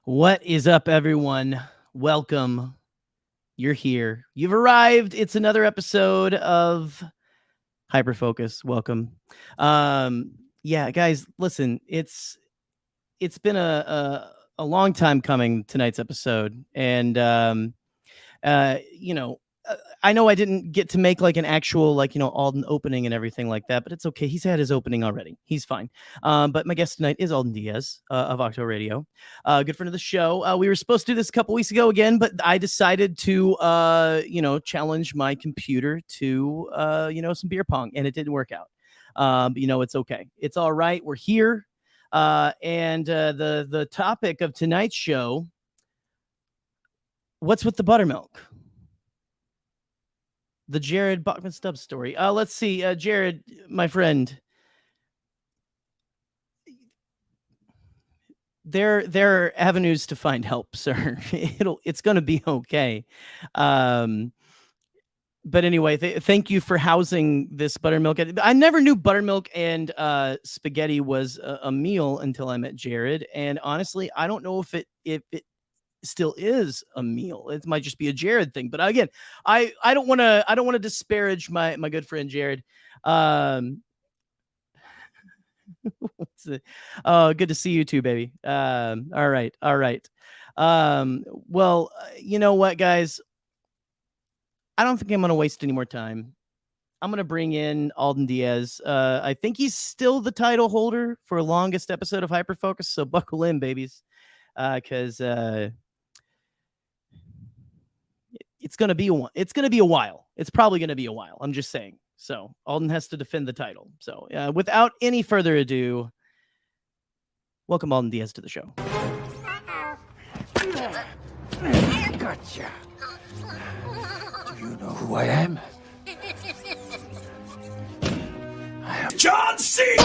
What is up, everyone? Welcome. You're here. You've arrived. It's another episode of Hyperfocus. Welcome. Yeah, guys, listen. It's been a long time coming. Tonight's episode, and you know, I know I didn't get to make like an actual Alden opening and everything like that, but it's okay. He's had his opening already. He's fine. But my guest tonight is Alden Diaz of Ach-To Radio, good friend of the show. We were supposed to do this a couple weeks ago again, but I decided to challenge my computer to some beer pong, and it didn't work out. But it's okay. It's all right. We're here. And the topic of tonight's show: what's with the buttermilk? The Jared Bachman Stubbs story. Let's see, Jared, my friend. There are avenues to find help, sir. It's going to be okay. But anyway, thank you for housing this buttermilk. I never knew buttermilk and spaghetti was a meal until I met Jared. And honestly, I don't know if it still is a meal. It might just be a Jared thing. But again, I don't want to disparage my good friend Jared. Good to see you too, baby. All right. Well, you know what, guys? I don't think I'm gonna waste any more time. I'm gonna bring in Alden Diaz. I think he's still the title holder for longest episode of Hyperfocus. So buckle in, babies, because it's gonna be a while. It's probably gonna be a while. I'm just saying. So Alden has to defend the title. So without any further ado, welcome Alden Diaz to the show. Gotcha. Do you know who I am? I am John Cena!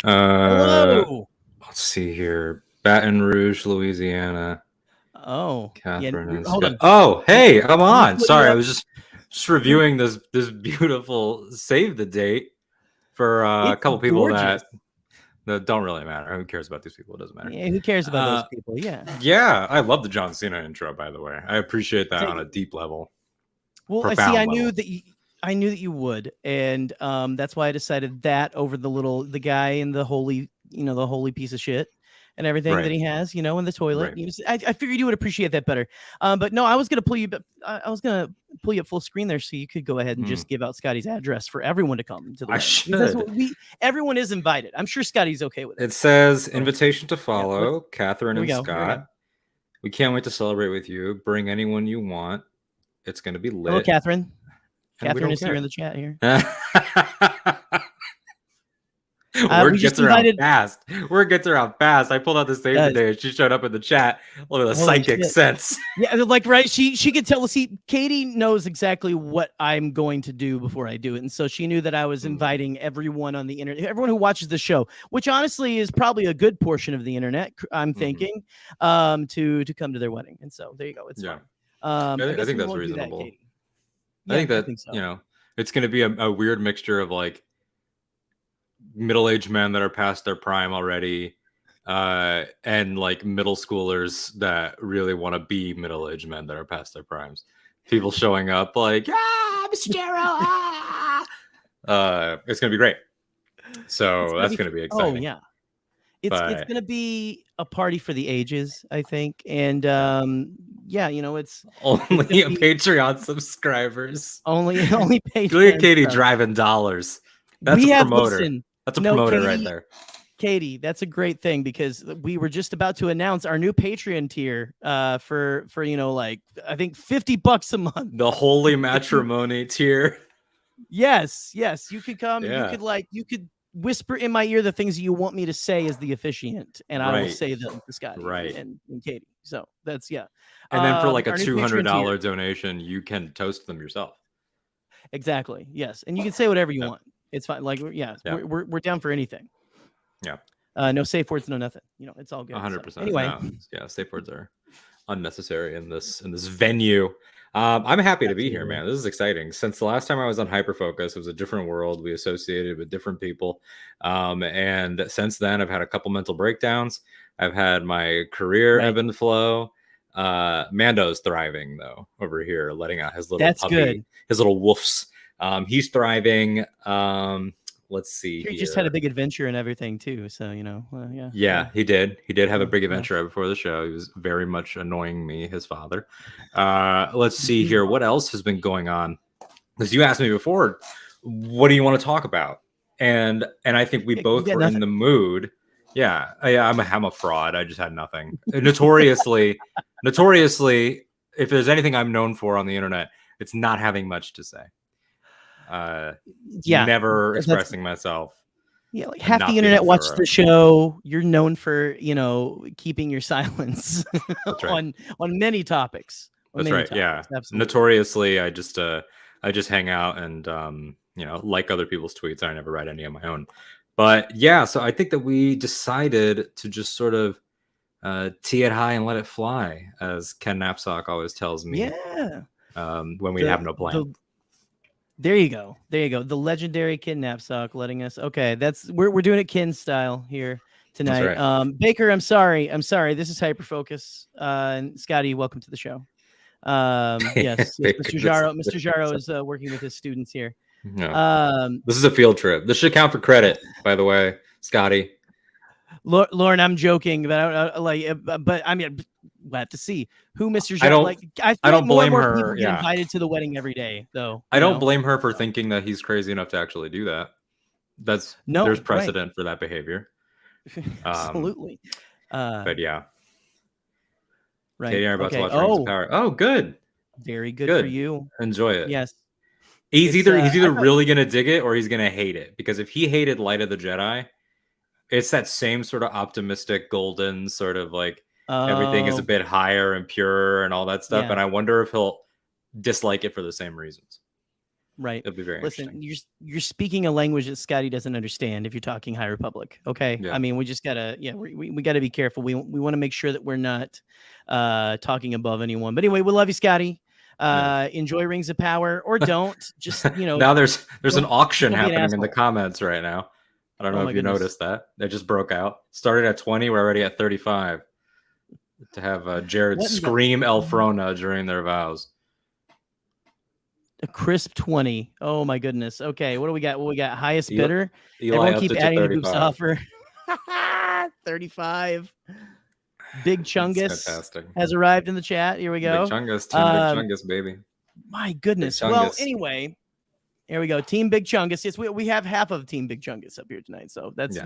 Hello. Let's see here. Baton Rouge, Louisiana. Oh, Catherine. Hold on. Oh, hey, I'm on. Sorry, I was just reviewing this beautiful save the date for a couple people that don't really matter. Who cares about these people? It doesn't matter. Yeah, who cares about those people? Yeah. Yeah, I love the John Cena intro, by the way. I appreciate that on a deep level. Well, I knew that you would, and that's why I decided that over the guy in the holy piece of shit and everything that he has, in the toilet. Right. I figured you would appreciate that better. But no, I was gonna pull you up full screen there so you could go ahead and just give out Scotty's address for everyone to come to the. I should. Everyone is invited. I'm sure Scotty's okay with it. It says invitation to follow, Catherine and Scott. We can't wait to celebrate with you. Bring anyone you want. It's going to be lit. Hello, Catherine. Catherine is here in the chat here. Word gets around fast. Word gets around fast. I pulled out the save today and she showed up in the chat. Look at the psychic sense. Yeah, like right. She could tell. See, Katie knows exactly what I'm going to do before I do it, and so she knew that I was inviting everyone on the internet, everyone who watches the show, which honestly is probably a good portion of the internet. I'm thinking, to come to their wedding, and so there you go. It's fine. I think that's reasonable. I think that so. It's going to be a weird mixture of like middle-aged men that are past their prime already, and like middle schoolers that really want to be middle-aged men that are past their primes. People showing up like, Mr. Jarrow, it's going to be great. So that's going to be exciting. Oh yeah. It's going to be a party for the ages, I think. And it's only Patreon subscribers. Only Patreon. Look at Katie driving dollars. That's a promoter. That's a promoter Katie, right there. Katie, that's a great thing because we were just about to announce our new Patreon tier for I think $50 a month. The holy matrimony tier. Yes, you could come. Yeah. You could whisper in my ear the things that you want me to say as the officiant, and I will say them to Scotty and Katie. So that's And then for like a $200 donation, you can toast them yourself. Exactly. Yes, and you can say whatever you want. It's fine. Like we're down for anything. Yeah. No safe words, no nothing. It's all good. 100%. Anyway, safe words are unnecessary in this venue. I'm happy to be here, Absolutely. man. This is exciting. Since the last time I was on Hyperfocus, it was a different world. We associated with different people. And since then, I've had a couple mental breakdowns. I've had my career Right. ebb and flow. Mando's thriving, though, over here, letting out his little That's puppy, good. his little woofs. He's thriving. Let's see He just had a here. big adventure and everything too. So yeah. Yeah, he did. He did have a big Yeah. adventure right before the show. He was very much annoying me, his father. Let's see Mhm. here. What else has been going on? Because you asked me before, what do you want to talk about? And I think we You both got were in nothing. the mood. Yeah, I'm a fraud. I just had nothing. Notoriously, if there's anything I'm known for on the internet, it's not having much to say. Yeah, Never that's expressing myself like and half the not being internet watched thorough. the show. You're known for keeping your silence That's right. on many topics. That's right. Yeah. Absolutely. Notoriously, I just hang out and like other people's tweets. I never write any of my own. But yeah, so I think that we decided to just sort of tee it high and let it fly, as Ken Knapsack always tells me. Yeah. When we have no plan. There you go. The legendary Ken Knapsack letting us. Okay, we're doing it Ken style here tonight. That's right. Baker, I'm sorry. This is Hyperfocus. And Scotty, welcome to the show. Yes, Mr. Jaro. Mr. Jaro is working with his students here. Yeah. This is a field trip. This should count for credit, by the way, Scotty. Lauren, I'm joking, but I mean, we'll have to see who Mr. Jaro. I don't blame more her. People get invited to the wedding every day, though. I don't blame her for thinking that he's crazy enough to actually do that. There's precedent for that behavior. Absolutely. But yeah. Right. Katie and I are about to watch Rings of Power. Oh, good. Very good for you. Enjoy it. Yes. He's either really gonna dig it or he's gonna hate it. Because if he hated Light of the Jedi, it's that same sort of optimistic, golden sort of like everything is a bit higher and purer and all that stuff. Yeah. And I wonder if he'll dislike it for the same reasons. Right. It'll be very interesting. You're speaking a language that Scotty doesn't understand if you're talking High Republic. Okay. Yeah. I mean, we just gotta, we gotta be careful. We want to make sure that we're not talking above anyone. But anyway, we love you, Scotty. Enjoy Rings of Power or don't. Just now there's an auction happening in the comments right now. I don't know if you noticed that. They just broke out. Started at 20, we're already at 35. To have Jared scream Elfrona during their vows. A crisp 20. Oh my goodness. Okay, what do we got? Highest bidder. Eli Everyone keep adding the Goof's offer. 35. Big Chungus has arrived in the chat. Here we go. Big Chungus, Team Big Chungus, baby. My goodness. Well, anyway, here we go. Team Big Chungus. Yes, we have half of Team Big Chungus up here tonight. So that's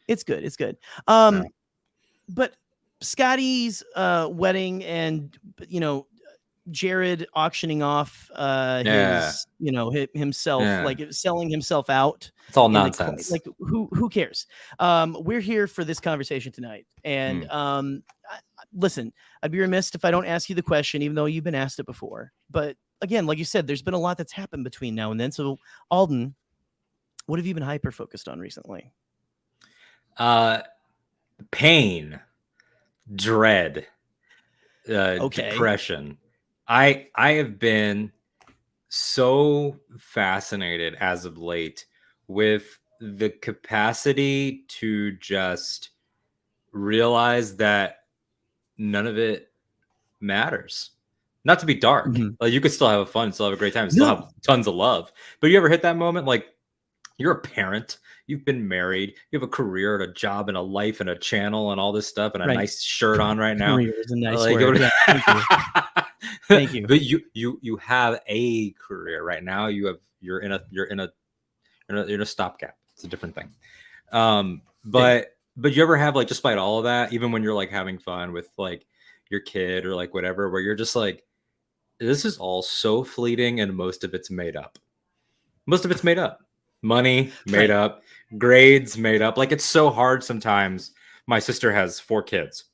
it's good. It's good. But Scotty's wedding and Jared auctioning off his himself, like selling himself out. It's all nonsense. Like who cares? We're here for this conversation tonight. And listen, I'd be remiss if I don't ask you the question, even though you've been asked it before. But again, like you said, there's been a lot that's happened between now and then. So Alden, what have you been hyper focused on recently? Pain, dread, depression. I have been so fascinated as of late with the capacity to just realize that none of it matters. Not to be dark. Like you could still have fun, still have a great time, still have tons of love. But you ever hit that moment like you're a parent, you've been married, you have a career and a job and a life and a channel and all this stuff and a nice shirt on right now. Career is a nice word. Thank you. But you have a career right now. You're in a stopgap. It's a different thing. But you ever have like, despite all of that, even when you're like having fun with like your kid or like whatever, where you're just like, this is all so fleeting and most of it's made up. Money made up, grades made up. Like it's so hard sometimes. My sister has 4 kids.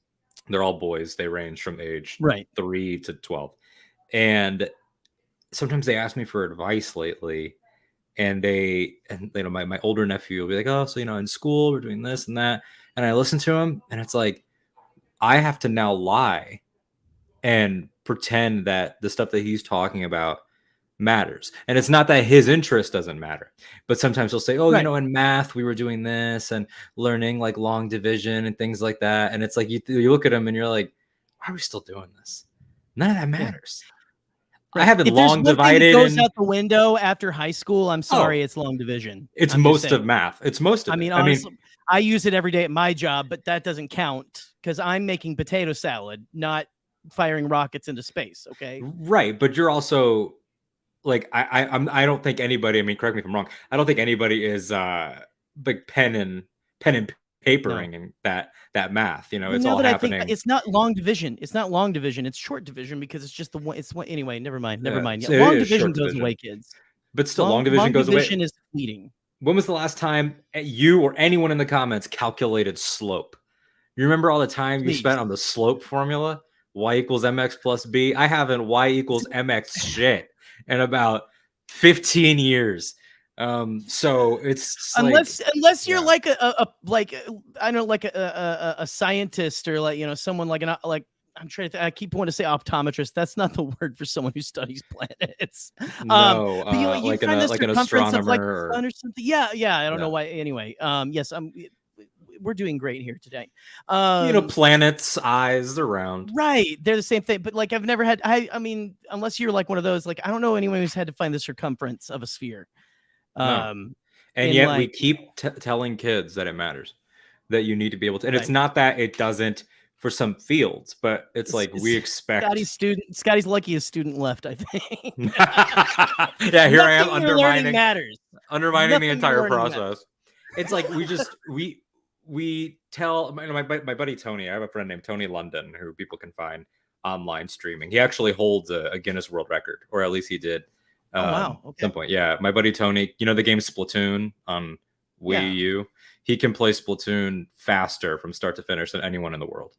They're all boys. They range from age 3 to 12. And sometimes they ask me for advice lately. And my older nephew will be like, oh, so, in school, we're doing this and that. And I listen to him and it's like, I have to now lie and pretend that the stuff that he's talking about matters. And it's not that his interest doesn't matter, but sometimes he'll say, oh, Right. you know, in math we were doing this and learning like long division and things like that. And it's like you look at him and you're like, why are we still doing this? None of that matters. Right. I haven't If there's long one thing that divided goes and out the window after high school, I'm sorry, it's long division. it's I'm just most of saying. math. It's most of I mean, it. honestly, I use it every day at my job, but that doesn't count because I'm making potato salad, not firing rockets into space. Okay. Right. But you're also like, I don't think anybody, I mean, correct me if I'm wrong, I don't think anybody is like pen and papering and that math, you know, it's all happening. I think it's not long division. It's not long division. It's short division because it's just the one. It's one anyway. Never mind. Yeah, long division goes away, kids. But still, long division goes away. Long division is fleeting. When was the last time you or anyone in the comments calculated slope? You remember all the time you spent on the slope formula? Y equals mx plus b. I haven't y equals mx shit in about 15 years. So it's unless you're like a I don't know, like a scientist or like, you know, someone like I'm trying to I keep wanting to say optometrist. That's not the word for someone who studies planets. No, but you like find the like an circumference of like the astronomer sun or something. Yeah, I don't know why. Anyway, yes, we're doing great here today. You know, planets, eyes, they're round. Right, they're the same thing. But like, I've never had. I mean, unless you're like one of those, like I don't know anyone who's had to find the circumference of a sphere. No. And yet like, we keep telling kids that it matters, that you need to be able to. And it's not that it doesn't for some fields, but it's like we expect. Scotty's lucky his student left, I think. Yeah, here I am undermining the entire process. Matters. It's like we tell my buddy Tony. I have a friend named Tony London who people can find online streaming. He actually holds a Guinness World Record, or at least he did. Wow. Okay. At some point. Yeah. My buddy Tony, you know, the game Splatoon on Wii U, he can play Splatoon faster from start to finish than anyone in the world.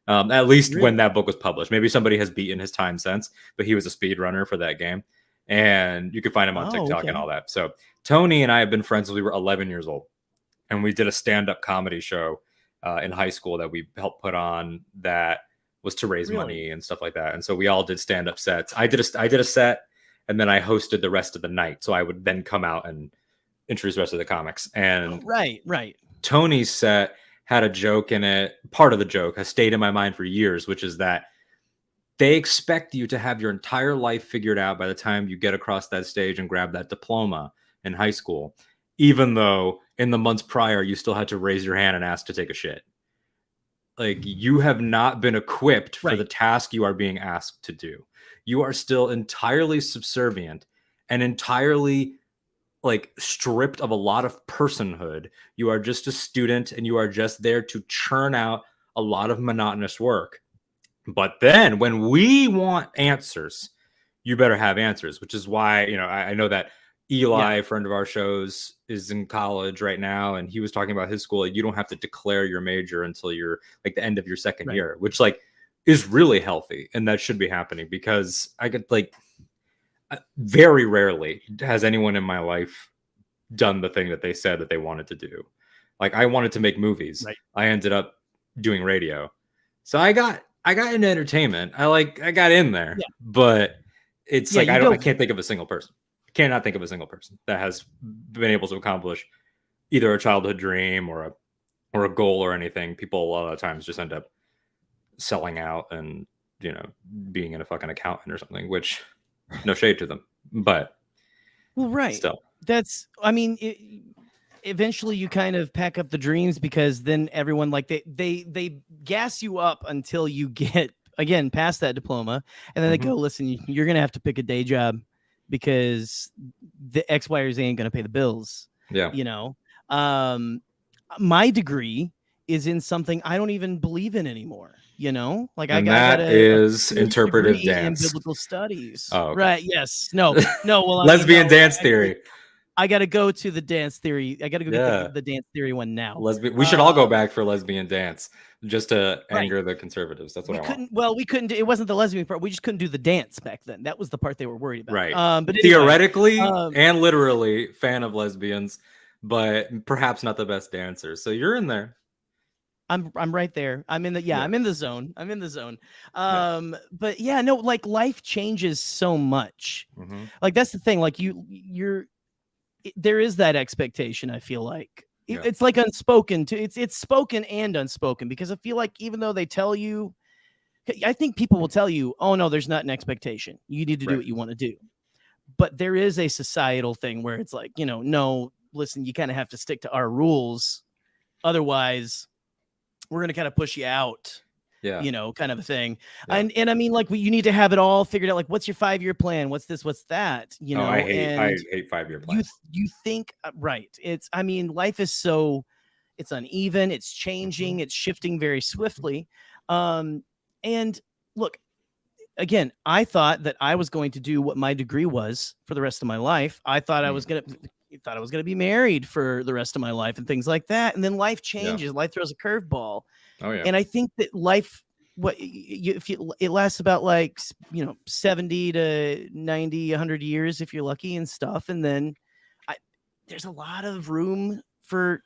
At least when that book was published. Maybe somebody has beaten his time since, but he was a speedrunner for that game. And you can find him on TikTok and all that. So Tony and I have been friends since we were 11 years old. And we did a stand-up comedy show in high school that we helped put on that was to raise money and stuff like that. And so we all did stand-up sets. I did a set. And then I hosted the rest of the night. So I would then come out and introduce the rest of the comics. And right. Tony's set had a joke in it. Part of the joke has stayed in my mind for years, which is that they expect you to have your entire life figured out by the time you get across that stage and grab that diploma in high school, even though in the months prior, you still had to raise your hand and ask to take a shit. Like, you have not been equipped for the task you are being asked to do. You are still entirely subservient and entirely like stripped of a lot of personhood. You are just a student and you are just there to churn out a lot of monotonous work. But then when we want answers, you better have answers, which is why, you know, I know that Eli, a friend of our shows, is in college right now, and he was talking about his school. Like, you don't have to declare your major until you're like the end of your second year, which like is really healthy, and that should be happening, because I could like very rarely has anyone in my life done the thing that they said that they wanted to do. Like, I wanted to make movies. I ended up doing radio. So I got into entertainment. I got in there, but it's like I can't think of a single person. I cannot think of a single person that has been able to accomplish either a childhood dream or a goal or anything. People a lot of times just end up selling out and, you know, being in a fucking accountant or something, which no shade to them, but still. That's, I mean, eventually you kind of pack up the dreams, because then everyone like they gas you up until you get again past that diploma, and then they go, listen, you're gonna have to pick a day job because the X, Y, or Z ain't gonna pay the bills. You know, my degree is in something I don't even believe in anymore. You know, like I got is interpretive dance and biblical studies. Oh, okay. Right. Yes. No. Well, lesbian dance theory. I got to go to the dance theory. I got to go get the dance theory one now. We should all go back for lesbian dance just to anger the conservatives. That's what I want. Well, we couldn't. It wasn't the lesbian part. We just couldn't do the dance back then. That was the part they were worried about. Right. But anyway, theoretically and literally fan of lesbians, but perhaps not the best dancers. So you're in there. I'm right there. I'm in the Yeah. I'm in the zone. I'm in the zone. Yeah. But yeah, no, like life changes so much. Mhm. Like that's the thing. Like there is that expectation. I feel like Yeah. it's like unspoken too. It's spoken and unspoken, because I feel like even though they tell you, I think people will tell you, oh no, there's not an expectation. You need to do Right. what you want to do. But there is a societal thing where it's like, no, listen, you kind of have to stick to our rules. Otherwise, we're going to kind of push you out, Yeah. kind of a thing. Yeah. And I mean, like, you need to have it all figured out. Like, what's your 5-year plan? What's this? What's that? I and hate 5-year plans. you think, right. I mean, life is it's uneven, it's changing, it's shifting very swiftly. And look, again, I thought that I was going to do what my degree was for the rest of my life. I thought I was going to be married for the rest of my life and things like that. And then life changes. Life throws a curveball. Oh yeah. And I think that life, it lasts about like, 70 to 90, 100 years if you're lucky and stuff. And then there's a lot of room for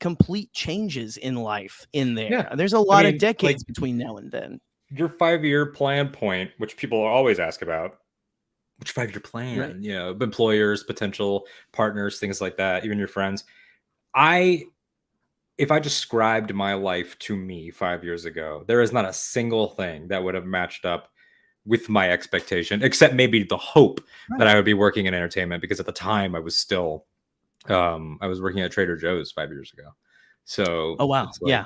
complete changes in life in there. Yeah. There's a lot of decades between now and then. Your 5-year plan point, which people always ask about, which 5-year plan, right. Employers, potential partners, things like that, even your friends. If I described my life to me 5 years ago, there is not a single thing that would have matched up with my expectation, except maybe the hope that I would be working in entertainment, because at the time I was still, I was working at Trader Joe's 5 years ago. So, oh wow, yeah.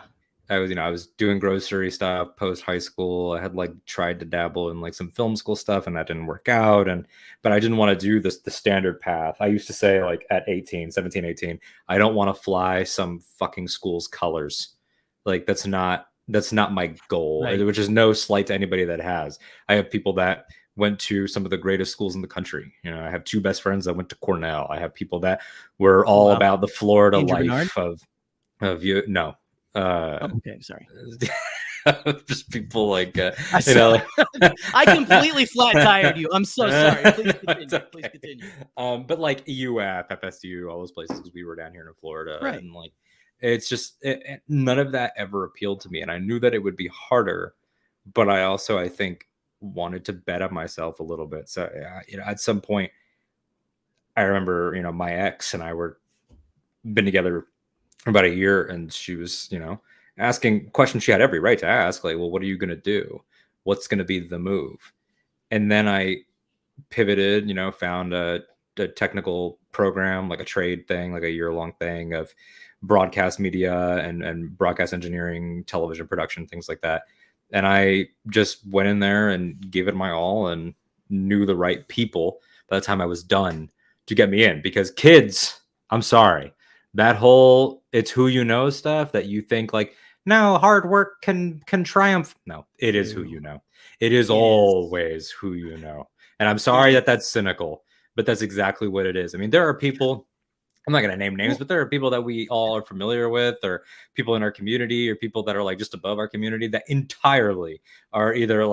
I was doing grocery stuff post high school. I had tried to dabble in some film school stuff, and that didn't work out. But I didn't want to do the standard path. I used to say at 17, 18, I don't want to fly some fucking school's colors. That's not my goal, right. Which is no slight to anybody that has. I have people that went to some of the greatest schools in the country. I have 2 best friends that went to Cornell. I have people that were all about the Florida Andrew life Bernard? of you. No. Okay, sorry. Just people I completely flat tired you. I'm so sorry. Please continue. Please continue. But UF, FSU, all those places, because we were down here in Florida, right. And it's just none of that ever appealed to me, and I knew that it would be harder, but I also, I think, wanted to bet on myself a little bit. So at some point, I remember my ex and I were been together for about a year, and she was asking questions she had every right to ask, well, what are you going to do? What's going to be the move? And then I pivoted, found a technical program, a trade thing, a year-long thing of broadcast media and broadcast engineering, television production, things like that. And I just went in there and gave it my all and knew the right people by the time I was done to get me in. Because kids, I'm sorry, that whole it's who you know stuff that you think no, hard work can triumph. No, it is who you know. It is always who you know. And I'm sorry that that's cynical, but that's exactly what it is. I mean, there are people, I'm not going to name names, but there are people that we all are familiar with, or people in our community, or people that are just above our community, that entirely are either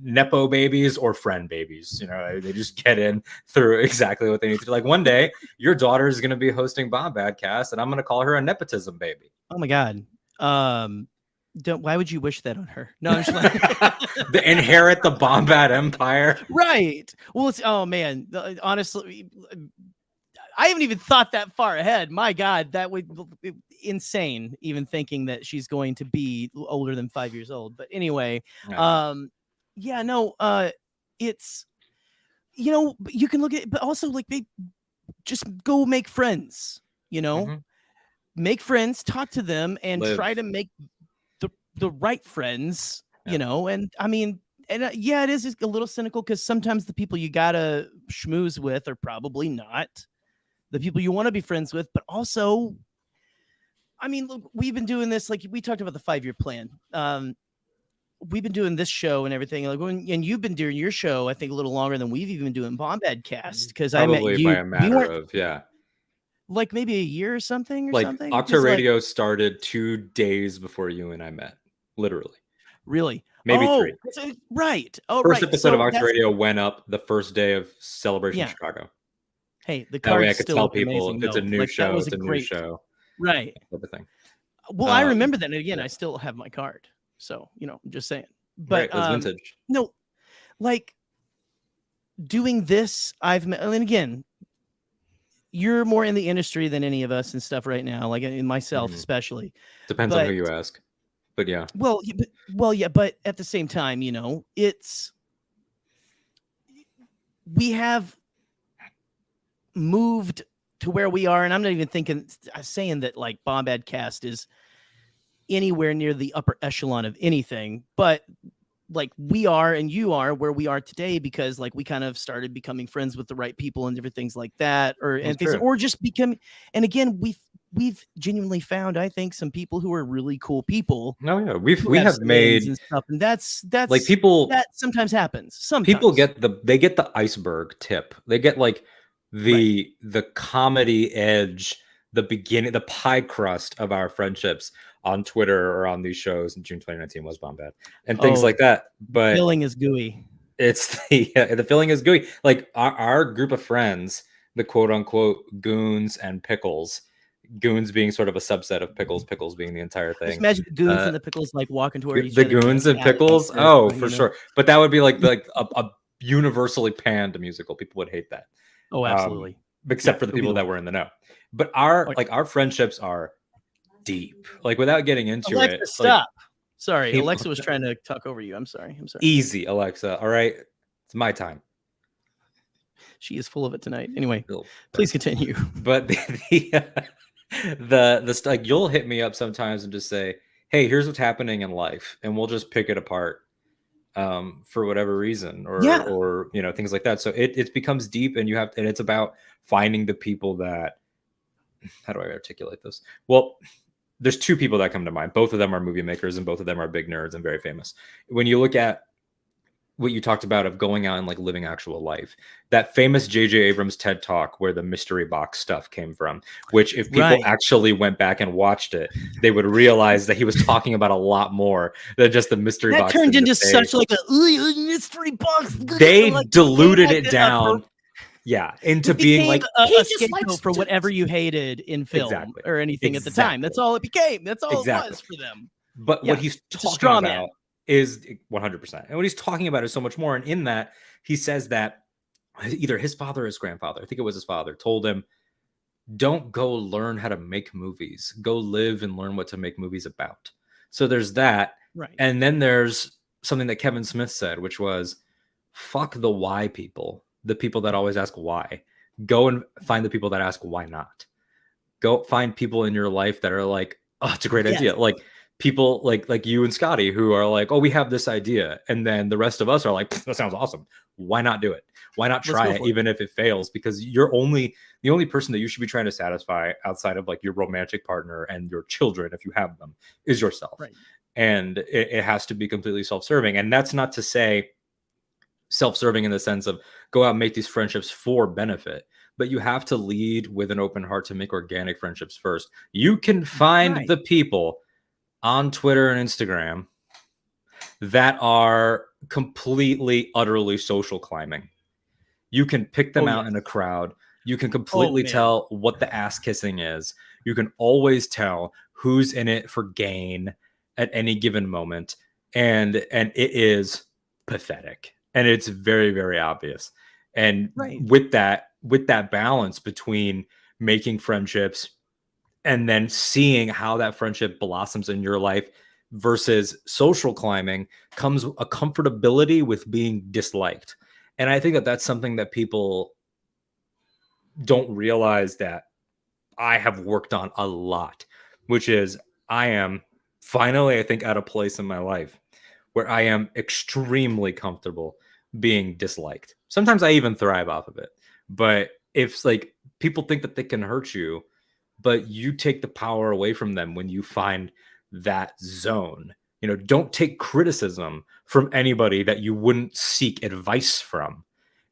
Nepo babies or friend babies. They just get in through exactly what they need to do. One day your daughter is going to be hosting Bombadcast, and I'm going to call her a nepotism baby. Oh my God. Why would you wish that on her? No, I'm just inherit the Bombad empire. Right. Well, oh man, honestly, I haven't even thought that far ahead. My God, that would be insane, even thinking that she's going to be older than 5 years old. But anyway, it's, you can look at, but also just go make friends, make friends, talk to them, and try to make the right friends, and I mean, and it is a little cynical, because sometimes the people you gotta schmooze with are probably not the people you want to be friends with. But also, I mean, look, we've been doing this, we talked about the 5-year plan. We've been doing this show and everything, and you've been doing your show, I think, a little longer than we've even been doing Bombadcast, because I met you by a matter of maybe a year or something, something. Ach-To Radio started 2 days before you and I met, literally. Really? Maybe 3. Right. First episode of Ach-To Radio went up the first day of Celebration Chicago. Hey, the card I could still tell people amazing, it's a new show. It's a new show. Right. Everything. Well, I remember that. And again, I still have my card. So, I'm just saying. But right, that's vintage. No, like doing this, and again, you're more in the industry than any of us and stuff right now, like in myself especially. Depends on who you ask. But yeah. Well, but at the same time, we have moved to where we are, and I'm not even saying that like Bombad Cast is anywhere near the upper echelon of anything, but like we are and you are where we are today because like we kind of started becoming friends with the right people and different things like that, or just becoming. And again, we've genuinely found, I think, some people who are really cool people. No, yeah, we have made and stuff, and that's like people that sometimes happens. Sometimes people get the iceberg tip. They get like the comedy edge, the beginning, the pie crust of our friendships on Twitter or on these shows. In June 2019 was Bombad and things like that. But filling is gooey. It's the filling is gooey. Like our group of friends, the quote unquote goons and pickles. Goons being sort of a subset of pickles being the entire thing. Just imagine the goons and the pickles like walking toward each other. The goons and pickles? Oh, for sure. But that would be like a universally panned musical. People would hate that. Oh, absolutely. Except for the people that were in the know. But our friendships are deep. Like without getting into Alexa, it. Stop. Sorry, Alexa was trying to talk over you. I'm sorry. Easy, Alexa. All right. It's my time. She is full of it tonight. Anyway, please continue. But the like you'll hit me up sometimes and just say, hey, here's what's happening in life, and we'll just pick it apart for whatever reason or things like that. So it becomes deep, and it's about finding the people that, how do I articulate this? Well, there's two people that come to mind. Both of them are movie makers and both of them are big nerds and very famous. When you look at what you talked about of going out and like living actual life, that famous J.J. Abrams TED Talk where the mystery box stuff came from, which if people actually went back and watched it, they would realize that he was talking about a lot more than just the mystery box. That turned into such like a mystery box. They diluted it down. Yeah, into being like a scapegoat for whatever you hated in film or anything at the time. That's all it became. That's all it was for them. But what he's talking about is 100%. And what he's talking about is so much more. And in that, he says that either his father or his grandfather, I think it was his father, told him, don't go learn how to make movies. Go live and learn what to make movies about. So there's that. Right. And then there's something that Kevin Smith said, which was, fuck the why people. The people that always ask why. Go and find the people that ask why not. Go find people in your life that are like, oh, it's a great idea. Like people like you and Scotty who are like, oh, we have this idea. And then the rest of us are like, that sounds awesome. Why not do it? Why not try it even if it fails? Because the only person that you should be trying to satisfy outside of like your romantic partner and your children, if you have them, is yourself. Right. And it has to be completely self-serving. And that's not to say self-serving in the sense of go out and make these friendships for benefit, but you have to lead with an open heart to make organic friendships first. You can find the people on Twitter and Instagram that are completely, utterly social climbing. You can pick them out in a crowd. You can completely tell what the ass kissing is. You can always tell who's in it for gain at any given moment. And it is pathetic. And it's very, very obvious. And with that balance between making friendships and then seeing how that friendship blossoms in your life versus social climbing comes a comfortability with being disliked. And I think that that's something that people don't realize that I have worked on a lot, which is I am finally, I think, at a place in my life where I am extremely comfortable being disliked. Sometimes I even thrive off of it. But if like people think that they can hurt you, but you take the power away from them when you find that zone. Don't take criticism from anybody that you wouldn't seek advice from.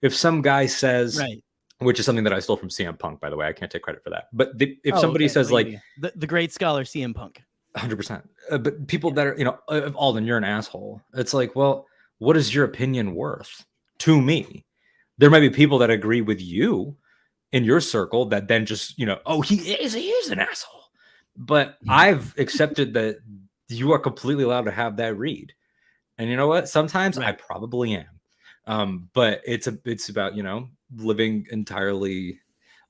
If some guy says, which is something that I stole from CM Punk, by the way, I can't take credit for that. But if somebody says like the great scholar CM Punk, 100%. But people that are, Alden, you're an asshole. It's like, well, what is your opinion worth to me? There might be people that agree with you in your circle that then just, oh, he is an asshole. But I've accepted that you are completely allowed to have that read. And you know what? Sometimes I probably am. But it's about, you know, living entirely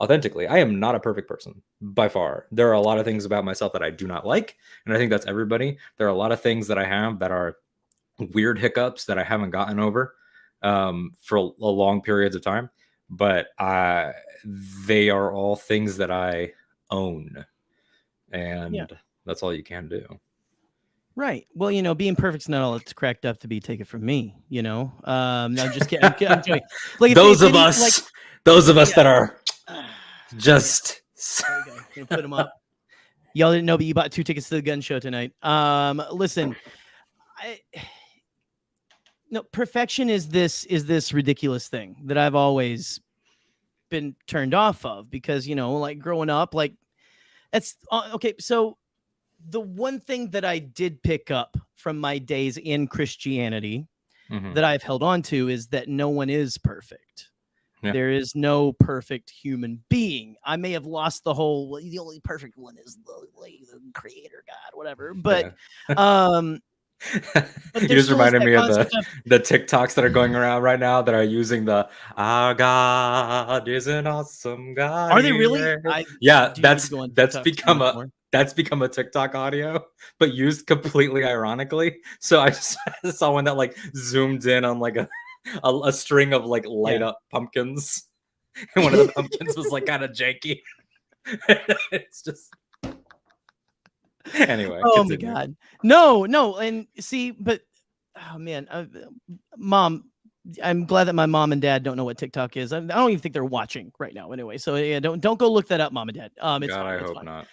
authentically. I am not a perfect person by far. There are a lot of things about myself that I do not like. And I think that's everybody. There are a lot of things that I have that are weird hiccups that I haven't gotten over for a long periods of time. But they are all things that I own. And that's all you can do. Right. Well, you know, being perfect's not all it's cracked up to be. Take it from me, you know. No, I'm just kidding. I'm joking. Like those of us that are just there we go. Gonna put them up. Y'all didn't know, but you bought 2 tickets to the gun show tonight. Listen, no, perfection is this ridiculous thing that I've always been turned off of because, you know, like growing up, like that's okay. So the one thing that I did pick up from my days in Christianity that I've held on to is that no one is perfect. Yeah. There is no perfect human being. I may have lost the only perfect one is the creator God, whatever. But you just reminded me of the TikToks that are going around right now that are using the "Our God is an awesome God." Are they really? That's become a TikTok audio, but used completely ironically. So I just saw one that like zoomed in on like a string of like light up pumpkins, and one of the pumpkins was like kind of janky. It's just. Anyway, oh continue. My God, no, and see, but oh man, Mom, I'm glad that my mom and dad don't know what TikTok is. I don't even think they're watching right now. Anyway, so yeah, don't go look that up, Mom and Dad. It's God, fine, I hope not.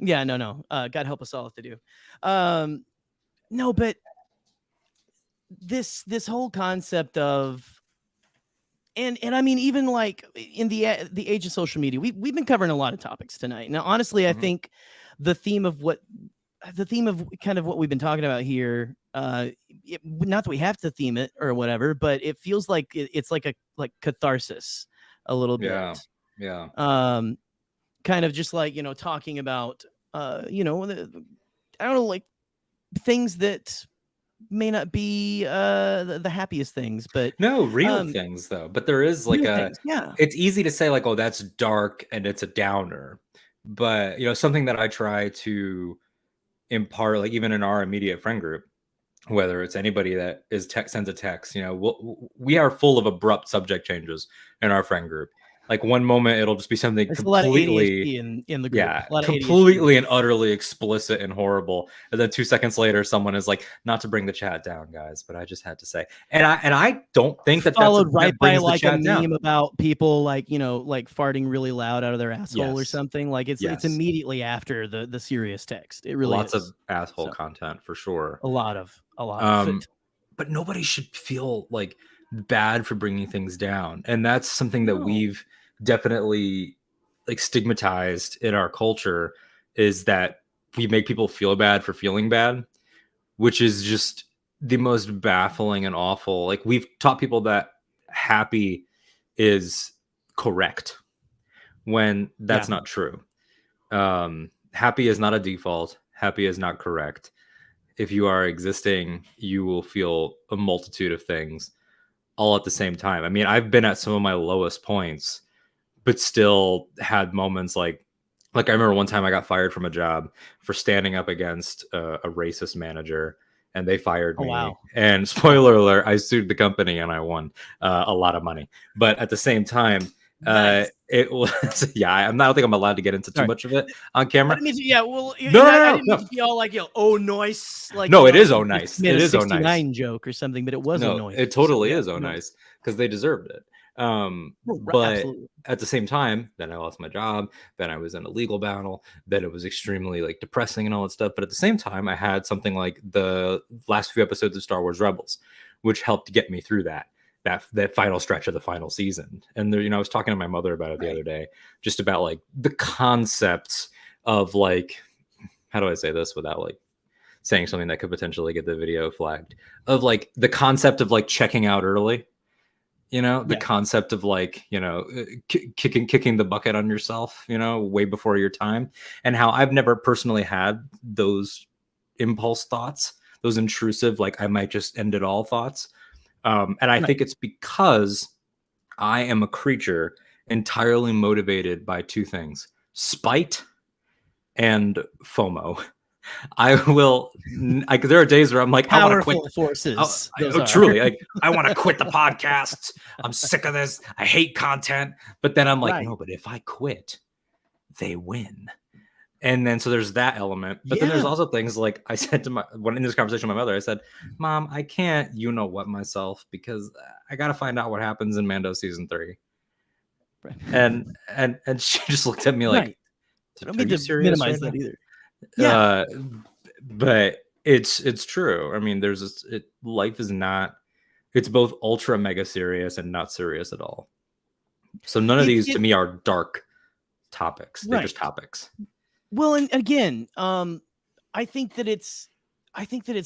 Yeah, no. God help us all if they do. No, but this whole concept of. And I mean, even like in the age of social media, we've been covering a lot of topics tonight. Now, honestly, I think the theme of kind of what we've been talking about here, not that we have to theme it or whatever, but it feels like it's like catharsis a little bit. Yeah. Kind of just like, you know, talking about, you know, I don't know, like things that may not be the happiest things, but no real things though. But there is like it's easy to say like, oh, that's dark and it's a downer, but you know, something that I try to impart, like even in our immediate friend group, whether it's anybody that is sends a text, you know, we are full of abrupt subject changes in our friend group. Like one moment it'll just be something There's completely in the group. Completely and utterly explicit and horrible. And then 2 seconds later, someone is like, "Not to bring the chat down, guys, but I just had to say." And I don't think that followed right by like a meme about people like, you know, like farting really loud out of their asshole or something. Like it's immediately after the serious text. It really lots of asshole content for sure. A lot of it. But nobody should feel like bad for bringing things down, and that's something that we've definitely like stigmatized in our culture, is that we make people feel bad for feeling bad, which is just the most baffling and awful. Like we've taught people that happy is correct when that's not true. Happy is not a default. Happy is not correct. If you are existing, you will feel a multitude of things all at the same time. I mean, I've been at some of my lowest points, but still had moments like I remember one time I got fired from a job for standing up against a racist manager, and they fired me. Wow. And spoiler alert, I sued the company and I won a lot of money. But at the same time, it was I don't think I'm allowed to get into too much of it on camera. I didn't mean to be all like, oh nice, like no, it is oh nice. It is 69 joke or something, but it was oh nice. It totally is oh nice because they deserved it. But absolutely. At the same time, then I lost my job, then I was in a legal battle, then it was extremely like depressing and all that stuff. But at the same time, I had something like the last few episodes of Star Wars Rebels, which helped get me through that final stretch of the final season. And there, you know, I was talking to my mother about it the other day, just about like the concepts of like, how do I say this without like saying something that could potentially get the video flagged, of like the concept of like checking out early. You know, the concept of like, you know, kicking the bucket on yourself, you know, way before your time, and how I've never personally had those impulse thoughts, those intrusive, like I might just end it all thoughts. And I think it's because I am a creature entirely motivated by two things: spite and FOMO. I will. There are days where I'm like, I want to quit. Powerful forces. Truly, like I want to quit the podcast. I'm sick of this. I hate content. But then I'm like, no. But if I quit, they win. And then so there's that element. But then there's also things like I said to in this conversation with my mother, I said, Mom, I can't, you know what, myself, because I got to find out what happens in Mando season 3. And she just looked at me like, I don't mean to minimize that either. But it's true. I mean, life is not, it's both ultra mega serious and not serious at all. So none of these to me are dark topics. They're just topics. Well, and again, I think that it's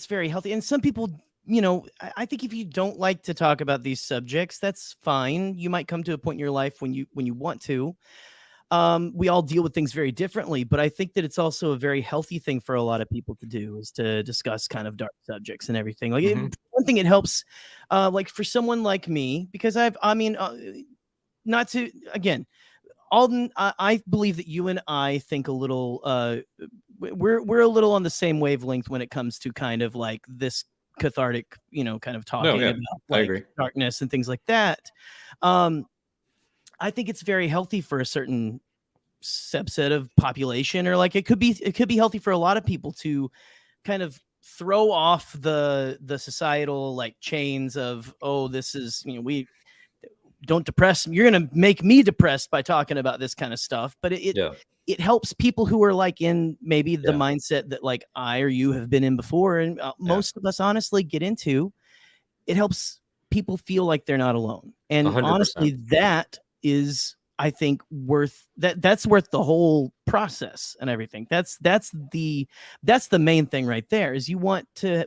very healthy. And some people, you know, I think if you don't like to talk about these subjects, that's fine. You might come to a point in your life when you want to. We all deal with things very differently, but I think that it's also a very healthy thing for a lot of people to do, is to discuss kind of dark subjects and everything. Like one thing, it helps, like for someone like me, because not to, again, Alden, I believe that you and I think a little, we're a little on the same wavelength when it comes to kind of like this cathartic, you know, kind of talking about like darkness and things like that. I think it's very healthy for a certain subset of population, or like it could be healthy for a lot of people to kind of throw off the societal like chains of, oh, this is, you know, we don't depress. You're going to make me depressed by talking about this kind of stuff. But it helps people who are like in maybe the mindset that like I or you have been in before. And most of us honestly get into. It helps people feel like they're not alone. And 100%. Honestly, that is, I think, worth that's worth the whole process and everything. That's the main thing right there, is you want to,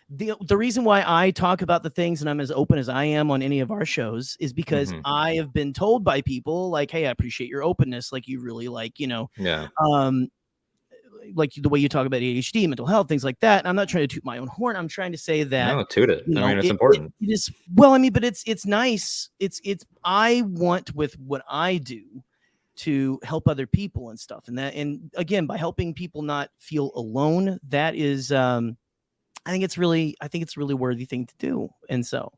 the reason why I talk about the things and I'm as open as I am on any of our shows is because I have been told by people like, hey, I appreciate your openness. Like you really like, you know, like the way you talk about ADHD, mental health, things like that. And I'm not trying to toot my own horn. I'm trying to say that. No, toot it. I mean, it's important. It is, well, I mean, but it's nice. I want with what I do to help other people and stuff. And again, by helping people not feel alone, that is, I think it's really worthy thing to do. And so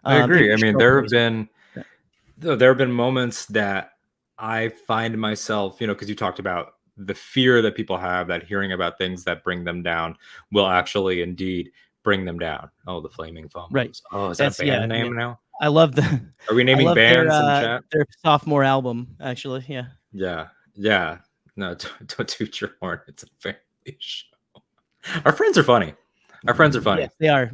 I agree. I mean, there have been moments that I find myself, you know, because you talked about the fear that people have that hearing about things that bring them down will actually indeed bring them down. Oh, the Flaming Foam. Right. Oh, is that a band name now? I love the. Are we naming bands in the chat? Their sophomore album, actually. Yeah. Yeah. No, don't toot your horn. It's a family show. Our friends are funny. Yes, they are.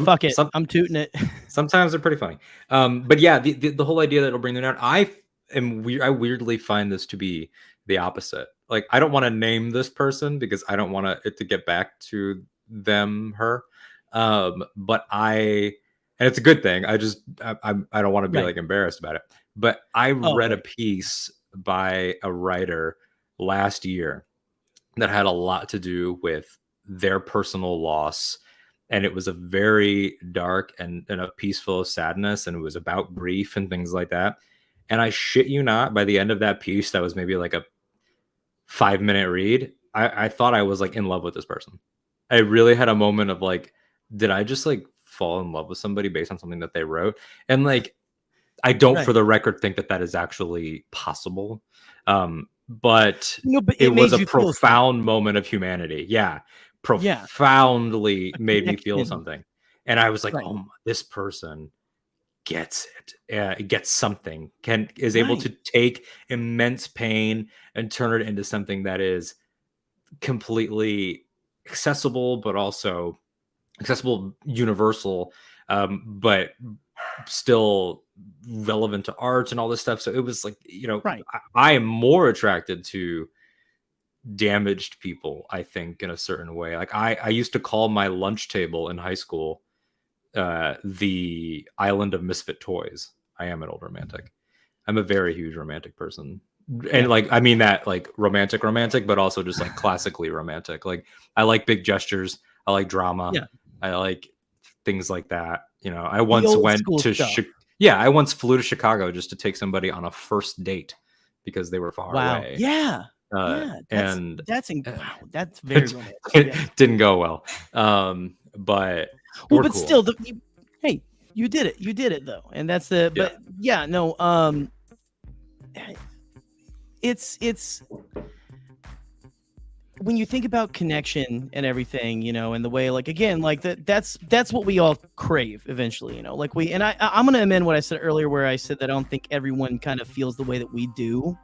Fuck it. I'm tooting it. Sometimes they're pretty funny. But yeah, the whole idea that it'll bring them down. I weirdly find this to be the opposite. Like, I don't want to name this person because I don't want it to get back to them, her. But and it's a good thing. I don't want to be like embarrassed about it. But I read a piece by a writer last year that had a lot to do with their personal loss, and it was a very dark and a piece full of sadness, and it was about grief and things like that. And I shit you not, by the end of that piece, that was maybe like a 5-minute read, I thought I was like in love with this person. I really had a moment of like, did I just like fall in love with somebody based on something that they wrote? And like, I don't for the record think that is actually possible. But it was a profound moment of humanity. Profoundly made me feel something. And I was like, oh, this person gets it. Gets something. Is able to take immense pain and turn it into something that is completely accessible, but also accessible, universal, but still relevant to art and all this stuff. So it was like, you know, I am more attracted to damaged people, I think, in a certain way. Like I used to call my lunch table in high school the island of misfit toys. I am an old romantic. I'm a very huge romantic person. And like, I mean that like romantic, but also just like classically romantic. Like I like big gestures. I like drama. Yeah. I like things like that. You know, I once old went school to stuff. I once flew to Chicago just to take somebody on a first date because they were far away. Yeah. That's wow, that's very romantic. It didn't go well. But but cool. still, hey, you did it though, and that's the. But yeah, no, it's when you think about connection and everything, you know, and the way, like, again, like that's what we all crave eventually, you know, like I'm going to amend what I said earlier, where I said that I don't think everyone kind of feels the way that we do.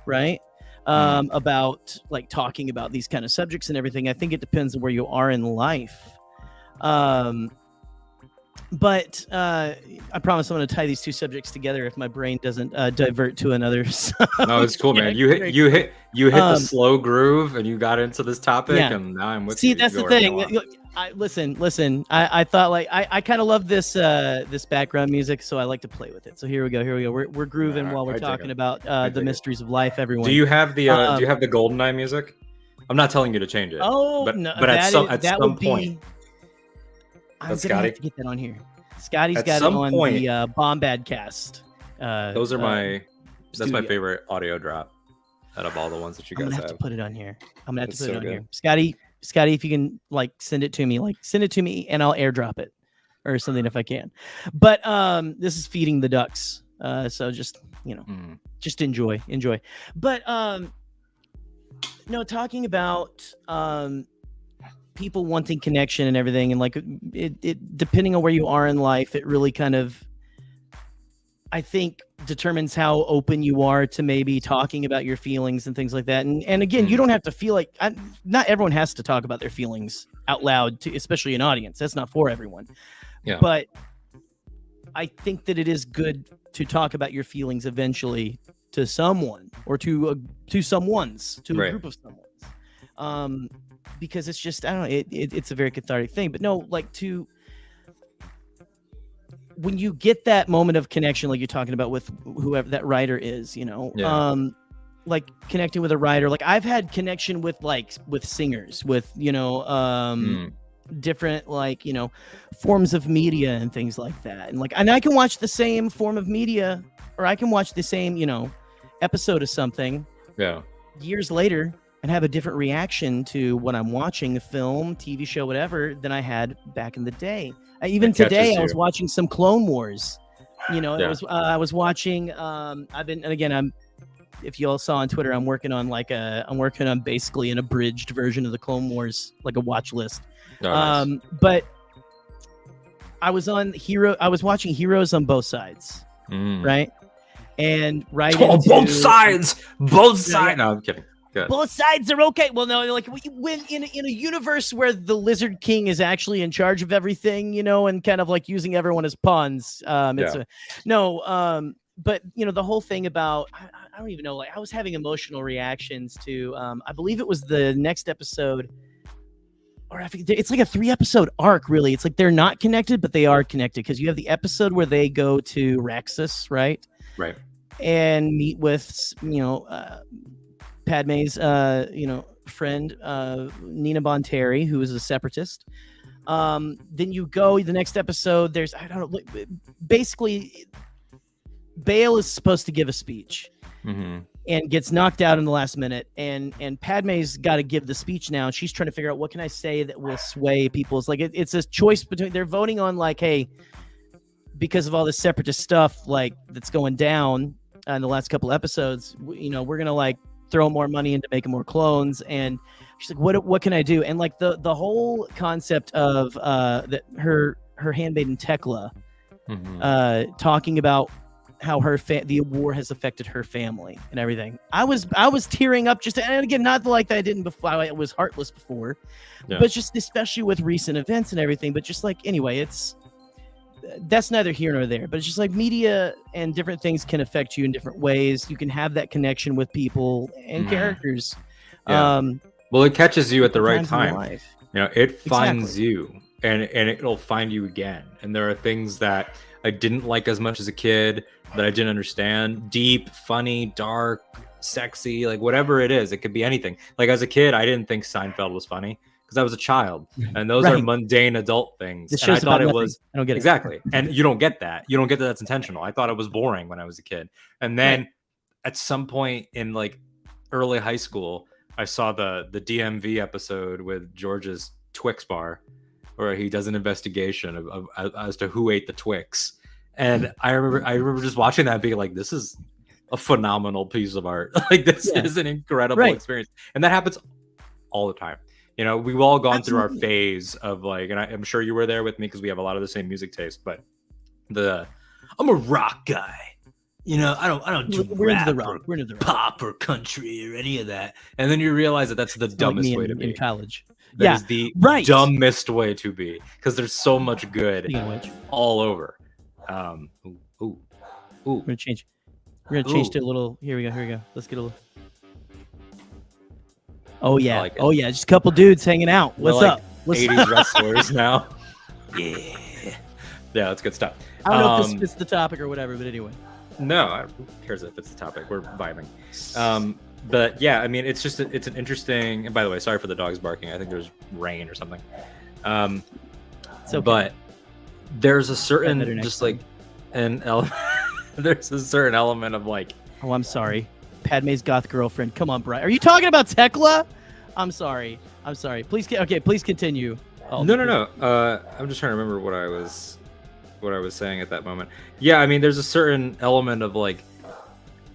Right. About like talking about these kind of subjects and everything. I think it depends on where you are in life. But I promise I'm going to tie these two subjects together if my brain doesn't divert to another. No, it's cool, man. You hit the slow groove and you got into this topic, and now I'm with you. See, that's the thing. Listen. I thought like I kind of love this this background music, so I like to play with it. So here we go. We're grooving while we're talking about the mysteries of life. Everyone, do you have the GoldenEye music? I'm not telling you to change it. Oh, but, no, but at some point. I'm gonna have to get that on here. Scotty's got it on the Bombadcast. Those are that's my favorite audio drop out of all the ones that you guys have. I'm gonna have to put it on here. Here. Scotty, if you can like send it to me and I'll airdrop it or something if I can. But this is feeding the ducks. So just, you know, just enjoy. But no, talking about people wanting connection and everything, and like it depending on where you are in life, it really kind of, I think, determines how open you are to maybe talking about your feelings and things like that. And again, you don't have to feel like not everyone has to talk about their feelings out loud, especially an audience. That's not for everyone. Yeah. But I think that it is good to talk about your feelings eventually to someone or to a group of someone's. Because it's just, I don't know, it's a very cathartic thing. But no, like when you get that moment of connection, like you're talking about with whoever that writer is, you know, like connecting with a writer, like I've had connection with singers, with, you know, different, like, you know, forms of media and things like that. And I can watch the same form of media, or I can watch the same, you know, episode of something years later and have a different reaction to what I'm watching, a film, TV show, whatever, than I had back in the day. Even today, I was watching some Clone Wars. You know, I was watching. If you all saw on Twitter, I'm working on basically an abridged version of the Clone Wars, like a watch list. Oh, nice. But I was watching Heroes on both sides, right? And both sides. No, I'm kidding. Good. Both sides are okay. Well, no, like when in a universe where the Lizard King is actually in charge of everything, you know, and kind of like using everyone as pawns. But you know, the whole thing about, I don't even know, like I was having emotional reactions to, I believe it was the next episode, or I think it's like a 3-episode arc, really. It's like they're not connected, but they are connected, because you have the episode where they go to Raxus, right? Right. And meet with, you know, Padme's, you know, friend, Nina Bonteri, who is a separatist. Then you go the next episode. There's, I don't know, basically, Bale is supposed to give a speech and gets knocked out in the last minute. And Padme's got to give the speech now. And she's trying to figure out, what can I say that will sway people? It's like it's a choice between, they're voting on like, hey, because of all this separatist stuff like that's going down in the last couple episodes, you know, we're gonna like throw more money into making more clones. And she's like, what can I do? And like the whole concept of that her handmaiden Tekla talking about how her the war has affected her family and everything. I was tearing up just, and again, not like that I didn't before, I was heartless before, but just especially with recent events and everything. But just like, anyway, that's neither here nor there, but it's just like media and different things can affect you in different ways. You can have that connection with people and characters. Well, it catches you at the right time. You know, it finds you. and it'll find you again. And there are things that I didn't like as much as a kid that I didn't understand. Deep, funny, dark, sexy, like whatever it is. It could be anything. Like as a kid, I didn't think Seinfeld was funny because I was a child, and those are mundane adult things. This and I show's thought about it nothing. was I don't get it. exactly. And you don't get that. You don't get that that's intentional. I thought it was boring when I was a kid. And then at some point in like early high school, I saw the DMV episode with George's Twix bar, where he does an investigation of as to who ate the Twix. And I remember just watching that and being like, this is a phenomenal piece of art. Like this is an incredible experience. And that happens all the time. You know, we've all gone through our phase of like, and I'm sure you were there with me because we have a lot of the same music taste, but I'm a rock guy. You know, I don't do rap or pop or country or any of that. And then you realize that that's the dumbest way to be. In college. That is the dumbest way to be, because there's so much good all over. We're gonna change. We're gonna change to a little. Here we go. Let's get a little. Oh yeah. Like just a couple dudes hanging out. What's up? 80s wrestlers now. Yeah, that's good stuff. I don't know if this fits the topic or whatever, but anyway. No, who cares if it's the topic? We're vibing. But yeah, I mean, it's an interesting. And by the way, sorry for the dogs barking. I think there's rain or something. It's okay. But there's a certain there's a certain element of like. Oh, I'm sorry. Padme's goth girlfriend. Come on, Brian. Are you talking about Tekla? I'm sorry. Please continue. No. I'm just trying to remember what I was saying at that moment. Yeah, I mean, there's a certain element of like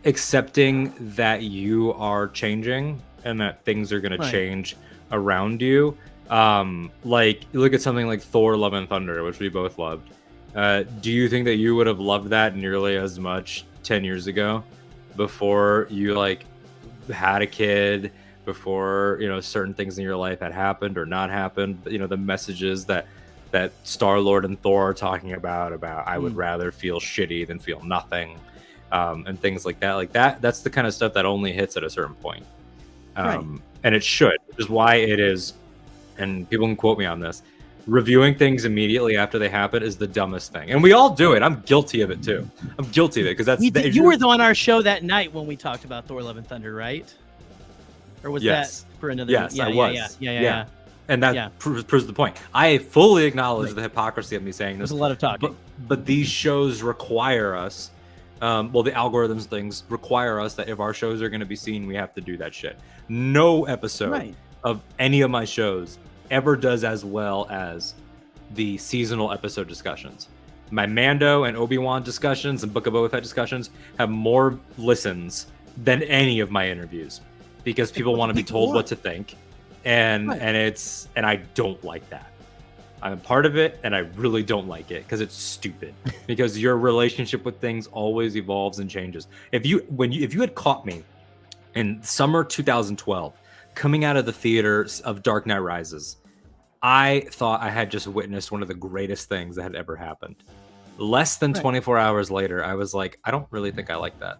accepting that you are changing and that things are going to change around you. Like you look at something like Thor: Love and Thunder, which we both loved. Do you think that you would have loved that nearly as much 10 years ago, before you like had a kid, before certain things in your life had happened or not happened? The messages that Star-Lord and Thor are talking about I would rather feel shitty than feel nothing, and things like that. That's the kind of stuff that only hits at a certain point, and it should, which is why it is, and people can quote me on this, reviewing things immediately after they happen is the dumbest thing, and we all do it. I'm guilty of it too. I'm guilty of it because that's you were on our show that night when we talked about Thor: Love and Thunder, right? Or was that for another? Yes, I was. Yeah. And that proves the point. I fully acknowledge the hypocrisy of me saying this. There's a lot of talking. But these shows require us, the algorithms things require us that if our shows are going to be seen, we have to do that shit. No episode of any of my shows ever does as well as the seasonal episode discussions. My Mando and Obi-Wan discussions and Book of Boba Fett discussions have more listens than any of my interviews, because people want to be told what to think. And I don't like that. I'm a part of it, and I really don't like it because it's stupid. Because your relationship with things always evolves and changes. If you had caught me in summer 2012 coming out of the theater of Dark Knight Rises, I thought I had just witnessed one of the greatest things that had ever happened. Less than 24 hours later, I was like, I don't really think I like that.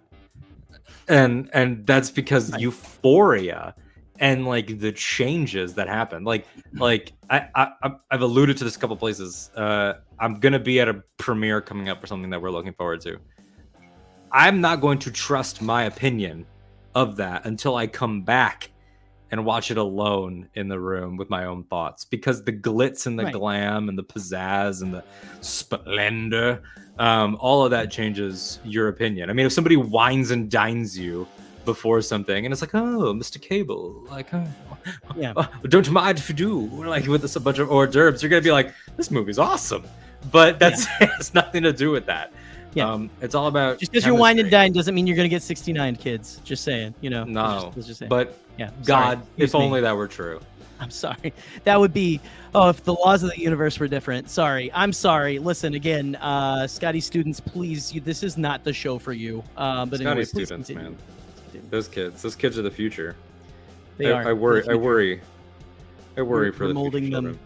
And that's because euphoria and like the changes that happen, like I've alluded to this a couple places. I'm gonna be at a premiere coming up for something that we're looking forward to. I'm not going to trust my opinion of that until I come back and watch it alone in the room with my own thoughts, because the glitz and the glam and the pizzazz and the splendor, all of that changes your opinion. I mean, if somebody wines and dines you before something and it's like, oh, Mr. Cable, like, don't mind if you do, like with a bunch of hors d'oeuvres, you're gonna be like, this movie's awesome. But that's has nothing to do with that. It's all about just because you're wine and dine doesn't mean you're gonna get 69 kids. Just saying, No, let's just say. But God, if only that were true. I'm sorry. That would be, if the laws of the universe were different. Sorry. I'm sorry. Listen, again, Scotty students, please, this is not the show for you. But Scotty anyway, students, man. Those kids are the future. They are. I worry for the molding future them.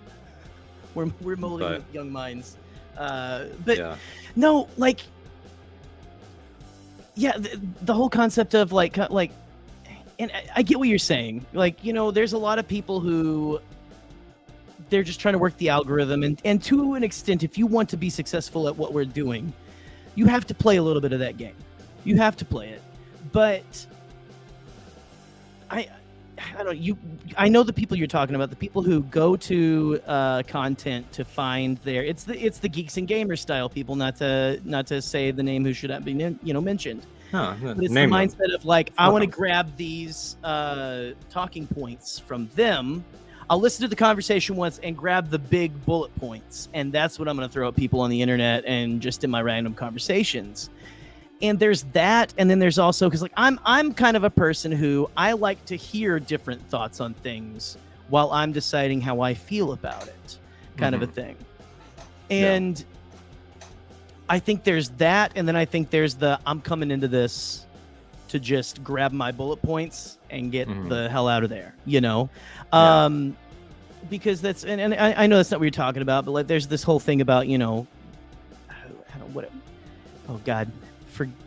We're molding young minds. But no, like, the whole concept of like, and I get what you're saying. Like, there's a lot of people who they're just trying to work the algorithm, and to an extent, if you want to be successful at what we're doing, you have to play a little bit of that game. You have to play it. But I don't I know the people you're talking about, the people who go to content to find it's the geeks and gamers style people, not to say the name who should not be mentioned. Huh, but it's the mindset of like, I want to grab these talking points from them. I'll listen to the conversation once and grab the big bullet points, and that's what I'm going to throw at people on the internet and just in my random conversations. And there's that, and then there's also, because like I'm kind of a person who I like to hear different thoughts on things while I'm deciding how I feel about it, kind of a thing. And I think there's that, and then I think there's I'm coming into this to just grab my bullet points and get the hell out of there, because that's, and I know that's not what you're talking about, but like there's this whole thing about, I don't what, oh God.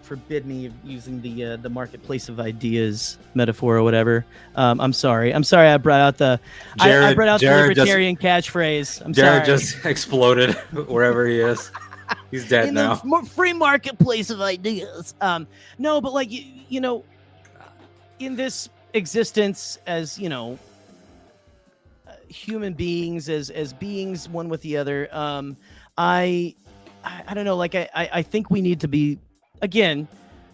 Forbid me of using the marketplace of ideas metaphor or whatever. I'm sorry. I brought out the libertarian catchphrase. I'm sorry. Jared just exploded wherever he is. He's dead now. The free marketplace of ideas. No, but like in this existence as human beings, as beings one with the other. I don't know. Like I think we need to be, again,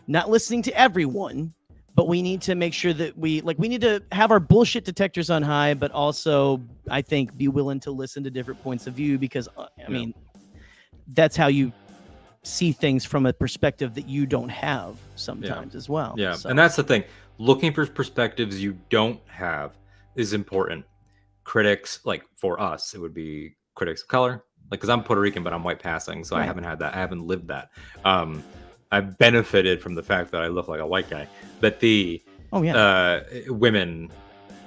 not listening to everyone, but we need to make sure that we need to have our bullshit detectors on high, but also I think be willing to listen to different points of view, because I mean, that's how you see things from a perspective that you don't have sometimes as well. Yeah. So. And that's the thing. Looking for perspectives you don't have is important. Critics, like for us, it would be critics of color. Like, because I'm Puerto Rican, but I'm white passing, so I haven't had that. I haven't lived that. I've benefited from the fact that I look like a white guy. But the women,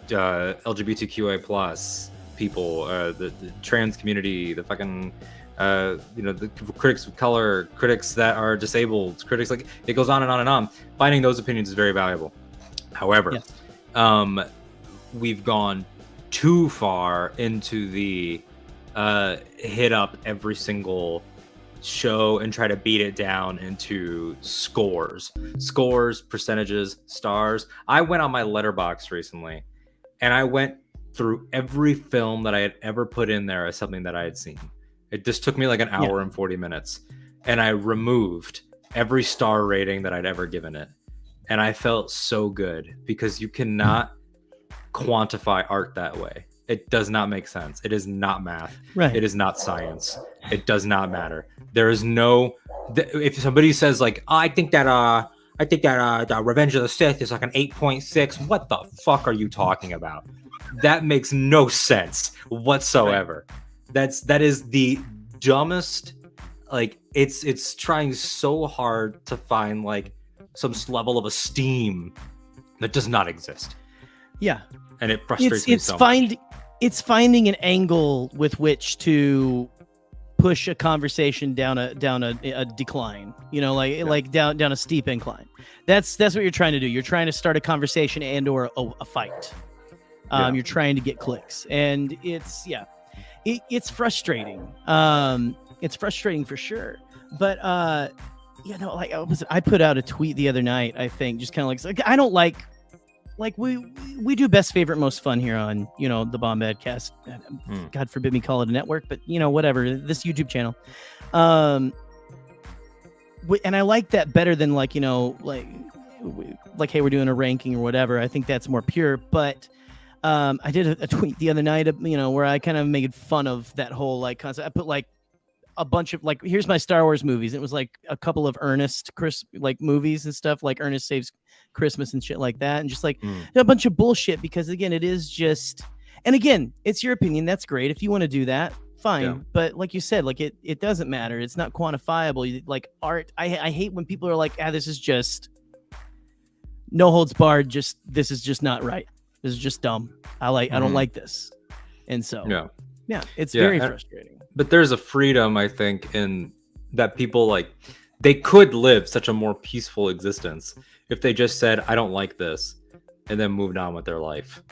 LGBTQI plus people, the trans community, the fucking the critics of color, critics that are disabled, critics, like it goes on and on and on. Finding those opinions is very valuable. However, we've gone too far into the hit up every single show and try to beat it down into scores, percentages, stars. I went on my letterbox recently and I went through every film that I had ever put in there as something that I had seen. It just took me like an hour and 40 minutes, and I removed every star rating that I'd ever given it. And I felt so good, because you cannot quantify art that way. It does not make sense. It is not math. Right. It is not science. It does not matter. There is no. If somebody says like, oh, I think that Revenge of the Sith is like an 8.6. What the fuck are you talking about? That makes no sense whatsoever. Right. That is the dumbest. Like it's trying so hard to find like some level of esteem that does not exist. Yeah, and it frustrates me so much. It's finding an angle with which to push a conversation down a decline, like down a steep incline. That's what you're trying to do. You're trying to start a conversation and or a fight. You're trying to get clicks, and it's frustrating. It's frustrating for sure. But like I put out a tweet the other night, I think, just kind of like I don't like we do best favorite most fun here on the Bombad Cast. God forbid me call it a network, but whatever, this YouTube channel. And I like that better than like hey, we're doing a ranking or whatever. I think that's more pure. But I did a tweet the other night, where I kind of made fun of that whole like concept. I put like a bunch of like, here's my Star Wars movies. It was like a couple of Ernest movies and stuff, like Ernest Saves Christmas and shit like that, and just like a bunch of bullshit, because again, it is just, and again, it's your opinion. That's great if you want to do that, fine. But like you said, like it doesn't matter. It's not quantifiable. Like art, I hate when people are like, this is just no holds barred. Just this is just not right. This is just dumb. I don't like this, and so it's very frustrating. But there's a freedom, I think, in that people like they could live such a more peaceful existence if they just said, I don't like this, and then moved on with their life.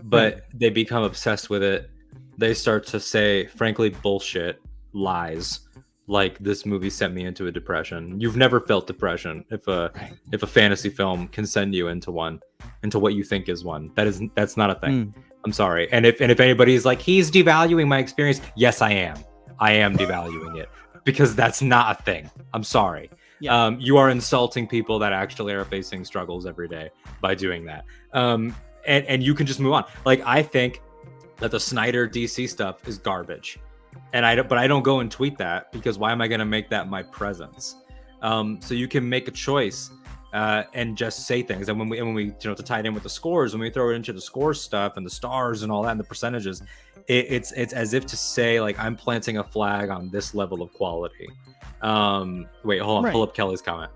But they become obsessed with it, they start to say, frankly, bullshit, lies. Like, this movie sent me into a depression. You've never felt depression if a fantasy film can send you into what you think is one. That's not a thing. I'm sorry. And if anybody's like, he's devaluing my experience, yes, I am. I am devaluing it because that's not a thing. I'm sorry. Yeah. You are insulting people that actually are facing struggles every day by doing that. And you can just move on. Like, I think that the Snyder DC stuff is garbage. But I don't go and tweet that because why am I going to make that my presence? So you can make a choice and just say things. And when we to tie it in with the scores, when we throw it into the score stuff and the stars and all that and the percentages, it's as if to say, like, I'm planting a flag on this level of quality. Wait, hold on. Right. Pull up Kelly's comment.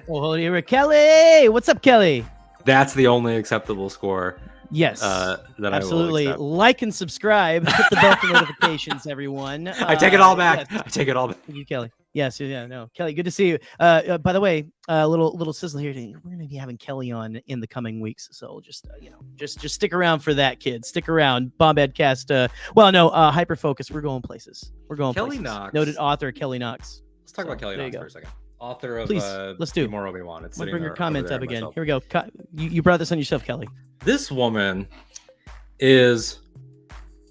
Oh, here, Kelly. What's up, Kelly? That's the only acceptable score. Yes, that absolutely. I will accept. Like and subscribe. Hit the bell for notifications, everyone. I take it all back. Yes. I take it all back. Thank you, Kelly. Yes, yeah, no, Kelly. Good to see you. By the way, little sizzle here. We're going to be having Kelly on in the coming weeks, so just just stick around for that, kids. Stick around. Bombadcast. Hyperfocus. We're going places. Kelly Knox. Noted author Kelly Knox. Let's talk about Kelly Knox for a second. Author of Please, let's do more Obi-Wan. Let's bring your comments up again. Here we go. You brought this on yourself, Kelly. This woman is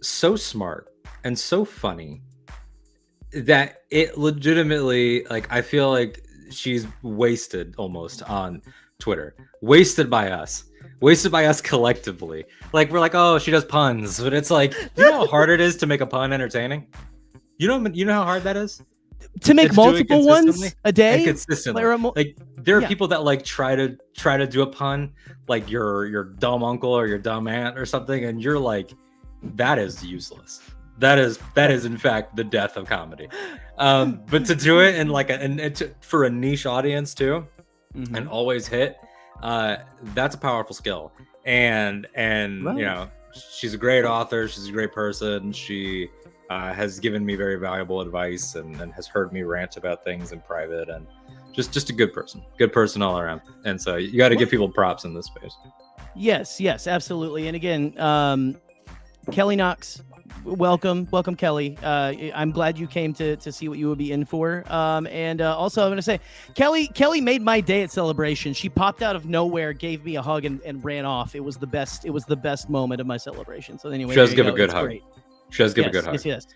so smart and so funny that it legitimately, like, I feel like she's wasted almost on Twitter. Wasted by us collectively. Like, we're like, oh, she does puns, but it's like, you know how hard it is to make a pun entertaining? You know how hard that is? To make multiple ones a day and consistently. Like, there are people that like try to do a pun, like your dumb uncle or your dumb aunt or something, and you're like, that is useless. That is in fact the death of comedy. But to do it in like for a niche audience too, and always hit, that's a powerful skill. And right. She's a great author. She's a great person. She has given me very valuable advice and has heard me rant about things in private, and just a good person all around. And so you got to give people props in this space. Yes, absolutely. And again, Kelly Knox, welcome Kelly. I'm glad you came to see what you would be in for. And also I'm going to say, Kelly made my day at Celebration. She popped out of nowhere, gave me a hug and ran off. It was the best moment of my celebration. So anyway, she does give a good hug. Great. She does give a good hug. Yes.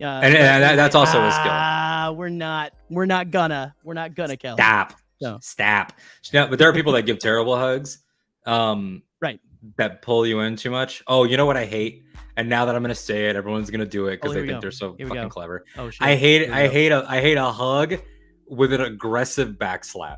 And that's also a skill. We're not gonna, Kelly. Stop. But there are people that give terrible hugs. Right. That pull you in too much. Oh, you know what I hate? And now that I'm gonna say it, everyone's gonna do it because they think they're so fucking clever. Oh shit. I hate a hug with an aggressive backslap.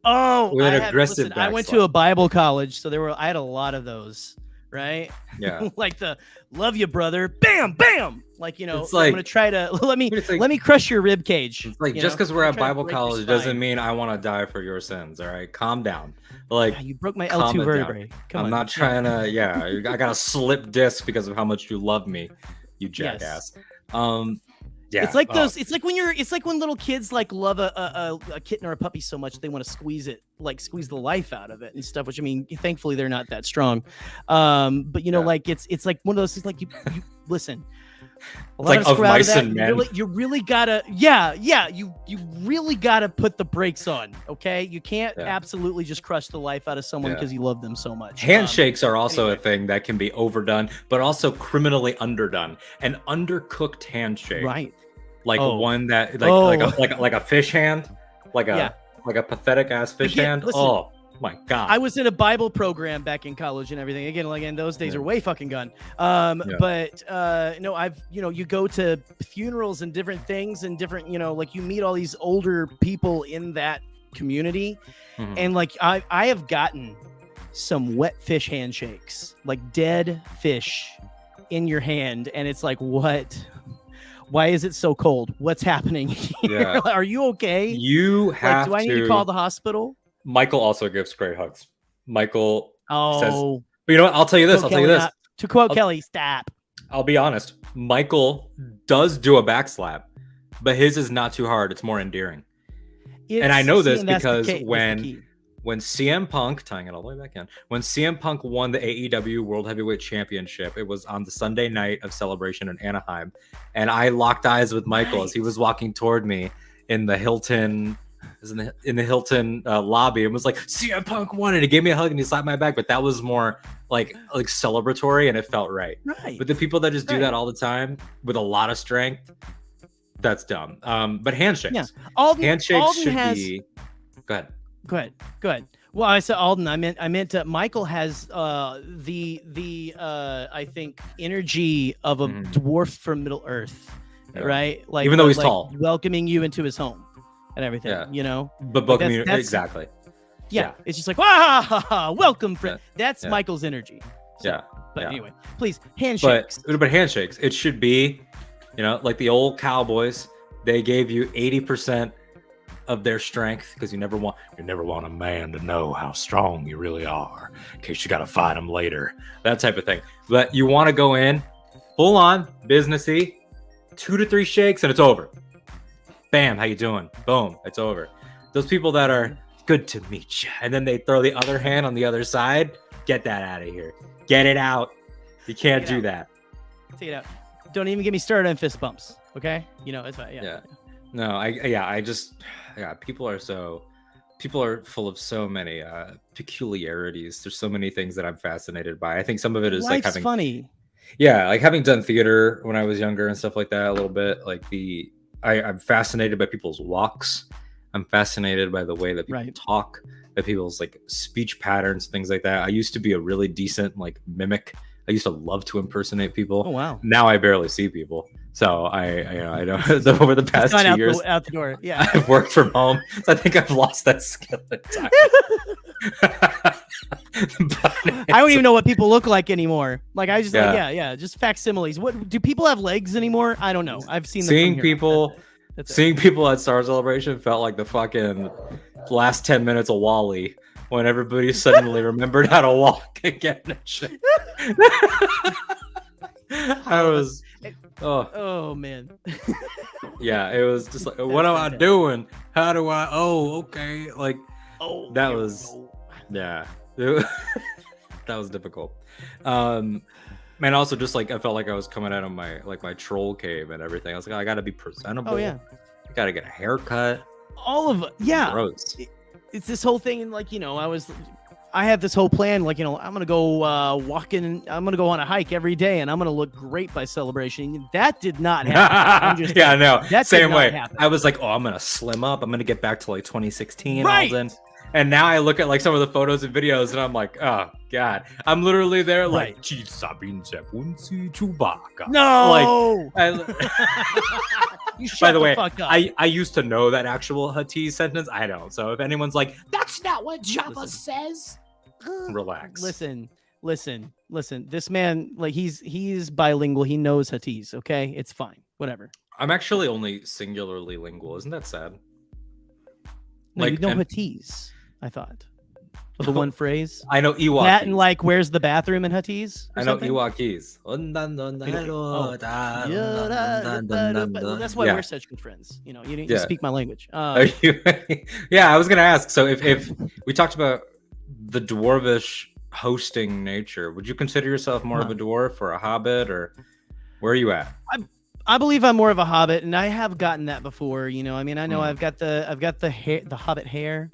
Oh, I went to a Bible college, so I had a lot of those. Right? Yeah. Like the love you, brother. Bam, bam. Like, it's like, I'm gonna try to let me crush your rib cage. It's like, just because we're at Bible college doesn't mean I want to die for your sins. All right, calm down. Like, you broke my L2 vertebrae. I'm not trying to. Yeah, I got a slip disc because of how much you love me, you jackass. Yes. Yeah. It's like those. It's like when little kids like love a kitten or a puppy so much they want to squeeze the life out of it and stuff. Which, I mean, thankfully they're not that strong. But like it's like one of those things. Like you listen. It's like of mice and men. You really gotta. You really gotta put the brakes on. Okay, you can't absolutely just crush the life out of someone because you love them so much. Handshakes are also a thing that can be overdone, but also criminally underdone. An undercooked handshake, right? Like one that like a fish hand, like a pathetic ass fish hand. Listen, oh my god! I was in a Bible program back in college and everything. Again, those days are way fucking gone. But no, you go to funerals and different things and different, like you meet all these older people in that community, and like I have gotten some wet fish handshakes, like dead fish in your hand, and it's like, what? Why is it so cold? What's happening here? Yeah. Are you okay? You have do I need to call the hospital? Michael also gives great hugs. Michael says, but you know what? I'll tell you this. To quote Kelly, stop. I'll be honest. Michael does do a backslap, but his is not too hard. It's more endearing. And I know this because when CM Punk, tying it all the way back in, when CM Punk won the AEW World Heavyweight Championship, it was on the Sunday night of Celebration in Anaheim, and I locked eyes with Michael as he was walking toward me in the Hilton, in the Hilton lobby, and was like, CM Punk won, and he gave me a hug and he slapped my back. But that was more like celebratory, and it felt right. Right. But the people that just do that all the time with a lot of strength, that's dumb. But handshakes. Yeah. Handshakes Alden should has... be. Go ahead. Go ahead. Well, I said Alden. I meant Michael has the I think energy of a dwarf from Middle Earth, right? Like, even though he's tall, welcoming you into his home and everything. You know, but both exactly. Yeah, it's just like welcome, friend. That's Michael's energy. So, but anyway, please handshakes. But handshakes. It should be, like the old cowboys. They gave you 80% of their strength because you never want a man to know how strong you really are in case you got to fight him later, that type of thing. But you want to go in full on businessy, 2 to 3 shakes and it's over. Bam, how you doing? Boom, it's over. Those people that are good to meet you, and then they throw the other hand on the other side, get that out of here. Get it out. You can't do that. Take it out. Don't even get me started on fist bumps. Okay, it's fine. Yeah. No, people are full of so many peculiarities. There's so many things that I'm fascinated by. I think some of it is Life's funny. Yeah, like having done theater when I was younger and stuff like that a little bit. Like I'm fascinated by people's walks. I'm fascinated by the way that people talk, by people's like speech patterns, things like that. I used to be a really decent like mimic. I used to love to impersonate people. Oh wow! Now I barely see people. So I don't. Over the past 2 years, out the door. Yeah, I've worked from home. So I think I've lost that skill entirely. I don't even know what people look like anymore. Like I just just facsimiles. What do people have legs anymore? I don't know. I've seen them seeing people. Seeing people at Star Celebration felt like the fucking last 10 minutes of Wall-E when everybody suddenly remembered how to walk again and shit. I was, oh man. Yeah, it was just like, what am I doing? How do I? Oh, okay. Like, that was, that was difficult. Man, also just like I felt like I was coming out of my troll cave and everything. I was like, I gotta be presentable. Oh yeah, I gotta get a haircut. All of it, yeah. Gross. It's this whole thing, and like I have this whole plan. Like I'm gonna go walking. I'm gonna go on a hike every day, and I'm gonna look great by Celebration. That did not happen. Yeah, no. That same way. Happen. I was like, I'm gonna slim up. I'm gonna get back to like 2016, Alden. And now I look at like some of the photos and videos and I'm like, oh God, I'm literally there like, Chewbacca. No. You shut by the way, fuck up. I used to know that actual Hatice sentence. I don't. So if anyone's like, that's not what Jabba says. Relax. Listen. This man, like he's bilingual. He knows Hatice. Okay, it's fine. Whatever. I'm actually only singularly lingual. Isn't that sad? No, you know Hatice. I thought. The one phrase. I know Ewok. That and like, where's the bathroom in Hatice? I know Ewokese. That's why we're such good friends. You speak my language. Yeah, I was gonna ask. So if we talked about the dwarvish hosting nature, would you consider yourself more of a dwarf or a hobbit, or where are you at? I believe I'm more of a hobbit, and I have gotten that before. I mean, I know I've got the hair, the hobbit hair.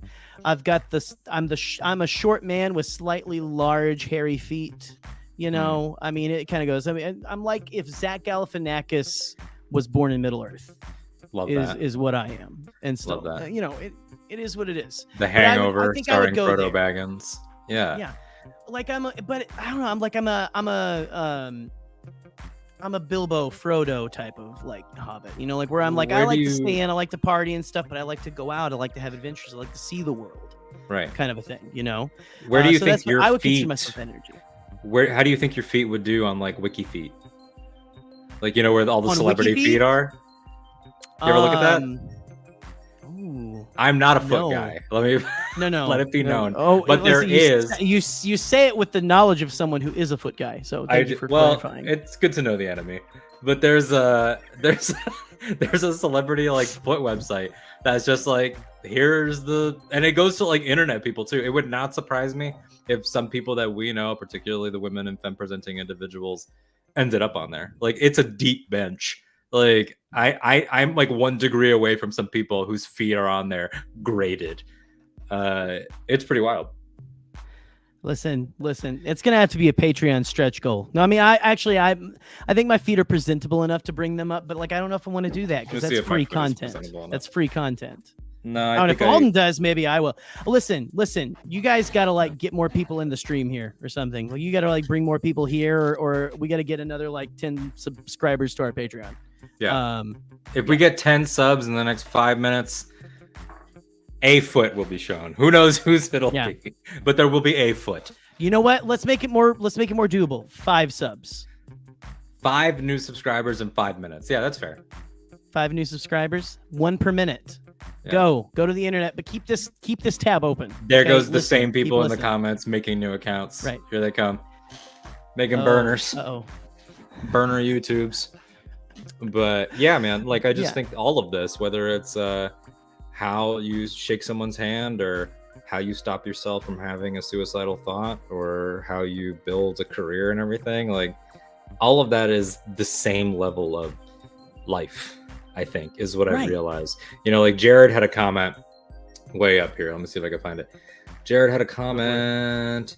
I've got this. I'm a short man with slightly large, hairy feet. I mean, it kind of goes. I mean, I'm like if Zach Galifianakis was born in Middle Earth. Love is what I am, and still, love that. It is what it is. The Hangover, starring Frodo Baggins. Yeah. Yeah. Like but I don't know. I'm a Bilbo Frodo type of like hobbit, like where I'm like, I like to stay in, I like to party and stuff, but I like to go out, I like to have adventures, I like to see the world, right? Kind of a thing, Where do you think your I would feet? Consider myself energy. How do you think your feet would do on like Wiki Feet? Like where all the celebrity feet are. You ever look at that? Ooh, I'm not a foot guy. Let me let it be known. Oh, but there is. You say it with the knowledge of someone who is a foot guy. So thank you for clarifying. It's good to know the enemy. But there's there's a celebrity like foot website that's just like, here's and it goes to like internet people too. It would not surprise me if some people that we know, particularly the women and femme presenting individuals, ended up on there. Like, it's a deep bench. Like, I'm like 1 degree away from some people whose feet are on there graded. It's pretty wild. Listen, it's gonna have to be a Patreon stretch goal. No, I mean, I think my feet are presentable enough to bring them up, but like, I don't know if I want to do that because that's free content. That's free content. No, I don't know if Alden does, maybe I will. Listen, you guys got to like get more people in the stream here or something. Like, you got to like bring more people here, or we got to get another like 10 subscribers to our Patreon. Yeah. If we get 10 subs in the next 5 minutes, a foot will be shown. Who knows whose it'll be, but there will be a foot. You know what? Let's make it more doable. 5 subs. 5 new subscribers in 5 minutes. Yeah, that's fair. 5 new subscribers, 1 per minute. Yeah. Go to the internet, but keep this tab open. There goes the same people in the comments making new accounts. Right. Here they come. Making burners. Burner YouTubes. But yeah, man, like, I just think all of this, whether it's how you shake someone's hand, or how you stop yourself from having a suicidal thought, or how you build a career and everything, like, all of that is the same level of life, I think, is what I realized. You know, like, Jared had a comment way up here. Let me see if I can find it. Jared had a comment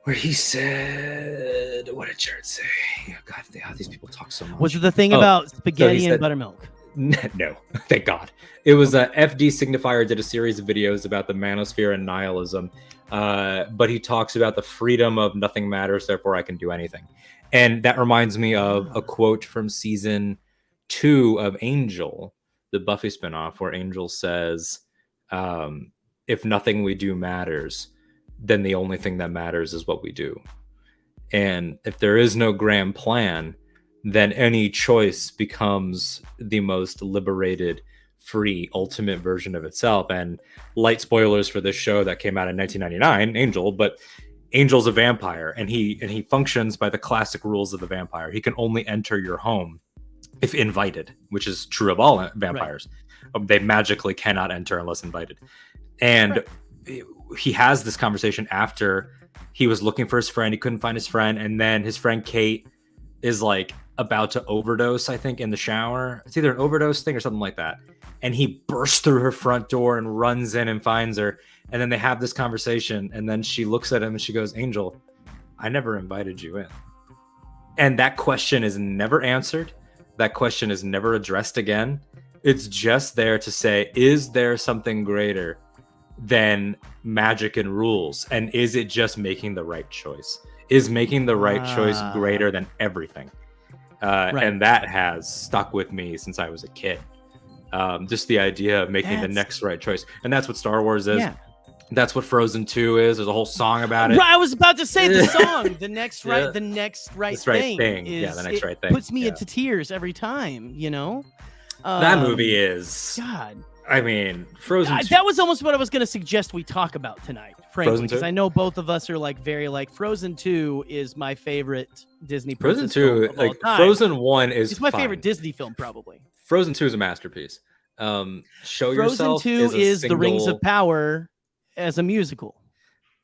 where he said, what did Jared say? Oh, God, these people talk so much. Was it the thing about spaghetti and buttermilk? No, thank God. It was FD Signifier did a series of videos about the manosphere and nihilism, but he talks about the freedom of nothing matters, therefore I can do anything. And that reminds me of a quote from season 2 of Angel, the Buffy spinoff, where Angel says, if nothing we do matters, then the only thing that matters is what we do. And if there is no grand plan, then any choice becomes the most liberated, free, ultimate version of itself. And light spoilers for this show that came out in 1999, Angel, but Angel's a vampire, and he functions by the classic rules of the vampire. He can only enter your home if invited, which is true of all vampires. Right. They magically cannot enter unless invited. And he has this conversation after he was looking for his friend. He couldn't find his friend. And then his friend Kate is like about to overdose, I think, in the shower. It's either an overdose thing or something like that. And he bursts through her front door and runs in and finds her. And then they have this conversation. And then she looks at him and she goes, Angel, I never invited you in. And that question is never answered. That question is never addressed again. It's just there to say, is there something greater than magic and rules? And is it just making the right choice? Is making the right choice greater than everything? And that has stuck with me since I was a kid. Just the idea of making the next right choice. And that's what Star Wars is. Yeah. That's what Frozen 2 is. There's a whole song about it. I was about to say the song, the next right thing. Yeah, the next right thing. Puts me into tears every time, you know? That movie is... God. I mean, Frozen 2. That was almost what I was going to suggest we talk about tonight, frankly. Because I know both of us are like very like Frozen 2 is my favorite Disney Frozen 2, like Frozen 1 is it's my favorite Disney film, probably. Frozen 2 is a masterpiece. Frozen yourself 2 is the Rings of Power as a musical.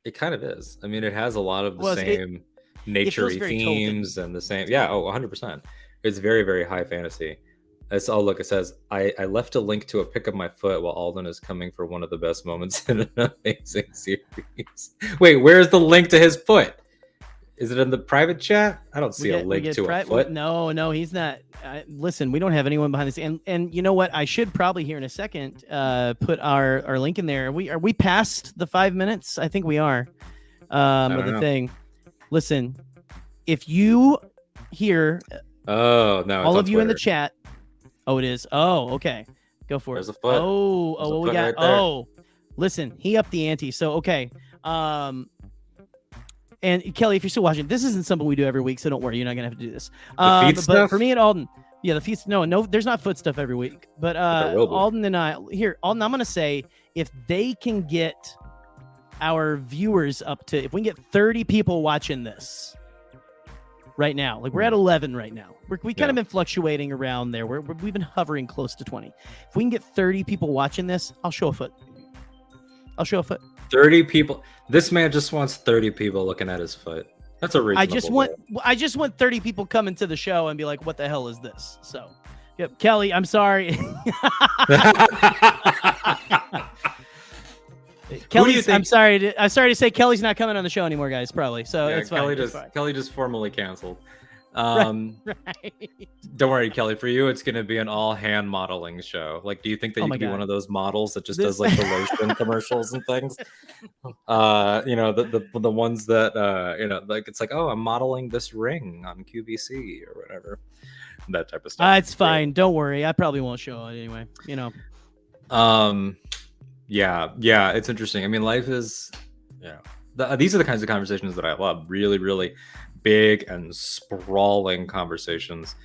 It kind of is. I mean, it has a lot of the same nature-y themes and the same. Yeah, 100%. It's very, very high fantasy. It's look, it says, I left a link to a pic of my foot while Alden is coming for one of the best moments in an amazing series. Wait, where's the link to his foot? Is it in the private chat? I don't see a link to a foot. No, he's not. Listen, we don't have anyone behind this. And you know what? I should probably here in a second put our link in there. Are we past the 5 minutes? I think we are. Of the thing. Listen, if you hear all of you in the chat. Oh, it is. Oh, okay. Go for it. There's a foot. What we got? Right listen, he upped the ante. So, okay. And Kelly, if you're still watching, this isn't something we do every week, so don't worry, you're not gonna have to do this. But for me and Alden, the feet. No, there's not foot stuff every week. But Alden and Alden, I'm gonna say if they can get our viewers up to, if we can get 30 people watching this, right now. Like we're at 11 right now. We kind of been fluctuating around there. We've been hovering close to 20. If we can get 30 people watching this, I'll show a foot. 30 people. This man just wants 30 people looking at his foot. That's a reasonable I just want 30 people coming to the show and be like, what the hell is this? So, yep, Kelly, I'm sorry. Kelly's, I'm sorry to say Kelly's not coming on the show anymore, guys, probably. So it's fine. Kelly just formally canceled. Right. Don't worry, Kelly. For you, it's going to be an all hand modeling show. Like, do you think that you could be one of those models that just does like the lotion commercials and things? The ones that like it's like, oh, I'm modeling this ring on QVC or whatever, that type of stuff. It's fine. Don't worry. I probably won't show it anyway. Yeah, it's interesting. I mean, life is, these are the kinds of conversations that I love. Really, really big and sprawling conversations.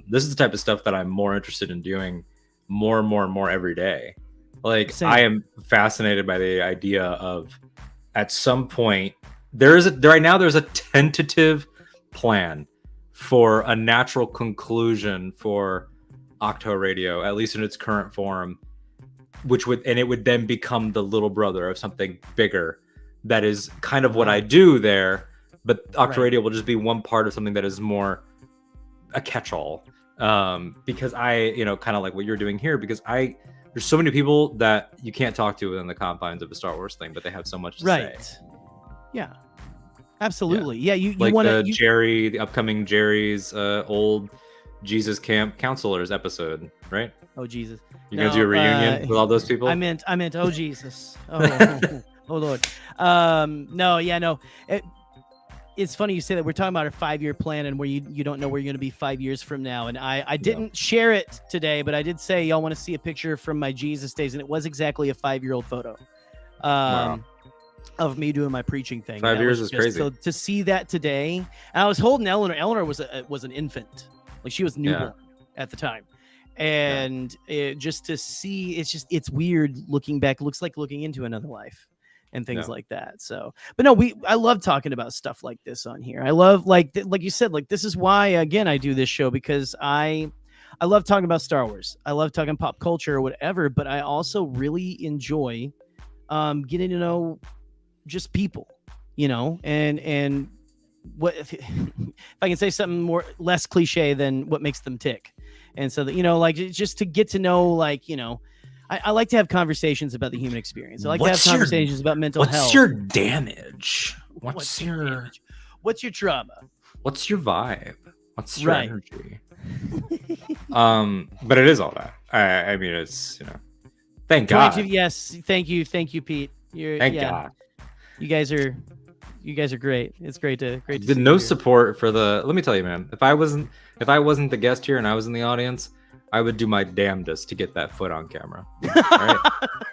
This is the type of stuff that I'm more interested in doing more and more every day. Like, same. I am fascinated by the idea of, at some point, right now there's a tentative plan for a natural conclusion for Ach-To Radio, at least in its current form, it would then become the little brother of something bigger. That is kind of what I do there, but Ach-To Radio will just be one part of something that is more a catch-all. Because I, kind of like what you're doing here, because there's so many people that you can't talk to within the confines of a Star Wars thing, but they have so much to say. Yeah, absolutely. Yeah, you like want the upcoming Jerry's old Jesus Camp Counselors episode, right? Oh Jesus! You're gonna do a reunion with all those people? I meant. Oh Jesus! Oh Lord! No. It's funny you say that. We're talking about a 5-year plan, and where you don't know where you're gonna be 5 years from now. And I didn't share it today, but I did say y'all want to see a picture from my Jesus days, and it was exactly a 5-year-old photo. Of me doing my preaching thing. 5 years is crazy. So to see that today, and I was holding Eleanor. Eleanor was an infant, like she was newborn at the time. And just to see, it's weird looking back. It looks like looking into another life and things like that. So, but no, I love talking about stuff like this on here. I love, like you said, like this is why, again, I do this show, because I love talking about Star Wars. I love talking pop culture or whatever, but I also really enjoy getting to know just people, and what if I can say something less cliche than what makes them tick. And so that, like, just to get to know, like, I like to have conversations about the human experience. I like to have conversations about mental health. What's your damage? What's your trauma? What's your vibe? What's your energy? But it is all that. I mean, it's, thank God. Yes. Thank you, Pete. Thank God. You guys are great. It's great to see no support for let me tell you, man, if I wasn't the guest here and I was in the audience, I would do my damnedest to get that foot on camera. Right?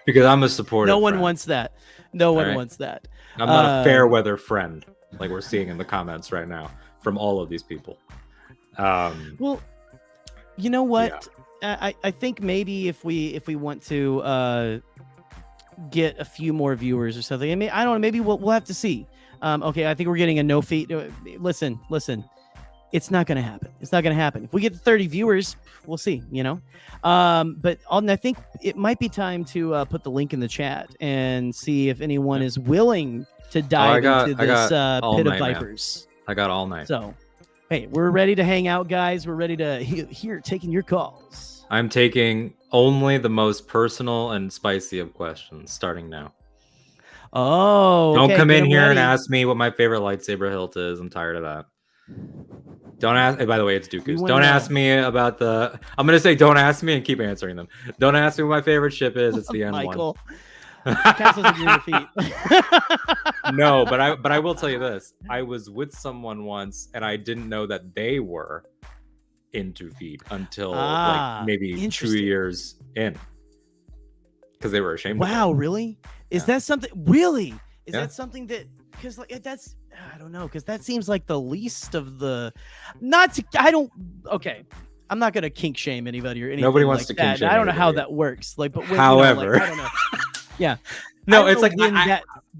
Because I'm a supportive No one friend. wants that. No one wants that. I'm not a fair weather friend, like we're seeing in the comments right now from all of these people. Well, you know what? Yeah. I think maybe if we want to get a few more viewers or something, I mean, I don't know, maybe we'll have to see. Okay, I think we're getting a no feed. Listen. It's not going to happen. It's not going to happen. If we get 30 viewers, we'll see, But Alden, I think it might be time to put the link in the chat and see if anyone is willing to dive into this pit of vipers. Man. I got all night. So, hey, we're ready to hang out, guys. We're ready to taking your calls. I'm taking only the most personal and spicy of questions starting now. Oh, don't come in here and ask me what my favorite lightsaber hilt is. I'm tired of that. Don't ask. By the way, it's Dooku's. Don't ask me about I'm gonna say don't ask me and keep answering them. Don't ask me what my favorite ship is. It's the N1. Michael. No, but I will tell you this. I was with someone once and I didn't know that they were into feet until like maybe 2 years in, because they were ashamed. Wow, really? Is that something? Really? Is that something that? Because like that's, I don't know, because that seems like the least of the. Okay, I'm not gonna kink shame anybody or anything. Nobody wants like to that. kink shame. I don't know how that works. Like, but however, I don't know. Yeah. No, it's like when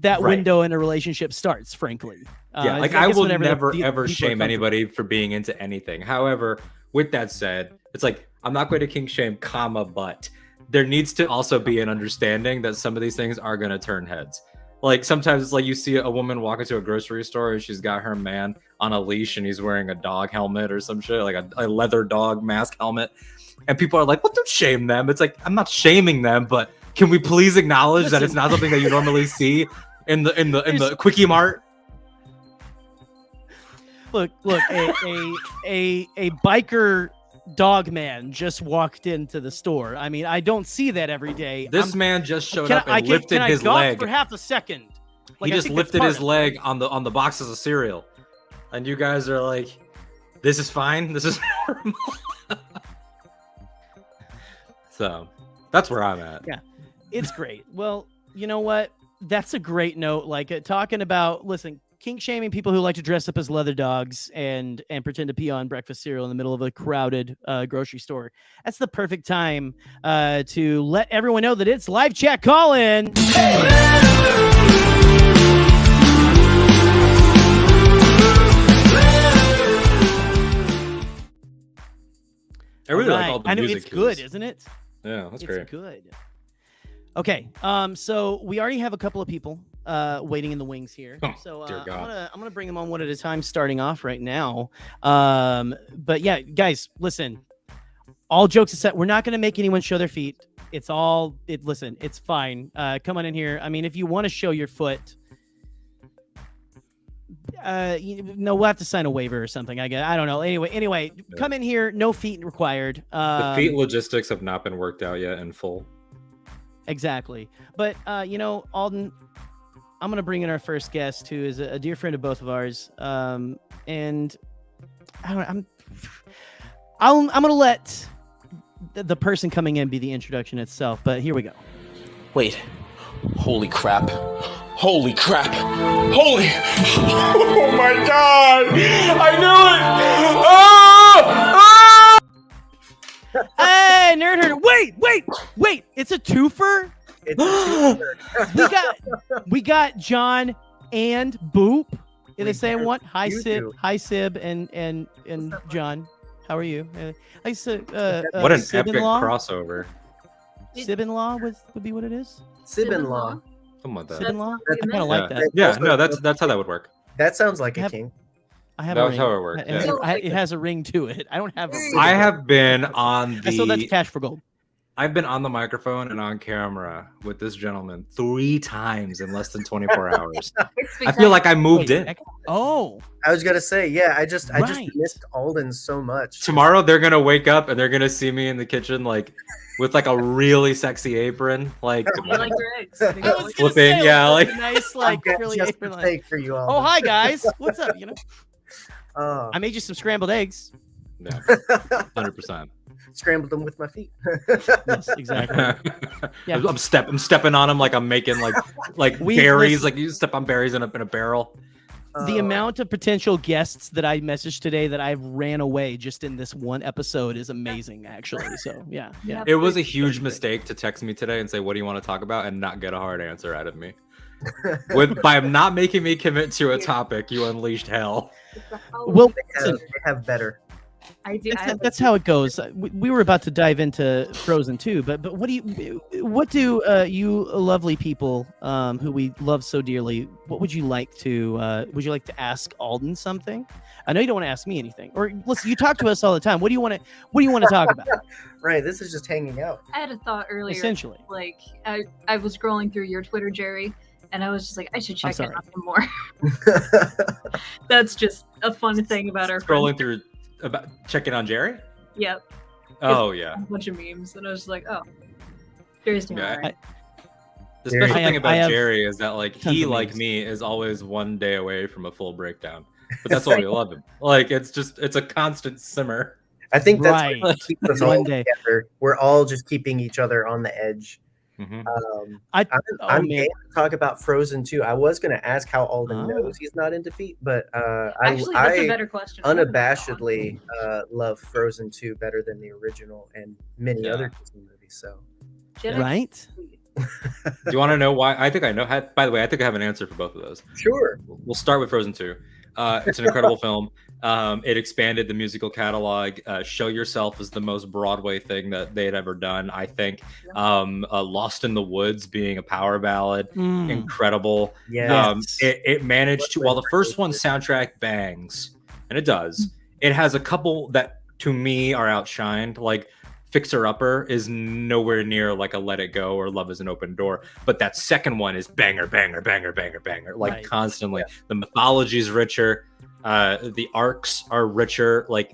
that window in a relationship starts. Frankly, Yeah, like I will never ever shame anybody for being into anything. However, with that said, it's like I'm not going to kink shame, but there needs to also be an understanding that some of these things are going to turn heads. Like sometimes it's like you see a woman walk into a grocery store and she's got her man on a leash and he's wearing a dog helmet or some shit, like a leather dog mask helmet, and people are like, "Well, don't shame them." It's like I'm not shaming them, but can we please acknowledge that it's not something that you normally see in the Quickie Mart? Look, a biker dog man just walked into the store. I mean, I don't see that every day. This man just showed up and lifted his leg for half a second. Like, he just lifted his leg on the boxes of cereal, and you guys are like, "This is fine. This is normal." So that's where I'm at. Yeah, it's great. Well, you know what? That's a great note. Like talking about, listen, kink shaming people who like to dress up as leather dogs and pretend to pee on breakfast cereal in the middle of a crowded grocery store. That's the perfect time to let everyone know that it's live chat call in. I really like all the music. It's good, isn't it? Yeah, that's great. It's good. Okay, so we already have a couple of people waiting in the wings here. Oh, so dear God. I'm gonna bring them on one at a time, starting off right now. But yeah, guys, listen. All jokes aside, we're not gonna make anyone show their feet. Listen, it's fine. Come on in here. I mean, if you want to show your foot, we'll have to sign a waiver or something. I guess I don't know. Anyway, come in here. No feet required. The feet logistics have not been worked out yet in full. Exactly. But, Alden, I'm going to bring in our first guest, who is a dear friend of both of ours. And I'm going to let the person coming in be the introduction itself. But here we go. Wait. Holy crap. Holy crap. Holy. Oh my God. I knew it. Ah! Hey, nerd herder! Wait! It's a twofer. It's a twofer. we got John and Boop in the same one. Hi Sib, and John. How are you? I said, what an epic crossover! Sib-in-law would be what it is. Sib-in-law. Something like that. Sib-in-law. I kind of like that. Yeah, no, that's how that would work. That sounds like a king. I have that a was ring. how it worked. It has a ring to it. I don't have a ring. I have been on the. So that's cash for gold. I've been on the microphone and on camera with this gentleman 3 times in less than 24 hours. I feel like I moved in. Oh, I was gonna say, yeah. I just missed Alden so much. Tomorrow they're gonna wake up and they're gonna see me in the kitchen, like with like a really sexy apron, like flipping, yeah, like nice, like really apron. Like, for you all. Oh, hi guys, what's up? I made you some scrambled eggs. Yeah, 100%. Scrambled them with my feet. Yes, exactly. Yeah, I'm stepping on them like I'm making like berries. Like you step on berries in a barrel. The amount of potential guests that I messaged today that I've ran away just in this one episode is amazing, actually. So yeah. It was a huge mistake to text me today and say, "What do you want to talk about?" and not get a hard answer out of me. By not making me commit to a topic, you unleashed hell. Well, they have better. I do. That's how it goes. We were about to dive into Frozen 2, but what do you lovely people who we love so dearly, what would you like to ask Alden something? I know you don't want to ask me anything, or listen, you talk to us all the time. What do you want to talk about? Right, this is just hanging out. I had a thought earlier. Essentially, like I was scrolling through your Twitter, Jerry, and I was just like, I should check in on him more. That's just a fun thing about our scrolling through. About checking on Jerry? Yep. Oh yeah. A bunch of memes, and I was like, oh, Jerry's doing all right. The special thing about Jerry is that like he, like me, is always one day away from a full breakdown. But that's why we love him. Like it's a constant simmer. I think that's what keeps us all together. We're all just keeping each other on the edge. Mm-hmm. I'm game to talk about Frozen 2. I was going to ask how Alden knows he's not in defeat, but actually, that's a better question. Unabashedly love Frozen 2 better than the original and many other Disney movies. So, right? Do you want to know why? I think I know. By the way, I think I have an answer for both of those. Sure. We'll start with Frozen 2. It's an incredible film. It expanded the musical catalog. Show Yourself is the most Broadway thing that they had ever done, I think. Lost in the Woods being a power ballad, incredible. Yes. It managed to, while the first one soundtrack bangs, and it does, it has a couple that to me are outshined. Like Fixer Upper is nowhere near like a Let It Go or Love Is an Open Door, but that second one is banger, banger, banger, banger, banger, like constantly. Yeah. The mythology is richer, the arcs are richer. Like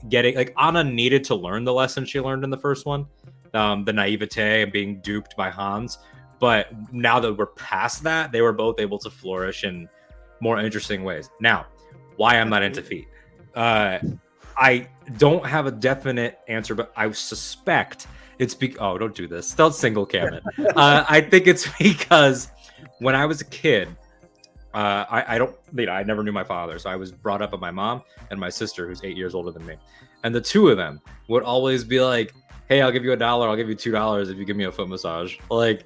Anna needed to learn the lesson she learned in the first one, the naivete and being duped by Hans. But now that we're past that, they were both able to flourish in more interesting ways. Now, why I'm not into feet. I don't have a definite answer, but I suspect it's oh, don't do this. Don't single cam it. I think it's because when I was a kid, I don't, I never knew my father. So I was brought up by my mom and my sister, who's 8 years older than me. And the two of them would always be like, hey, I'll give you $1. I'll give you $2 if you give me a foot massage. Like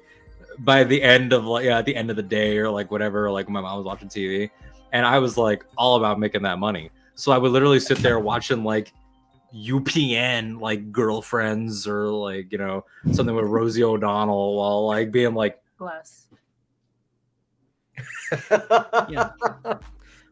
by the end of at the end of the day or like whatever, like when my mom was watching TV. And I was like all about making that money. So I would literally sit there watching like UPN, like Girlfriends or like, something with Rosie O'Donnell while like being like, bless. Yeah.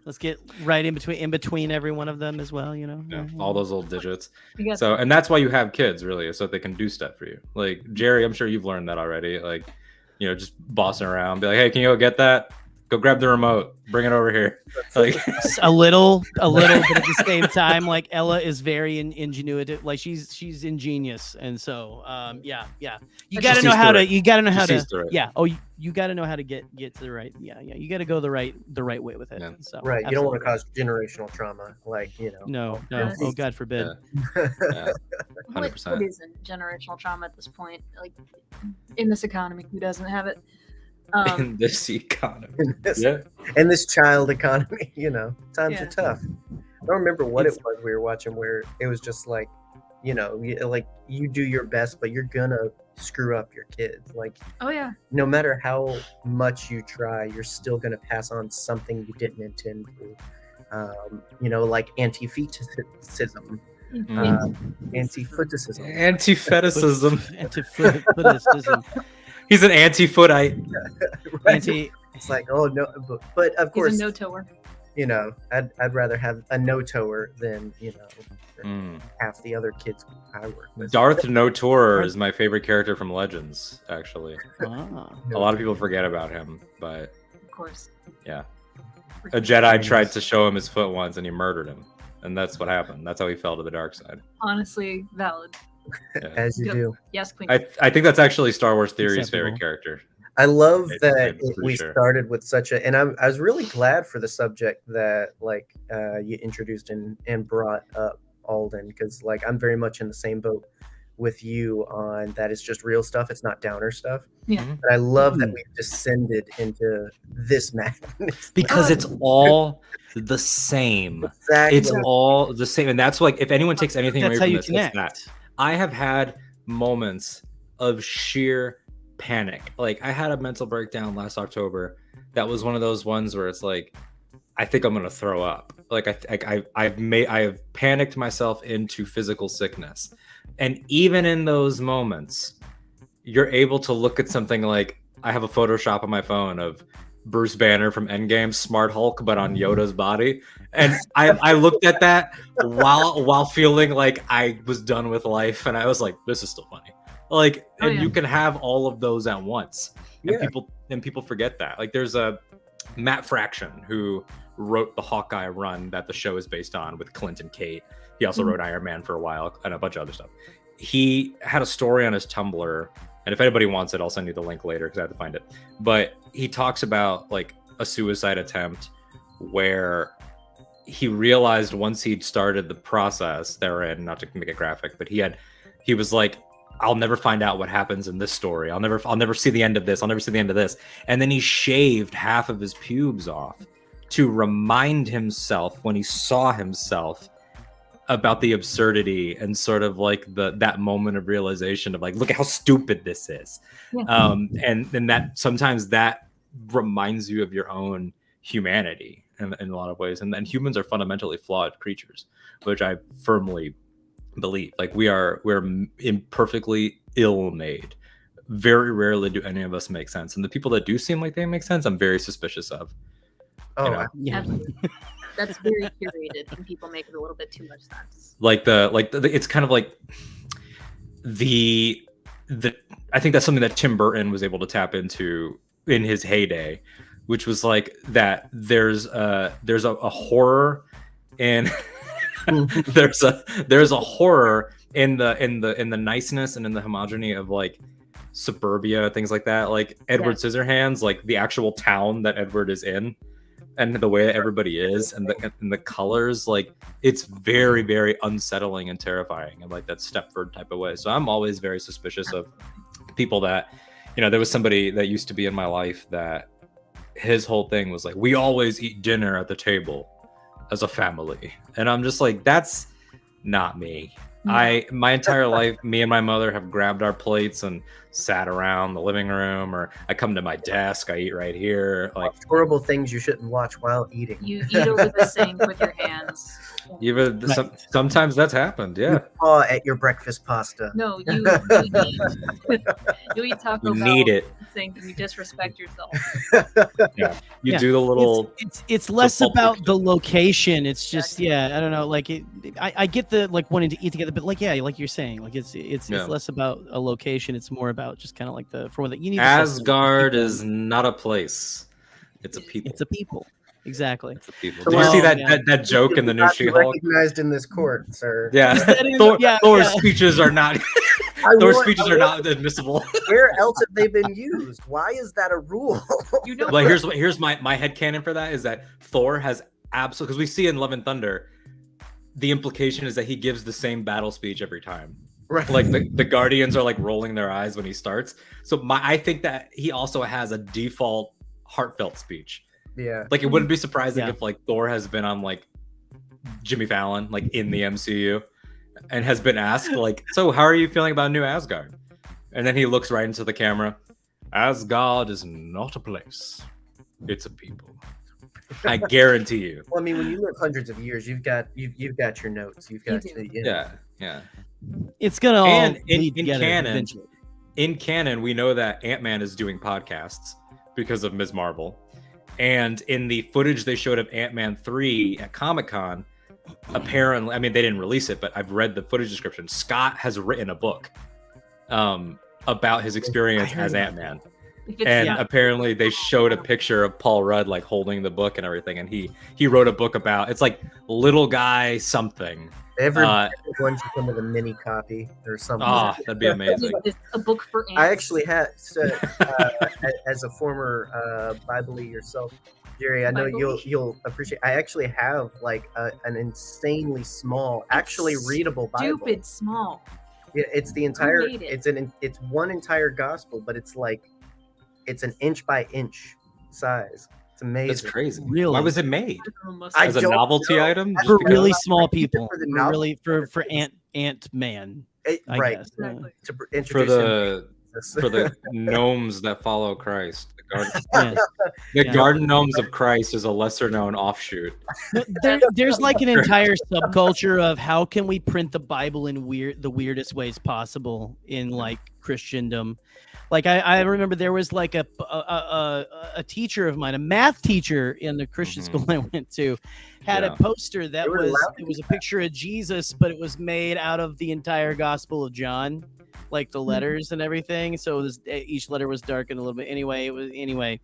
Let's get right in between every one of them as well, Yeah, all those little digits. So, and that's why you have kids really, so that they can do stuff for you. Like Jerry, I'm sure you've learned that already. Like, just bossing around, be like, hey, can you go get that? Go grab the remote, bring it over here. Like a little, but at the same time, like Ella is very ingenuitive. Like she's ingenious, and so yeah. You gotta know how to. Yeah. Oh, you gotta know how to get to the right. Yeah. You gotta go the right way with it. Yeah. So right. You don't want to cause generational trauma, like No. Oh, God forbid. Yeah. 100%. What isn't generational trauma at this point? Like in this economy, who doesn't have it? In this economy, in this child economy, times are tough. I don't remember what it was we were watching where it was just like, like you do your best, but you're gonna screw up your kids. Like, oh yeah, no matter how much you try, you're still gonna pass on something you didn't intend to. Like anti-fetishism. Anti-fetishism. Anti-fetishism. He's an anti-footite. Right. It's like, oh no, but of course, he's a no-tower. I'd rather have a no-tower than half the other kids I work with. Darth No-Tower is my favorite character from Legends, actually. A lot of people forget about him, but of course, yeah. A Jedi tried to show him his foot once, and he murdered him, and that's what happened. That's how he fell to the dark side. Honestly, valid. Yeah. As you do. Yes, Queen. I think that's actually Star Wars Theory's favorite character. I love that we started with such a, and I was really glad for the subject that you introduced and brought up, Alden, because I'm very much in the same boat with you on that. It's just real stuff. It's not downer stuff. Yeah. But I love that we've descended into this madness because it's all the same. Exactly. It's all the same, and that's if anyone takes anything away from this, it's that. I have had moments of sheer panic. Like I had a mental breakdown last October. That was one of those ones where it's like, I think I'm gonna throw up. Like I have panicked myself into physical sickness. And even in those moments, you're able to look at something like, I have a Photoshop on my phone of Bruce Banner from Endgame, Smart Hulk, but on Yoda's body. And I looked at that while feeling like I was done with life. And I was like, this is still funny. You can have all of those at once. And people forget that. Like there's a Matt Fraction who wrote the Hawkeye run that the show is based on with Clint and Kate. He also wrote Iron Man for a while and a bunch of other stuff. He had a story on his Tumblr, and if anybody wants it, I'll send you the link later because I have to find it. But he talks about a suicide attempt where he realized once he'd started the process therein, not to make it graphic, but he was like, I'll never find out what happens in this story. I'll never see the end of this. I'll never see the end of this. And then he shaved half of his pubes off to remind himself when he saw himself about the absurdity and sort of like that moment of realization of like, look at how stupid this is. Yeah. And that sometimes that reminds you of your own humanity in a lot of ways. And then humans are fundamentally flawed creatures, which I firmly believe. Like we're imperfectly ill-made. Very rarely do any of us make sense. And the people that do seem like they make sense, I'm very suspicious of. Oh, You know? Yeah. Absolutely. That's very curated, and people make it a little bit too much sense. Like it's kind of like the I think that's something that Tim Burton was able to tap into in his heyday, which was like that there's a horror and there's a horror in the niceness and in the homogeny of like suburbia, things like that, like Edward Scissorhands, like the actual town that Edward is in and the way that everybody is and the colors, like it's very, very unsettling and terrifying in like that Stepford type of way. So I'm always very suspicious of people that, you know, there was somebody that used to be in my life that his whole thing was like, we always eat dinner at the table as a family. And I'm just like, that's not me. My entire life, me and my mother have grabbed our plates and sat around the living room, or I come to my desk, I eat right here. Like horrible things you shouldn't watch while eating. You eat over the sink with your hands. Sometimes that's happened, yeah. You paw at your breakfast pasta. No, you eat. You eat Taco Bell. Need it. Sink and you disrespect yourself. Yeah, you do the little. It's less about the location. It's just I don't know. Like I get the like wanting to eat together, but like like you're saying, like it's less about a location. It's more about just kind of like you need. Asgard is not a place. It's a people. It's a people. Exactly. It's a people. Did you see that joke in the new She-Hulk? Recognized in this court, sir. Yeah. Thor's speeches are not. Thor's speeches are not admissible. Where else have they been used? Why is that a rule? You know. Like here's my headcanon for that is that Thor has absolutely, because we see in Love and Thunder, the implication is that he gives the same battle speech every time. Right. Like the Guardians are like rolling their eyes when he starts. So I think that he also has a default heartfelt speech. Yeah. Like it wouldn't be surprising if like Thor has been on like Jimmy Fallon, like in the MCU, and has been asked like, so how are you feeling about New Asgard? And then he looks right into the camera. Asgard is not a place. It's a people. I guarantee you. Well, I mean, when you live hundreds of years, you've got your notes. You've got Yeah. It's gonna all and lead in together canon. eventually. In canon, we know that Ant-Man is doing podcasts because of Ms. Marvel. And in the footage they showed of Ant-Man 3 at Comic-Con, apparently, I mean, they didn't release it, but I've read the footage description. Scott has written a book about his experience as Ant-Man. And apparently they showed a picture of Paul Rudd like holding the book and everything. And he wrote a book about, it's like Little Guy something. Everyone should come with a mini copy or something. Oh, that'd be amazing. A book for ants. I actually had, as a former Bible-y yourself, Jerry, I know you'll appreciate. I actually have like an insanely small, actually readable Bible. Stupid small. Yeah, it's the entire. It's one entire gospel, but it's like it's an inch by inch size. It's amazing. That's crazy. Really? Why was it made? As a novelty item? For really small people. For Ant-Man. Right. Guess. Exactly. To introduce for the gnomes that follow Christ. The garden gnomes of Christ is a lesser known offshoot. There's like an entire subculture of how can we print the Bible in the weirdest ways possible in like Christendom. Like I remember there was like a teacher of mine, a math teacher in the Christian school I went to, had a poster that was a picture of Jesus, but it was made out of the entire Gospel of John, like the letters and everything. So each letter was darkened a little bit. Anyway.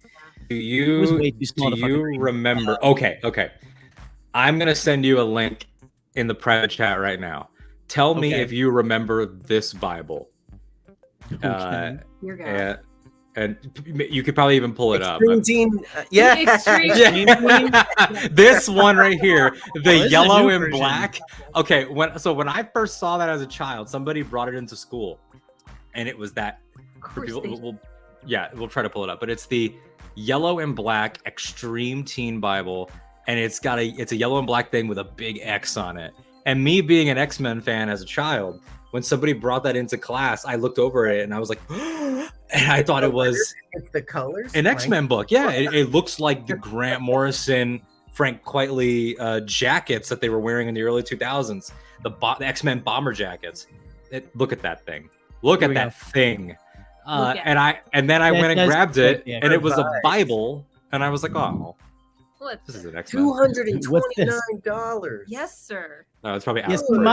Do you it was way too small to remember? Okay. I'm gonna send you a link in the private chat right now. Tell me if you remember this Bible. Okay. And you could probably even pull it up. Extreme This one right here, the yellow and black. Okay, when I first saw that as a child, somebody brought it into school, and it was that. For people, we'll try to pull it up, but it's the yellow and black Extreme Teen Bible, and it's a yellow and black thing with a big X on it. And me being an X-Men fan as a child, when somebody brought that into class, I looked over it and I was like, and I thought it was It's the colors. an X-Men book. Yeah, it looks like the Grant Morrison, Frank Quitely jackets that they were wearing in the early 2000s. The X-Men bomber jackets. Look at that thing. Look at that thing. And then I went and grabbed it, and it was a Bible, and I was like, oh, this is an X-Men. $229. Yes, sir. No, it's probably Yes, out.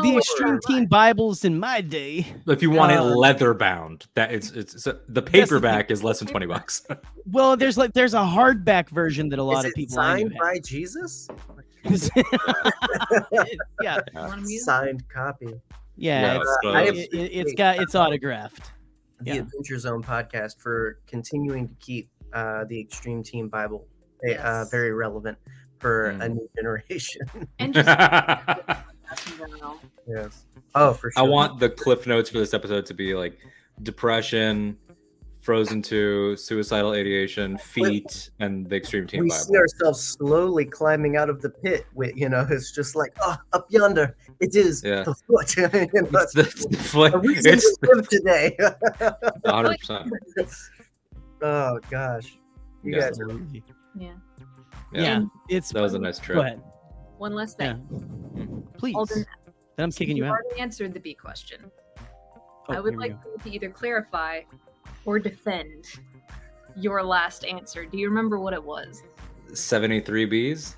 the Extreme Team Bibles in my day. If you want it leather bound, that it's the paperback is less than $20. Well, there's a hardback version that a lot of people signed by Jesus. Yeah, signed copy. Yeah, it's autographed. The Adventure Zone podcast for continuing to keep the Extreme Team Bible very relevant for a new generation. And just yes. Oh, for sure. I want the cliff notes for this episode to be like depression, Frozen 2, suicidal ideation, feet, and the Extreme Team we Bible. see ourselves slowly climbing out of the pit. It's just like, up yonder, it is the foot. It's the foot. A reason to live today. 100%. Oh gosh, you guys are. Yeah. That was a nice trip. Go ahead. One last thing. Please. Alden, then I'm kicking you out. already answered the B question. Oh, I would here we like you to either clarify or defend your last answer. Do you remember what it was? 73 bees.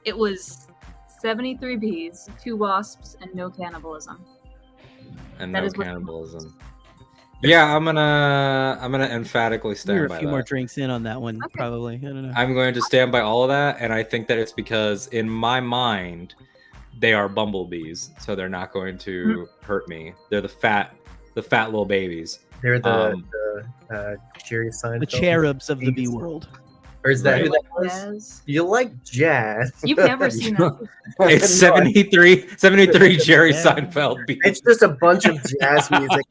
It was 73 bees, 2 wasps, and no cannibalism. And That no is what- cannibalism. Yeah, I'm gonna emphatically stand We're by a few that. more drinks in on that one, probably. I don't know. I'm going to stand by all of that, and I think that it's because in my mind, they are bumblebees, so they're not going to hurt me. They're the fat little babies. They're the Jerry Seinfeld. The cherubs of the bee world. Or is that Right. who that was? Jazz? You like jazz. You've never seen that. It's 73 Jerry Seinfeld bees. It's just a bunch of jazz music.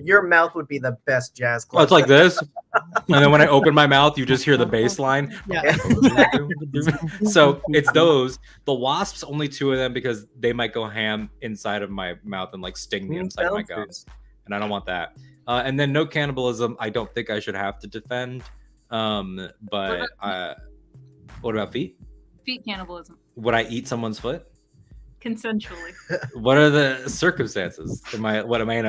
Your mouth would be the best jazz club. Oh, it's like this, and then when I open my mouth, you just hear the bass line. Yeah. So it's those. The wasps, only 2 of them because they might go ham inside of my mouth and like sting the inside of my gums, and I don't want that. And then no cannibalism. I don't think I should have to defend. But what about feet? Feet cannibalism. Would I eat someone's foot? Consensually. What are the circumstances? Am I in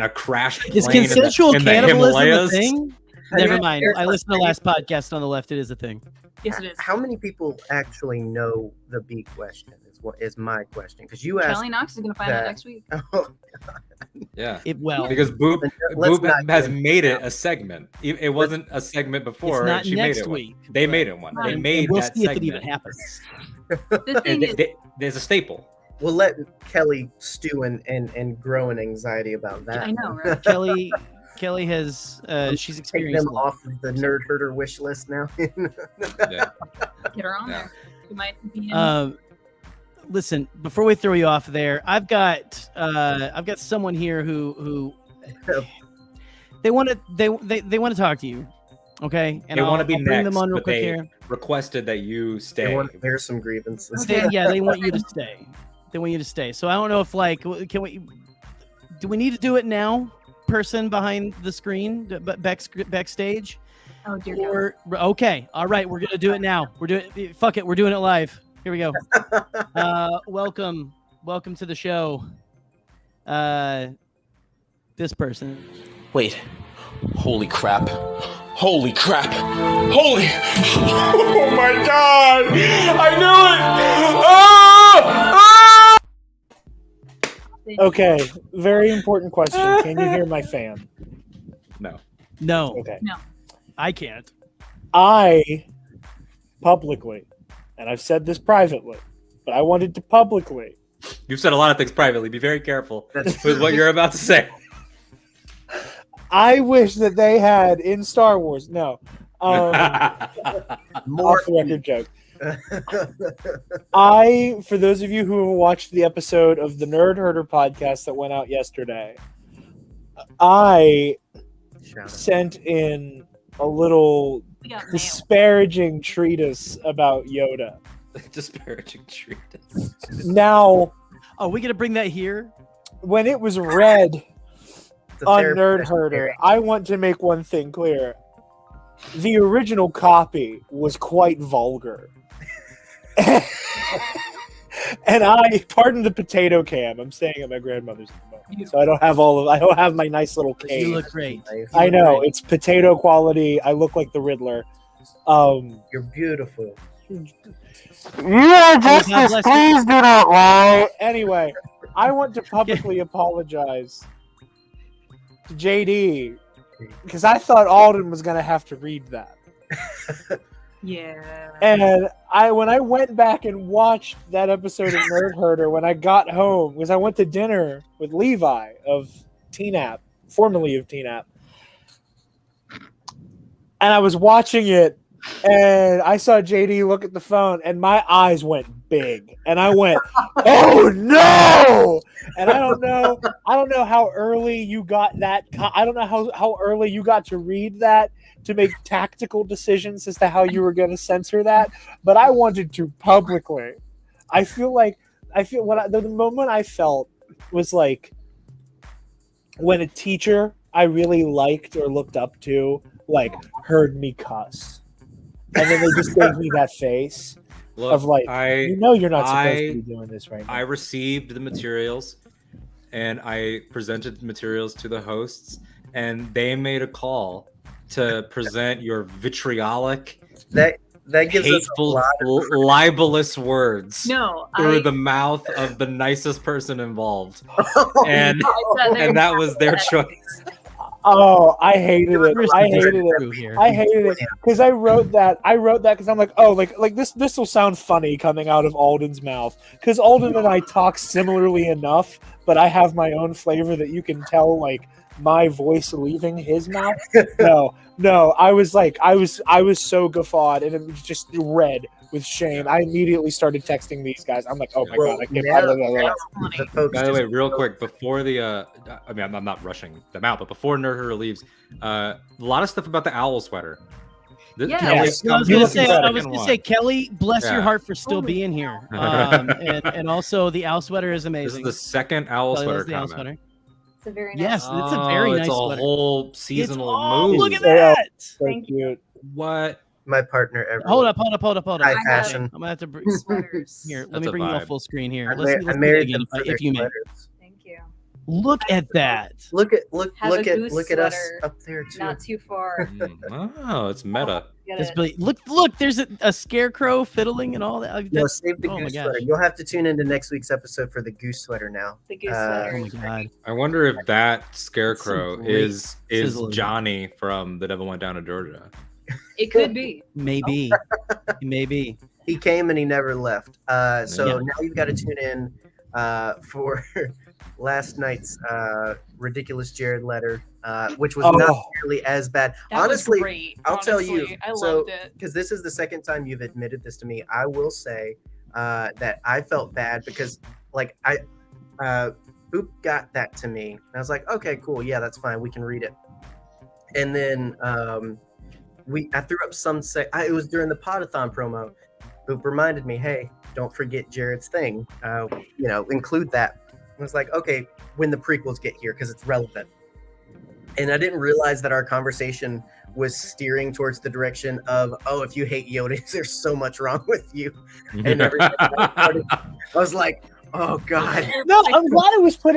a crash plane Is consensual in the cannibalism a Himalayas? thing? Never mind. I listened to the last podcast on the left. It is a thing. Yes, it is. How many people actually know the B question? Is my question, because you asked. Kelly Knox is going to find out next week. Yeah. Because Boop let's not has get made it a segment. It wasn't a segment before. It's not she next made it week. One. They made it one. They And made we'll that see if segment. it even happens. The thing is, There's a staple. We'll let Kelly stew and grow in anxiety about that. I know, right? Kelly has she's Take experienced them off of the nerd herder wish list now. Yeah. Get her on there. You might be in. Listen, before we throw you off there, I've got someone here who they want to talk to you, okay? And They want to I'll be bring next, them on real but quick they here. requested that you stay. They want to air some grievances. They want you to stay. They want you to stay. So I don't know if do we need to do it now? Person behind the screen, backstage. Oh dear Or okay, all right, we're gonna do it now. We're doing fuck it, we're doing it live. Here we go. Welcome to the show. This person. Wait. Holy crap. Holy crap. Holy. Oh my god. I knew it. Ah! Okay, very important question. Can you hear my fan? No. Okay. No. I can't. I publicly, and I've said this privately, but I wanted to publicly. You've said a lot of things privately. Be very careful with what you're about to say. I wish that they had in Star Wars. No. More Off the record joke. For those of you who watched the episode of the Nerd Herder podcast that went out yesterday, I sent in a little We got mail. disparaging treatise about Yoda. Disparaging treatise. Now, Oh, we gonna bring that here? when it was read It's a on fair Nerd question, Herder, Eric. I want to make one thing clear. The original copy was quite vulgar. And pardon the potato cam. I'm staying at my grandmother's at the moment, so I don't have my nice little You cave. look great. I know it's potato quality. I look like the Riddler. You're beautiful. Yeah, Justice, God bless you. please do not lie. Anyway, I want to publicly apologize to JD because I thought Alden was gonna have to read that. Yeah. And when I went back and watched that episode of Nerd Herder, when I got home, because I went to dinner with Levi of TNAP, formerly of TNAP, and I was watching it, and I saw JD look at the phone, and my eyes went big, and I went, "Oh no!" And I don't know how early you got that. I don't know how early you got to read that to make tactical decisions as to how you were going to censor that, but I wanted to publicly. The moment I felt was like when a teacher I really liked or looked up to like heard me cuss, and then they just gave me that face Look, of like, you're not supposed to be doing this right now. I received the materials, and I presented the materials to the hosts, and they made a call to present your vitriolic, That gives us a hateful, lot of libelous words No, through the mouth of the nicest person involved, and I sat there that was their choice. Oh, I hated it. First I and hated third it. here. I hated it because I wrote that because I'm like, oh, like this will sound funny coming out of Alden's mouth because Alden and I talk similarly enough, but I have my own flavor that you can tell like my voice leaving his mouth. No, I was so guffawed and it was just red with shame. I immediately started texting these guys. I'm like, oh my god, I can't. the folks By the way, just- real quick, before the I mean, I'm not rushing them out, but before Nerd Herder leaves, a lot of stuff about the owl sweater. Yes. Kelly's I was coming gonna in the say, second Kelly, bless your Yeah. heart for still being here. And also the owl sweater is one. This is amazing. the second owl Kelly sweater loves the owl comment. sweater. It's a very nice. Yes, it's a very nice It's a sweater. whole seasonal Oh, move. look at that! So cute. What? my partner ever. Hold up. High fashion. I'm gonna have to bring Sweaters. here. Let That's me a bring you all vibe. full screen here. I, Let's see, I let's do married it them again, for their if you may. sweaters. Thank you. Look at that. Look Have a at goose us sweater, up there too. Not too far. Oh, it's meta. Get This it. Billy, look, there's a scarecrow fiddling and all that. No, That's- save the oh my goose gosh. sweater. You'll have to tune into next week's episode for the goose sweater now. The goose Uh, oh sweater. my god. I wonder if that scarecrow Some great is sizzling. Johnny from The Devil Went Down to Georgia. It could be. Maybe. Maybe. He came and he never left. So Yeah. now you've got to tune in for last night's ridiculous Jared letter, which was not nearly as bad. That Honestly, was great. I'll tell you. Honestly, I So, loved it. because this is the second time you've admitted this to me, I will say that I felt bad because, like, Boop got that to me. And I was like, okay, cool, yeah, that's fine, we can read it. And then I threw up some. It was during the Podathon promo. Boop reminded me, hey, don't forget Jared's thing. Include that. I was like, okay, when the prequels get here, because it's relevant. And I didn't realize that our conversation was steering towards the direction of, oh, if you hate Yoda, there's so much wrong with you. And everything. I was like, oh god. No, I'm glad it was put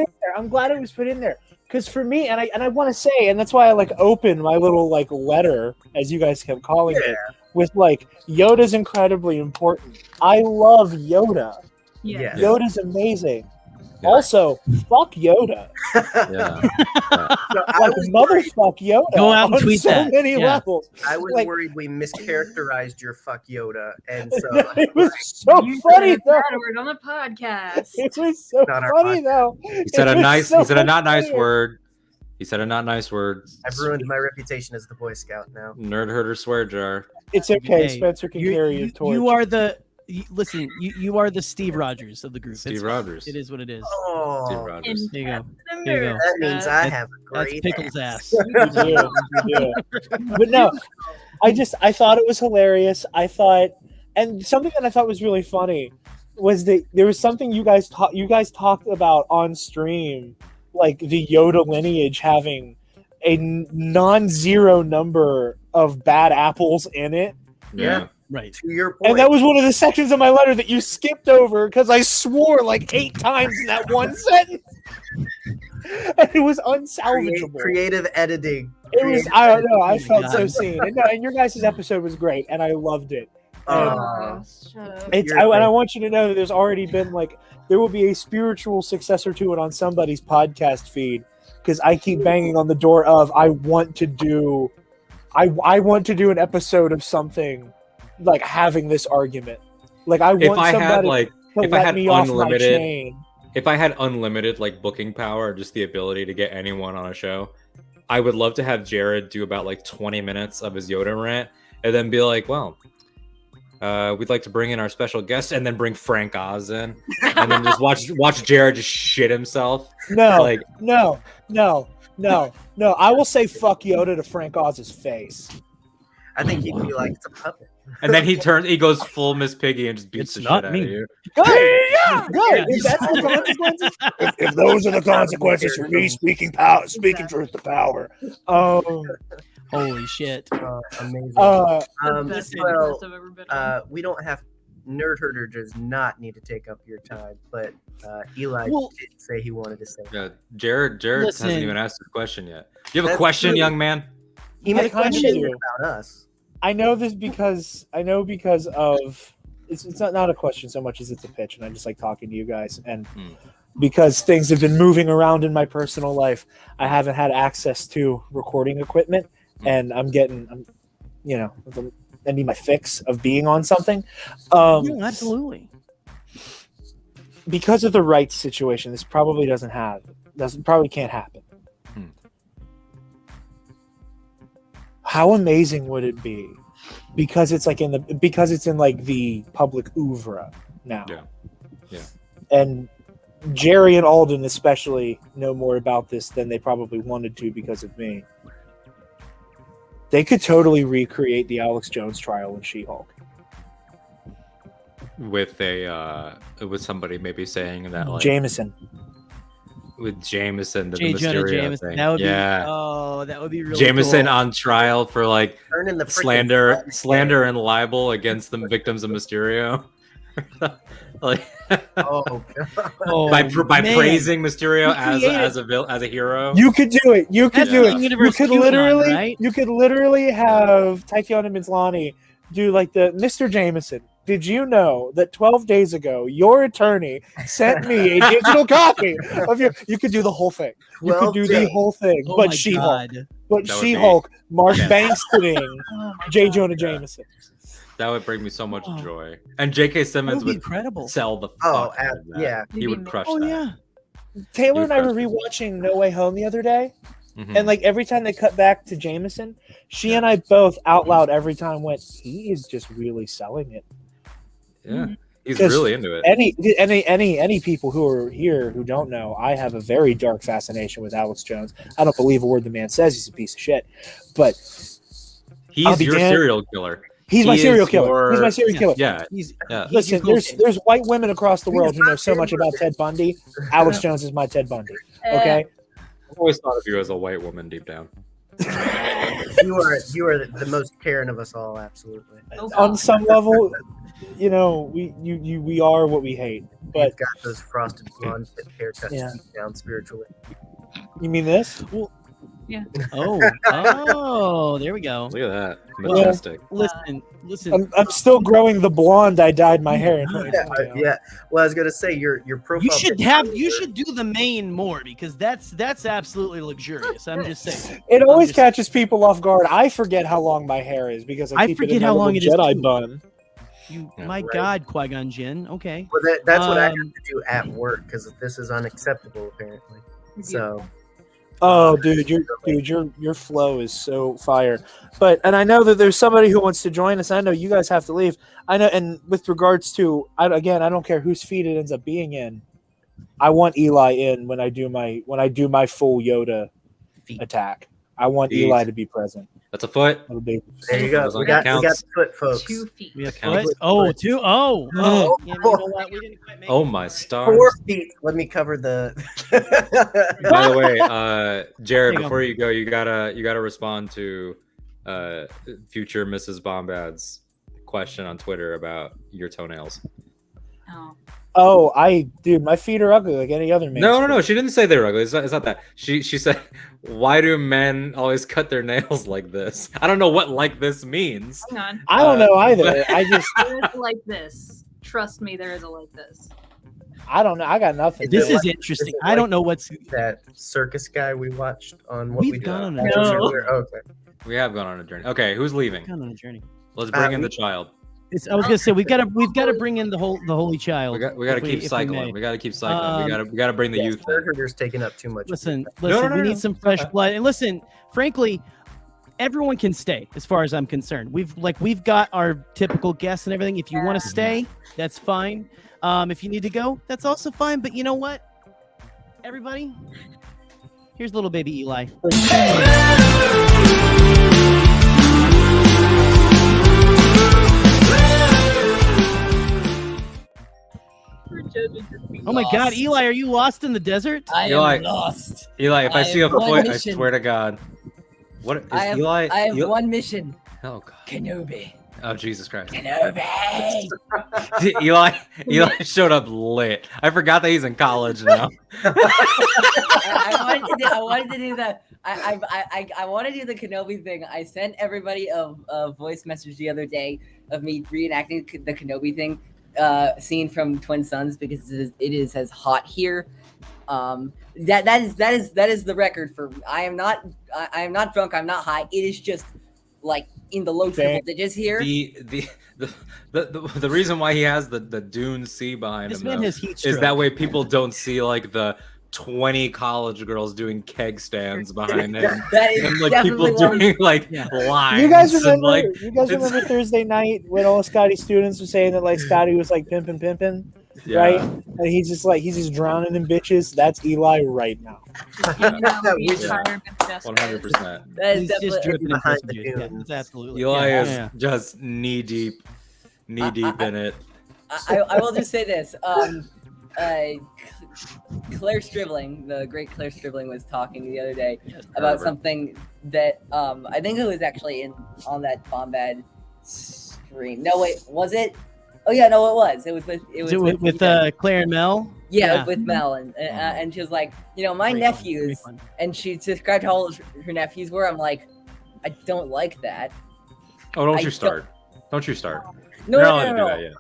in there. Because for me, and I want to say, and that's why I like opened my little like letter, as you guys kept calling it, with like Yoda's incredibly important. I love Yoda. Yeah. Yoda's amazing. Also, fuck Yoda. Yeah. Like motherfuck Yoda. Go out and on tweet so that. many Yeah. levels. I was Like- worried we mischaracterized your fuck Yoda, and so It was so You funny said though. that word on the podcast. It was so Not our funny though. He said It a was nice. so He said a not nice funny. word. He said a not nice word. I've ruined my reputation as the Boy Scout now. Nerd herder swear jar. It's okay. Hey, Spencer can carry a torch. You are the. Listen, you are the Steve Rogers of the group. Steve It's- Rogers. It is what it is. Steve Oh, Rogers. There you go. There you go. that means I have a That's great Pickle's ass. You do. But no, I thought it was hilarious. I thought And something that I thought was really funny was that there was something you guys talked about on stream, like the Yoda lineage having a non-zero number of bad apples in it. Yeah. Right. To your point. And that was one of the sections of my letter that you skipped over because I swore like 8 times in that one sentence. And it was unsalvageable. Creative editing. It was, I don't know, I felt so seen. And your guys' episode was great, and I loved it. And I want you to know that there's already been there will be a spiritual successor to it on somebody's podcast feed, because I keep banging on the door of I want to do an episode of something like having this argument. Like I want somebody to let me off my chain. If I had unlimited booking power, or just the ability to get anyone on a show, I would love to have Jared do about 20 minutes of his Yoda rant, and then be like, well, we'd like to bring in our special guest, and then bring Frank Oz in, and then just watch Jared just shit himself. No, no. I will say fuck Yoda to Frank Oz's face. I think he'd be like, it's a puppet. And then he goes full Miss Piggy and just beats the shit out of you. Good. If that's the consequences, if those are the consequences for me speaking truth to power. Holy shit. Amazing. Best Well, I've ever been on. we don't have Nerd Herder does not need to take up your time, but Eli did say he wanted to say. Yeah, Jared Listen. hasn't even asked his question yet. Do you have a That's question, true. young man? He made a question I do. about us. I know because of it's not a question so much as it's a pitch, and I just like talking to you guys, and because things have been moving around in my personal life, I haven't had access to recording equipment, and I need my fix of being on something. Absolutely. Because of the rights situation, this probably can't happen. How amazing would it be? Because it's in the public oeuvre now. Yeah. And Jerry and Alden especially know more about this than they probably wanted to because of me. They could totally recreate the Alex Jones trial in She-Hulk. With somebody maybe saying that Jameson. With Jameson, the J. Jonah Mysterio Jameson. thing. That would Yeah. that would be really Jameson cool. on trial for Turning the freaking slander and libel against the victims of Mysterio. Oh god. by man. praising Mysterio You as a hero. You could do it. You could That's do the it. universe You could QAnon, right? You could literally have Tatiana Maslany do the Mr. Jameson. Did you know that 12 days ago your attorney sent me a digital copy of your? You could do the whole thing. You could do the whole thing, Oh but my She-Hulk. God. But That would She-Hulk, Mark Yeah. Bankston, J. Jonah Jameson. That would bring me so much joy. And J.K. That Simmons would be would incredible. sell the Oh, fuck out of that. yeah. He would crush Oh that. yeah. Taylor and I were Dude, rewatching No Way Home the other day, Mhm. and every time they cut back to Jameson, she and I both out loud every time went, "He is just really selling it." Yeah, he's 'Cause really into it. Any people who are here who don't know, I have a very dark fascination with Alex Jones. I don't believe a word the man says. He's a piece of shit, but I'll He's be your damned. serial killer. he's my He serial is killer. He's my serial killer. Yeah, He's yeah. Listen, there's white women across the world who know so much about Ted Bundy. Alex Jones is my Ted Bundy. Okay, I've always thought of you as a white woman deep down. You are the most caring of us all, absolutely. on some level, we are what we hate. But You've got those frosted blonde haircuts Yeah. deep down spiritually. you mean this? Oh, there we go. Look at that, Well, majestic. Listen. I'm still growing the blonde I dyed my hair in. Yeah. Well, I was gonna say your profile. You should picture- do the mane more because that's absolutely luxurious. I'm just saying. It always catches people off guard. I forget how long my hair is because I keep forget it in how my long little it is, Jedi too. bun. My Right. God, Qui-Gon Jinn. Okay. Well, that's what I have Um, to do at work because this is unacceptable apparently. So Oh, dude, your flow is so fire. And I know that there's somebody who wants to join us. I know you guys have to leave. I know, and with regards to, I don't care whose feed it ends up being in. I want Eli in when I do my full Yoda attack. I want Feet. Eli to be present. That's a foot. Little baby. There you go. We got the foot, folks. 2 feet. We have Counts. foot. Oh, two. Oh, Oh. yeah, you know what? We didn't quite make Oh it. my 4 stars. feet. Let me cover the. By the way, Jared, There you before you go, you gotta respond to future Mrs. Bombad's question on Twitter about your toenails. Oh. Oh, dude, my feet are ugly like any other man. No. She didn't say they're ugly. It's not that. She said, "Why do men always cut their nails like this?" I don't know what like this means. Hang on. I don't know either. but- I just, There is a like this. Trust me, there is a like this. I don't know. I got nothing. This dude. is interesting. Is it I don't know what's. that circus guy we watched on what We've we did. gone on a No. journey. Okay. We have gone on a journey. Okay, who's leaving? Gone on a journey. Let's bring in we- the child. I was gonna say we've got to bring in the holy child. We got to if keep if cycling. may. We got to keep cycling. we got to bring the Yeah, youth in. Burger's taking up too much. Listen, No, we need some fresh Okay. blood. And listen, frankly, everyone can stay as far as I'm concerned. We've got our typical guests and everything. If you want to stay, that's fine. If you need to go, that's also fine. But you know what? Everybody, here's little baby Eli. Oh my God, Eli, are you lost in the desert? I Eli. am lost. Eli, if I see a have one foot, I mission. swear to God. What is I have, Eli? I have Eli- one mission. Oh God. Kenobi. Oh Jesus Christ. Kenobi. Eli showed up lit. I forgot that he's in college now. I wanted to do that. I want to do the Kenobi thing. I sent everybody a voice message the other day of me reenacting the Kenobi thing scene from Twin Sons because it is as hot here. That is the record for. I am not drunk. I'm not high. It is just like in the low triple digits here. The reason why he has the Dune Sea behind This him man though, has heat is stroke. that way people don't see like the 20 college girls doing keg stands behind him. That is And like people definitely one. doing like Yeah. lines. You guys and, remember? like, You guys it's- remember Thursday night when all Scotty students were saying that like Scotty was like pimping, Yeah. right? And he's just drowning in bitches. That's Eli right now. You know, We he's just- tired of just 100%. That is He's just definitely. dripping in behind pussy the juice. Yeah, dunes. it's absolutely. Eli yeah, is yeah. just knee deep in it. I will just say this. Claire Stribling, the great Claire Stribling, was talking the other day about Herbert. something that I think it was actually on that Bombad stream. No, wait, was it? Oh yeah, no, it was. It was with Is it with Claire and Mel? yeah, with Mel, and she was like, you know, my Great fun, nephews, great fun. and she described how old her nephews were. I'm like, I don't like that. Oh, don't I you don't- start. Don't you start. No, You're no, not no, allowed no, to no. do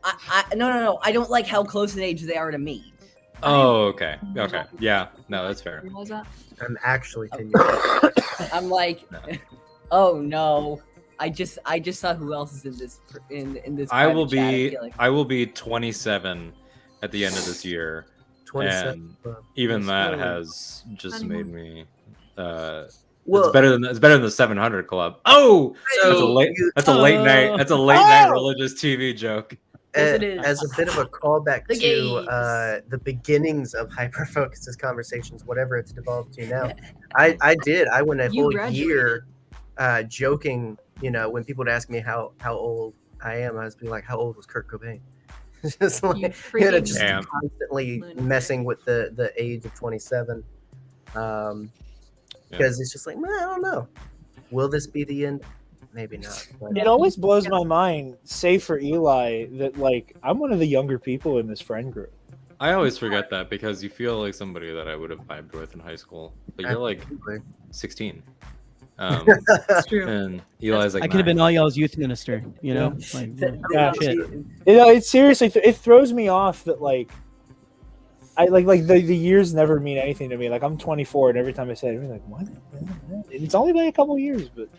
that no. I don't like how close in age they are to me. Oh, okay. Okay. Yeah. No, that's fair. What was that? I'm actually 10 years. I'm like, No. oh no. I just saw who else is in this in this. I will private chat, be feel like. I will be 27 at the end of this year. 27. And even that Slowly. has just made me Well, it's better than the 700 Club. Oh, that's a late night. That's a late night religious TV joke. Yes, it is. As a bit of a callback The to gays. the beginnings of Hyperfocus's conversations, whatever it's developed to now, I went a You whole graduated. year joking, you know, when people would ask me how old I am, I was being like, how old was Kurt Cobain? Just like, You you know, freaking just Damn. constantly lunatic. messing with the age of 27. Because it's just like, well, I don't know. Will this be the end? Maybe not. But It always blows my mind, say for Eli, that like I'm one of the younger people in this friend group. I always forget that because you feel like somebody that I would have vibed with in high school, but you're like 16. It's true. And Eli's like I could have 9. been all y'all's youth minister, you know? Like, Yeah. shit. You know, it seriously it throws me off that like I like the years never mean anything to me. Like I'm 24, and every time I say it, I'm like, what? It's only been a couple years, but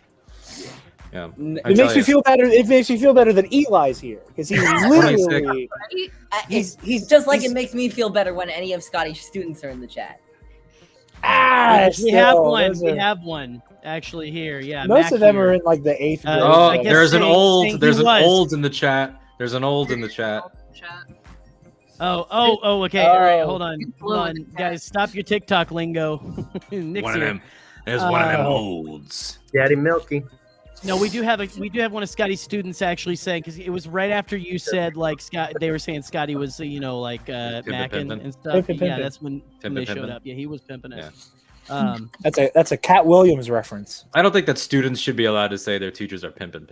Yeah. N- I it tell makes me ya. feel better. It makes me feel better that Eli's here because he's literally he's just like it makes me feel better when any of Scotty's students are in the chat. We have still, one. those We are- have one actually here. Yeah. Most Mac of them here. are in like the 8th grade. Oh, I guess there's an saying old. There's he an was. old in the chat. There's an old in the chat. Chat. Oh, okay. All right, Oh. hold on, guys. Stop your TikTok lingo. Nick's One of here. them. There's one of them olds. Daddy Milky. No, we do have one of Scotty's students actually saying, because it was right after you said like Scott. They were saying Scotty was like macking and stuff. Yeah, that's when they showed up. Yeah, he was pimping it. Yeah. That's a Cat Williams reference. I don't think that students should be allowed to say their teachers are pimping.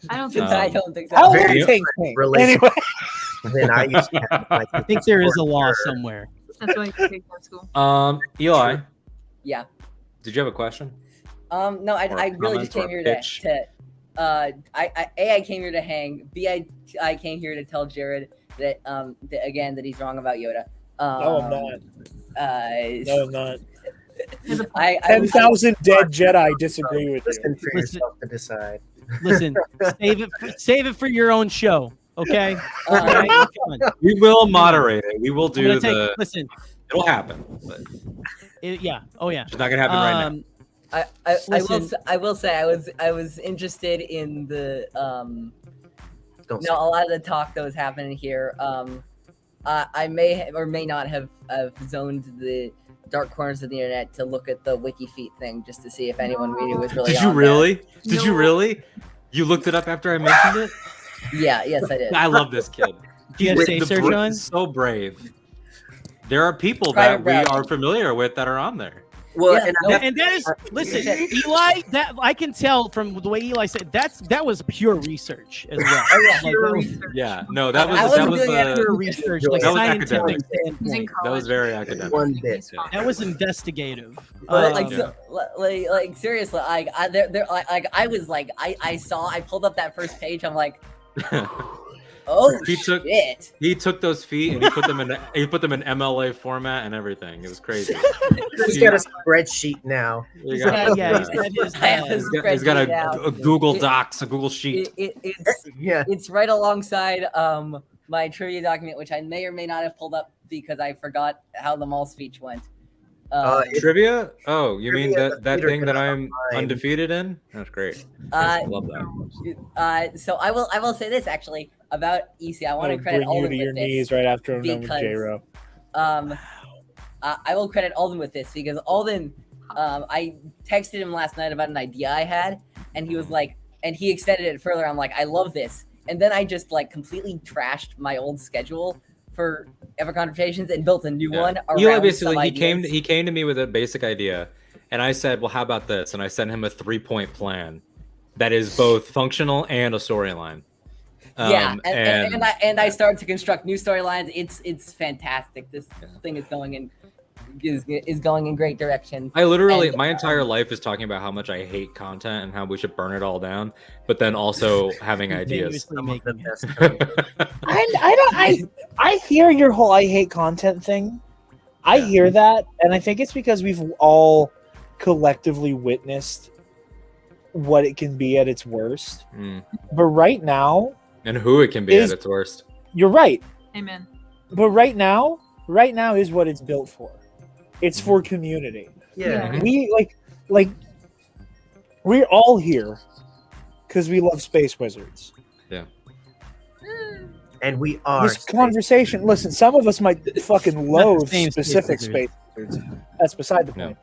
I don't think I don't think so. How Very would think? related. Anyway, Then I used to have, like, I think there is a law somewhere. that's why you take that school. Eli, Yeah. did you have a question? No, I really just came here to I came here to hang. B, I came here to tell Jared that that he's wrong about Yoda. no, I'm not. No, I'm not. 10,000 dead Jedi disagree with you. Listen for yourself to decide. Listen, save it for your own show, okay? Okay, come on. We will moderate it. We will do the. Listen, It'll happen. But yeah. Oh yeah. it's not gonna happen right now. I will say I was interested in the a lot of the talk that was happening here. I may or may not have zoned the dark corners of the internet to look at the WikiFeet thing just to see if anyone really was really. Did you on really? That. Did you really? You looked it up after I mentioned it? Yeah. Yes, I did. I love this kid. Do you have safe search on? So brave. There are people that we are familiar with that are on there. Well, Yeah, And that is, listen, Eli. That I can tell from the way Eli said that was pure research as well. Yeah, no, that I was wasn't doing it Pure research, like That was scientific academic. standpoint. that was very academic. One bit. That was investigative. But like seriously, I pulled up that first page. I'm like, oh shit. He took those feet and he put them in MLA format and everything. It was crazy. He's got a spreadsheet now. He's got a Google Docs, a Google Sheet. It's right alongside my trivia document, which I may or may not have pulled up because I forgot how the mall speech went. Trivia? Oh, you mean trivia that thing that I'm undefeated in? That's great. I love that. So I will say this actually about EC. I want to credit bring you Alden to your with knees this right after I'm done with because, J-Ro. I will credit Alden with this because Alden, I texted him last night about an idea I had, and he was like, and he extended it further. I'm like, I love this, and then I just like completely trashed my old schedule for Ever Conversations and built a new one. Eli basically he came to me with a basic idea, and I said, well, how about this? And I sent him a 3-point plan that is both functional and a storyline. And I started to construct new storylines. It's fantastic. This thing is going in great direction. I literally my entire life is talking about how much I hate content and how we should burn it all down, but then also having ideas. I hear your whole I hate content thing. I hear that, and I think it's because we've all collectively witnessed what it can be at its worst. But right now, and who it can be at its worst. You're right. Amen. But right now is what it's built for. It's for community. Yeah. We like we're all here because we love Space Wizards. Yeah. And we are. This conversation, listen, some of us might fucking loathe specific Space Wizards. That's beside the point.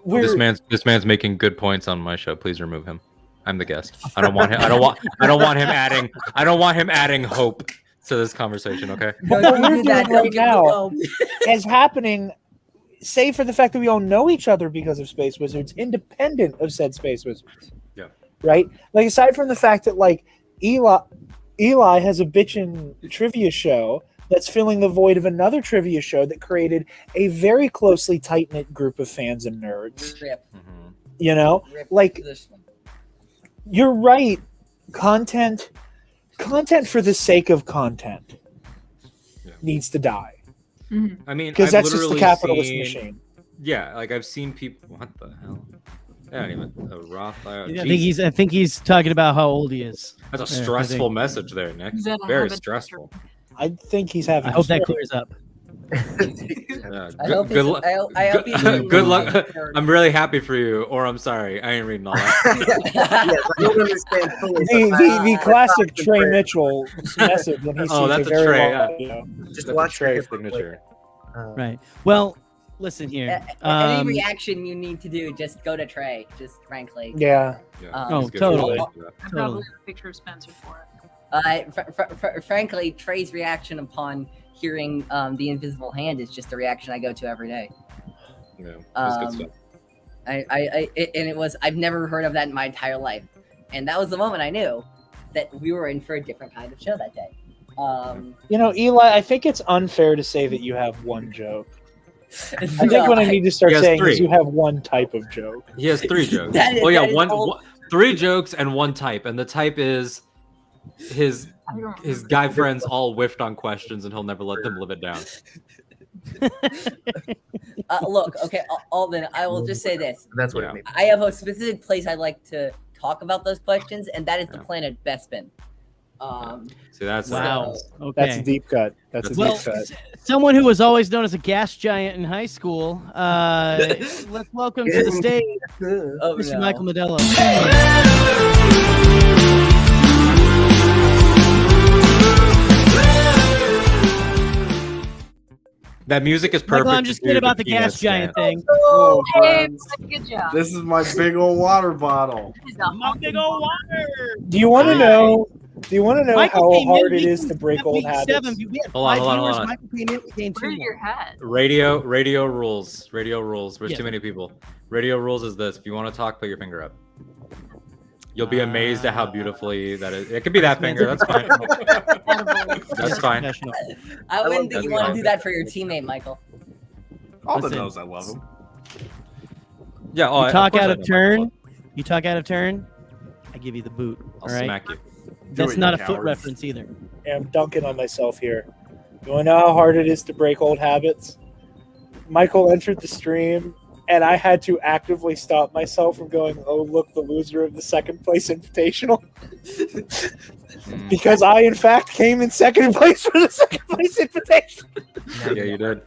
This man's making good points on my show. Please remove him. I'm the guest. I don't want him adding hope to this conversation, okay? But what we're doing right now is happening, save for the fact that we all know each other because of Space Wizards, independent of said Space Wizards. Yeah. Right? Like, aside from the fact that, like, Eli has a bitchin' trivia show that's filling the void of another trivia show that created a very closely tight-knit group of fans and nerds. You know? Like, you're right. Content for the sake of content needs to die. I mean, because that's just the capitalist machine. Yeah, like I've seen people. What the hell? I don't even a Roth. I think he's talking about how old he is. That's a stressful message there, Nick. Very stressful. I think he's having. I hope that clears up. Good luck. I'm really happy for you, or I'm sorry. I ain't reading all that. I don't understand fully. The classic Trey Mitchell message when he sees that's a very Trey, long video. Just that's watch Trey's signature. Right. Well, Listen here. Any reaction you need to do, just go to Trey. Just frankly. Yeah. Oh, totally. I probably have a picture of Spencer for it. Frankly, Trey's reaction upon hearing the invisible hand is just the reaction I go to every day. Yeah, that's good stuff. I've never heard of that in my entire life, and that was the moment I knew that we were in for a different kind of show that day. Eli, I think it's unfair to say that you have one joke. I think No, what I need to start He has saying is three. you have one type of joke. He has 3 jokes. That is- Oh yeah, that is one, all- 3 jokes and 1 type, and the type is his guy friends all whiffed on questions, and he'll never let them live it down. Look, okay, Alden, I will just say this. That's what Yeah. it means. I have a specific place I like to talk about those questions, and that is the planet Bespin. See, that's Wow. Okay. That's a deep cut. That's a Well, deep cut. Someone who was always known as a gas giant in high school. Let's welcome to the stage, Oh, Mr. no. Michael Modelo. that music is perfect. Michael, I'm just to kidding do about the penis gas giant dance. thing. Oh, hey, friends. good job. This is my big old water bottle. This is a My big old water. Do you want to know? Do you want to know Michael how came hard in it is week- to break old week habits? 7. We had Hold on, 5 hold on, viewers. hold on. Michael came in. We gained 2 Where's more. your hat? Radio rules. Radio rules. There's Yeah. too many people. Radio rules is this: if you want to talk, put your finger up. You'll be amazed at how beautifully that is. It could be that finger. That's fine. That's fine. Professional. I wouldn't think you want to fine. do that for your teammate, Michael. Alden Listen. knows I love him. Yeah. Oh, You talk course out I of know. turn. You talk out of turn. I give you the boot. I'll All right. smack you. That's it, not you a foot cowards. reference either. Yeah, I'm dunking on myself here. You want to know how hard it is to break old habits? Michael entered the stream, and I had to actively stop myself from going, "Oh, look, the loser of the second place invitational," because I, in fact, came in second place for the second place invitation. Yeah, you did.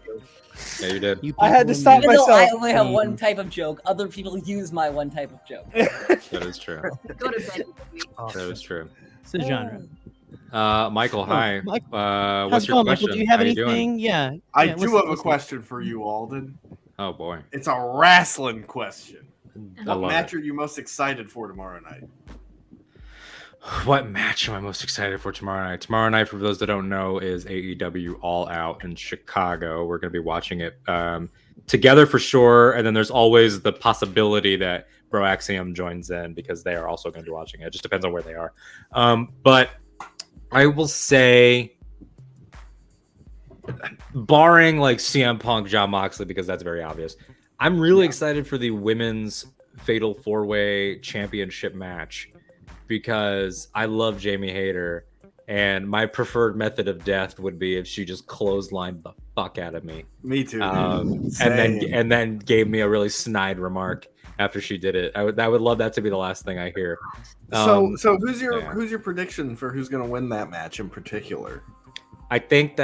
Yeah, you did. You I had to people stop Even though I myself. only have one type of joke, other people use my one type of joke. That is true. Go to bed. baby. That is true. It's a genre. Michael, hi. Mike, What's How's it your going, question? Michael? Do you have How doing? anything? Yeah. I Yeah, do listen- have a listen. question for you, Alden. Oh boy, It's a wrestling question. I What love match it. are you most excited for tomorrow night? What match am I most excited for tomorrow night? Tomorrow night, for those that don't know, is AEW All Out in Chicago. We're going to be watching it together for sure, and then there's always the possibility that Bro Axiom joins in because they are also going to be watching it. It just depends on where they are. But I will say, barring like CM Punk, Jon Moxley, because that's very obvious, I'm really excited for the women's Fatal 4-Way Championship match because I love Jamie Hayter, and my preferred method of death would be if she just clotheslined the fuck out of me. Me too. And then gave me a really snide remark after she did it. I would love that to be the last thing I hear. So who's your yeah. who's your prediction for who's going to win that match in particular? I think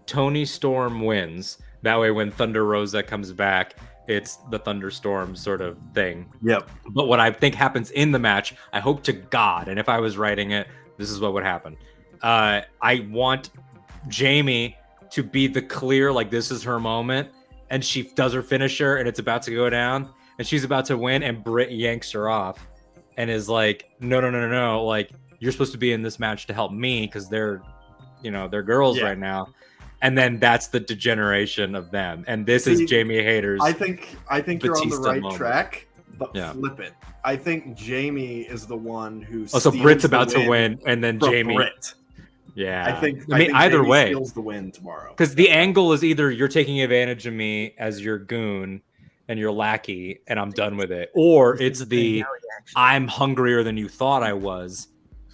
Tony Storm wins. That way, when Thunder Rosa comes back, it's the Thunderstorm sort of thing. Yep. But what I think happens in the match, I hope to God, and if I was writing it, this is what would happen. I want Jamie to be the clear, like this is her moment, and she does her finisher, and it's about to go down, and she's about to win, and Britt yanks her off, and is like, no, like you're supposed to be in this match to help me because they're girls right now. And then that's the degeneration of them. And this is Jamie Hayter's. I think you're on the Batista right moment. track, but Yeah. flip it. I think Jamie is the one who. Oh, so steals Britt's the about to win, and then from Jamie. Britt. Yeah. I think either Jamie way, steals the win tomorrow. because the angle is either you're taking advantage of me as your goon and your lackey, and I'm done with it, or it's the I'm hungrier than you thought I was,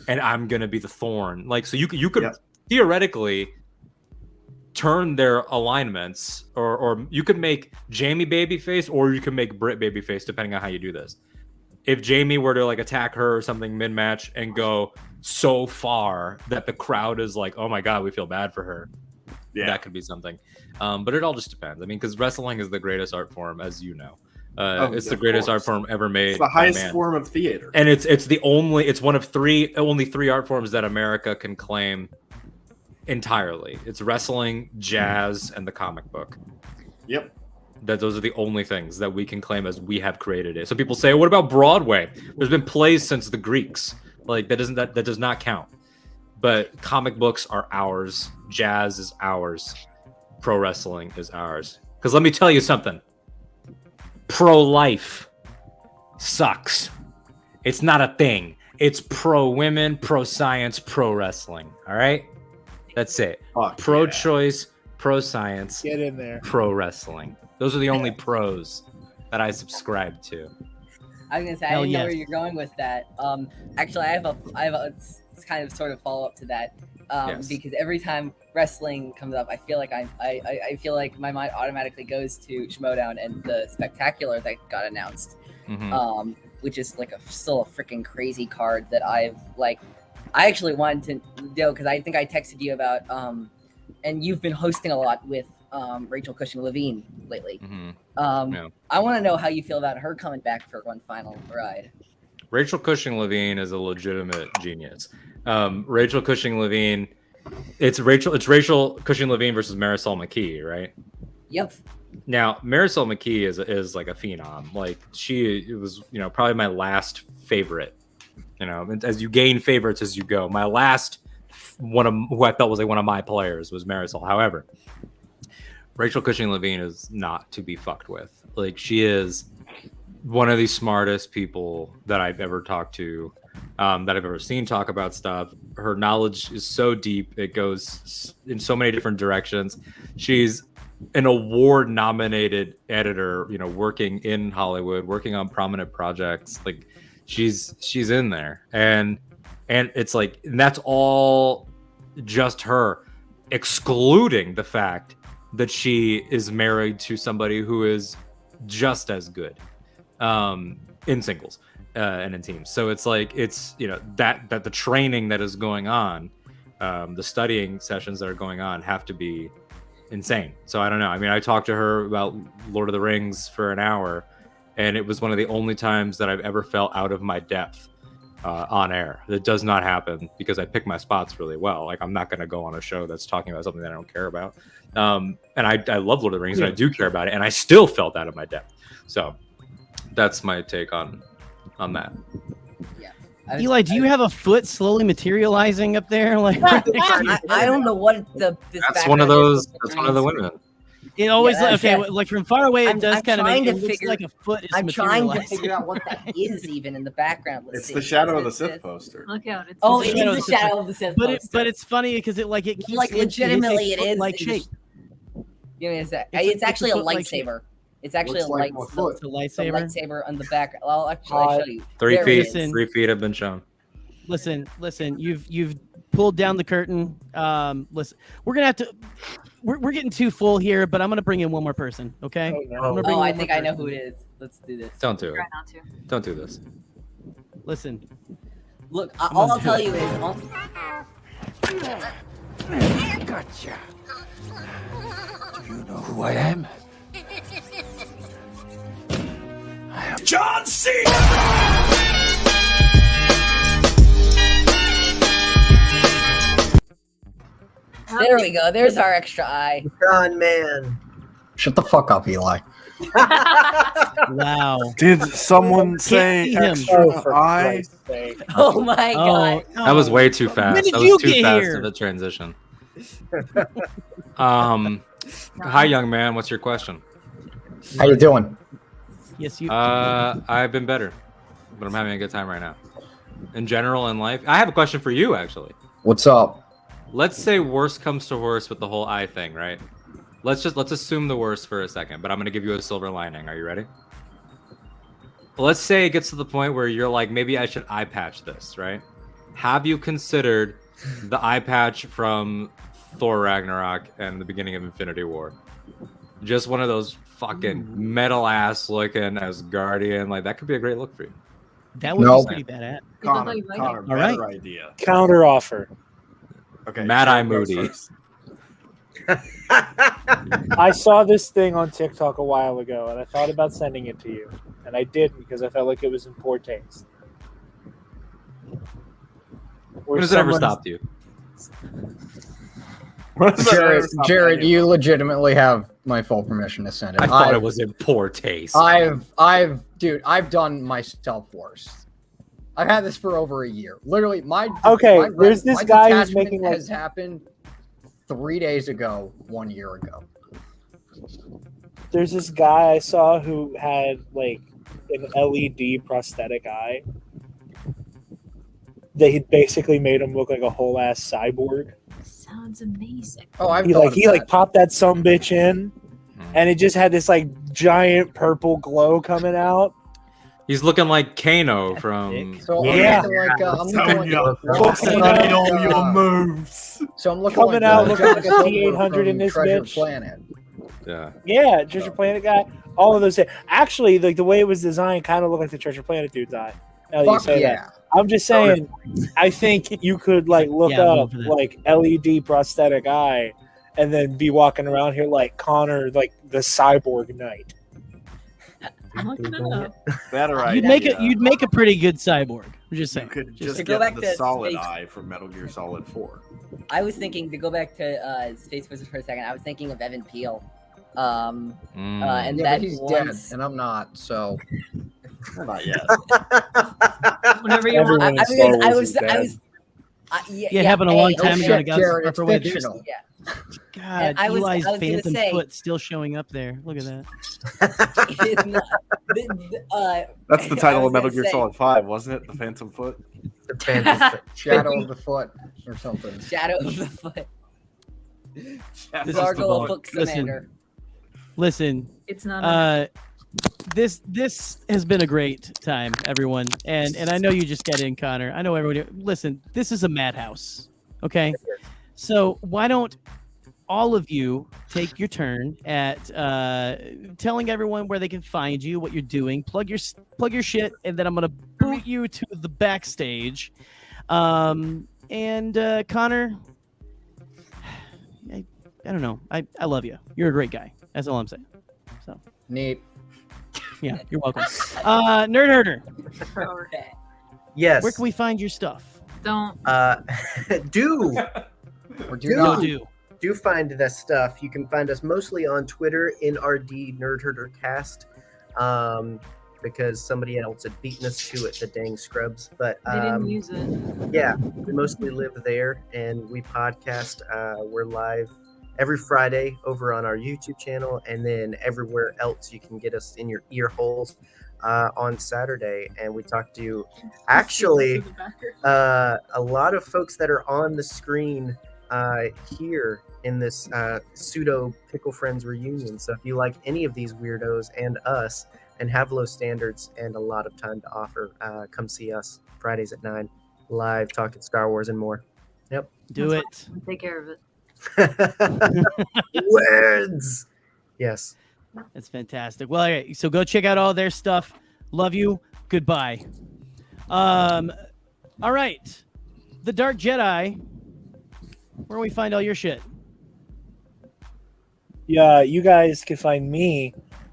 and I'm gonna be the thorn. Like, so you could theoretically turn their alignments, or you could make Jamie babyface, or you can make Britt babyface, depending on how you do this. If Jamie were to like attack her or something mid-match and go so far that the crowd is like, oh my god, we feel bad for her, that could be something. But it all just depends. I mean, because wrestling is the greatest art form, as you know. It's the greatest art form ever made. It's the highest form of theater, and it's one of only three art forms that America can claim entirely. It's wrestling, jazz, and the comic book. Yep. Those are the only things that we can claim as we have created it. So people say, what about Broadway? There's been plays since the Greeks. Like that does not count. But comic books are ours. Jazz is ours. Pro wrestling is ours. Because let me tell you something. Pro-life sucks. It's not a thing. It's pro-women, pro-science, pro-wrestling. All right? That's it. Pro-choice, pro-science, Get in there. pro-wrestling. Those are the only pros that I subscribe to. I was gonna say I didn't know where you're going with that. Actually, I have a kind of sort of follow up to that. Because every time wrestling comes up, I feel like I feel like my mind automatically goes to Schmodown and the Spectacular that got announced, which is like still a freaking crazy card that I actually wanted to do because I think I texted you about and you've been hosting a lot with Rachel Cushing-Levine lately. I want to know how you feel about her coming back for one final ride. Rachel Cushing-Levine is a legitimate genius. Rachel Cushing-Levine, it's Rachel Cushing-Levine versus Marisol McKee, right? Yep. Now Marisol McKee is like a phenom. Like she was, probably my last favorite. As you gain favorites as you go. My last one of who I felt was like one of my players was Marisol. However, Rachel Cushing-Levine is not to be fucked with. Like she is one of the smartest people that I've ever talked to, that I've ever seen talk about stuff. Her knowledge is so deep. It goes in so many different directions. She's an award-nominated editor, working in Hollywood, working on prominent projects. Like she's in there. And it's like, and that's all just her, excluding the fact that she is married to somebody who is just as good in singles and in teams. So it's like that the training that is going on, the studying sessions that are going on have to be insane. So I don't know. I mean, I talked to her about Lord of the Rings for an hour, and it was one of the only times that I've ever felt out of my depth on air. That does not happen because I pick my spots really well. Like I'm not going to go on a show that's talking about something that I don't care about. And I love Lord of the Rings and I do care about it, and I still felt out of my depth. So that's my take on that. Yeah. Eli, do you have a foot slowly materializing up there? Like I don't know what That's one of those. That's one of the women. It always like from far away. It does kind of make it looks like a foot is I'm trying to materializing. figure out what that is even in the background. It's the Shadow of the Sith poster. Look out! It's Oh, it is the Shadow of the Sith poster. But it's funny because it keeps like legitimately it is like shape. Give me a sec. It's actually a foot-like lightsaber. It's actually a lightsaber. It's a lightsaber. Lightsaber on the back. Well, actually, I'll show you. 3 There it feet. is. 3 feet have been shown. Listen. You've pulled down the curtain. Listen, we're gonna have to. We're getting too full here, but I'm gonna bring in one more person. Okay. Oh, I think I know who it is. Let's do this. Don't do it. Try not to. Don't do this. Listen. Look, all I'll tell you is. I gotcha. Do you know who I am? I am John Cena! There we go. There's our extra eye. John, man. Shut the fuck up, Eli. Wow. Did someone say see him. extra eye? Oh my god. That was way too fast. When did That you was too get fast here? of a transition. Hi, young man. What's your question? How you doing? Yes, you. I've been better, but I'm having a good time right now. In general, in life, I have a question for you. Actually, What's up? let's say worst comes to worst with the whole eye thing, right? Let's assume the worst for a second, but I'm gonna give you a silver lining. Are you ready? Let's say it gets to the point where you're like, maybe I should eye patch this, right? Have you considered the eye patch from Thor Ragnarok and the beginning of Infinity War? Just one of those fucking metal ass looking as Guardian. Like that could be a great look for you. That would No. be pretty badass. Connor, All better right. idea. Counter offer. Okay. Mad Eye Sharon goes Moody. first. I saw this thing on TikTok a while ago, and I thought about sending it to you, and I didn't because I felt like it was in poor taste. When has it ever stopped you? Jared, you legitimately have my full permission to send it. I thought it was in poor taste. Dude, I've done myself worse. I've had this for over a year. Literally, there's this guy who's making has happened 3 days ago, 1 year ago. There's this guy I saw who had like an LED prosthetic eye. They basically made him look like a whole ass cyborg. Sounds amazing. Oh, he popped that sumbitch in, and it just had this like giant purple glow coming out. He's looking like Kano from. So yeah, I'm looking all your moves. So I'm looking coming out looking like a T800 in this Treasure bitch. Planet. Yeah, Treasure Planet guy. All of those. Actually, like the way it was designed, kind of looked like the Treasure Planet dude's eye. Now that you say that. I'm just saying, I think you could like look up like LED prosthetic eye, and then be walking around here like Connor, like the cyborg knight. I'm looking it up. You'd make a pretty good cyborg. I'm just saying. You could To just go back get the to solid Space- eye from Metal Gear Solid 4. I was thinking to go back to Space Forces for a second. I was thinking of Evan Peel. And Yeah, that but he's dead, and I'm not, so... Not yet. Whenever you want. Everyone in Star Wars is dead. Yeah, happened a long time ago. I got Jared, it's for way. fictional. Yeah. God, And I was Eli's gonna phantom say- foot still showing up there. Look at that. It's not- That's the I title was of Metal gonna Gear say- Solid 5, wasn't it? The Phantom Foot? The Phantom Foot. Shadow of the Foot or something. Shadow of the Foot. This is Gargoyle the Book listen, Commander. listen. It's not. This has been a great time, everyone, and I know you just got in, Connor. I know everybody. Listen, this is a madhouse, okay? So why don't all of you take your turn at telling everyone where they can find you, what you're doing, plug your shit, and then I'm gonna boot you to the backstage. And Connor, I don't know. I love you. You're a great guy. That's all I'm saying. So Neat. yeah, you're welcome. Nerd Herder, Okay. Yes. where can we find your stuff? Don't. Do Or do not. do find that stuff. You can find us mostly on Twitter, NRD Nerd Herder Cast, because somebody else had beaten us to it, the dang scrubs. But They didn't use it. yeah, we mostly live there, and we podcast. We're live every Friday over on our YouTube channel, and then everywhere else you can get us in your ear holes on Saturday. And we talk to actually a lot of folks that are on the screen here in this pseudo Pickle Friends reunion. So if you like any of these weirdos and us and have low standards and a lot of time to offer, come see us Fridays at 9 live talking Star Wars and more. Yep. Do it. Take care of it. Words. Yes. That's fantastic. Well, all right, so go check out all their stuff. Love you. Goodbye. All right. The Dark Jedi. Where do we find all your shit? Yeah, you guys can find me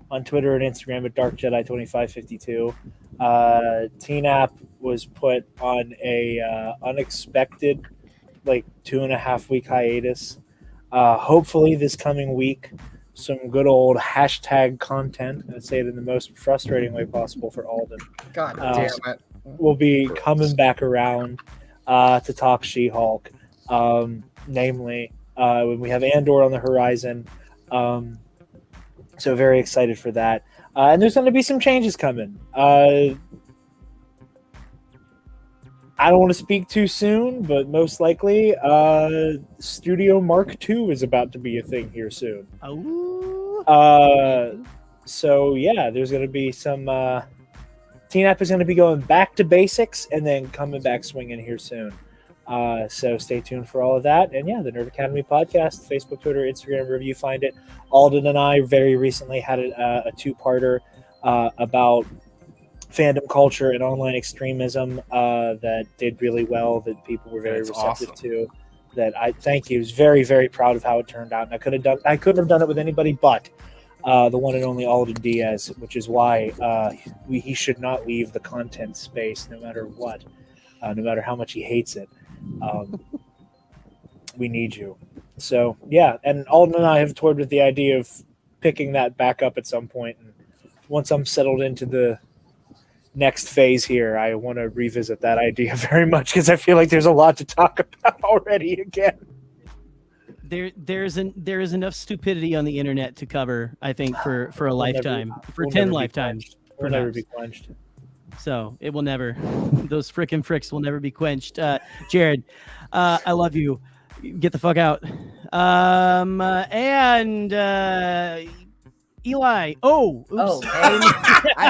on Twitter and Instagram at DarkJedi2552. TNAP was put on a unexpected, like 2.5 week hiatus. Hopefully this coming week, some good old hashtag content, I'd say it in the most frustrating way possible for Alden. God damn it. We'll be coming back around to talk She-Hulk. Namely, when we have Andor on the horizon. So very excited for that. And there's going to be some changes coming. I don't want to speak too soon, but most likely Studio Mark II is about to be a thing here soon. Oh. So yeah, there's going to be some TNAP is going to be going back to basics and then coming back swinging here soon. So stay tuned for all of that. And yeah, the Nerd Academy podcast, Facebook, Twitter, Instagram, wherever you find it. Alden and I very recently had a two-parter about fandom culture and online extremism that did really well, that people were very receptive to. That I thank you. I was very, very proud of how it turned out. And I couldn't have done it with anybody but the one and only Alden Diaz, which is why he should not leave the content space no matter what, no matter how much he hates it. We need you. So yeah, and Alden and I have toyed with the idea of picking that back up at some point. And once I'm settled into the next phase here, I want to revisit that idea very much because I feel like there's a lot to talk about already again. There is enough stupidity on the internet to cover, I think, for a lifetime, for we'll 10 never be lifetimes. quenched. We'll never be quenched. So it will never. Those frickin' fricks will never be quenched. Jared, I love you. Get the fuck out. And Eli. Oh, oops. Oh,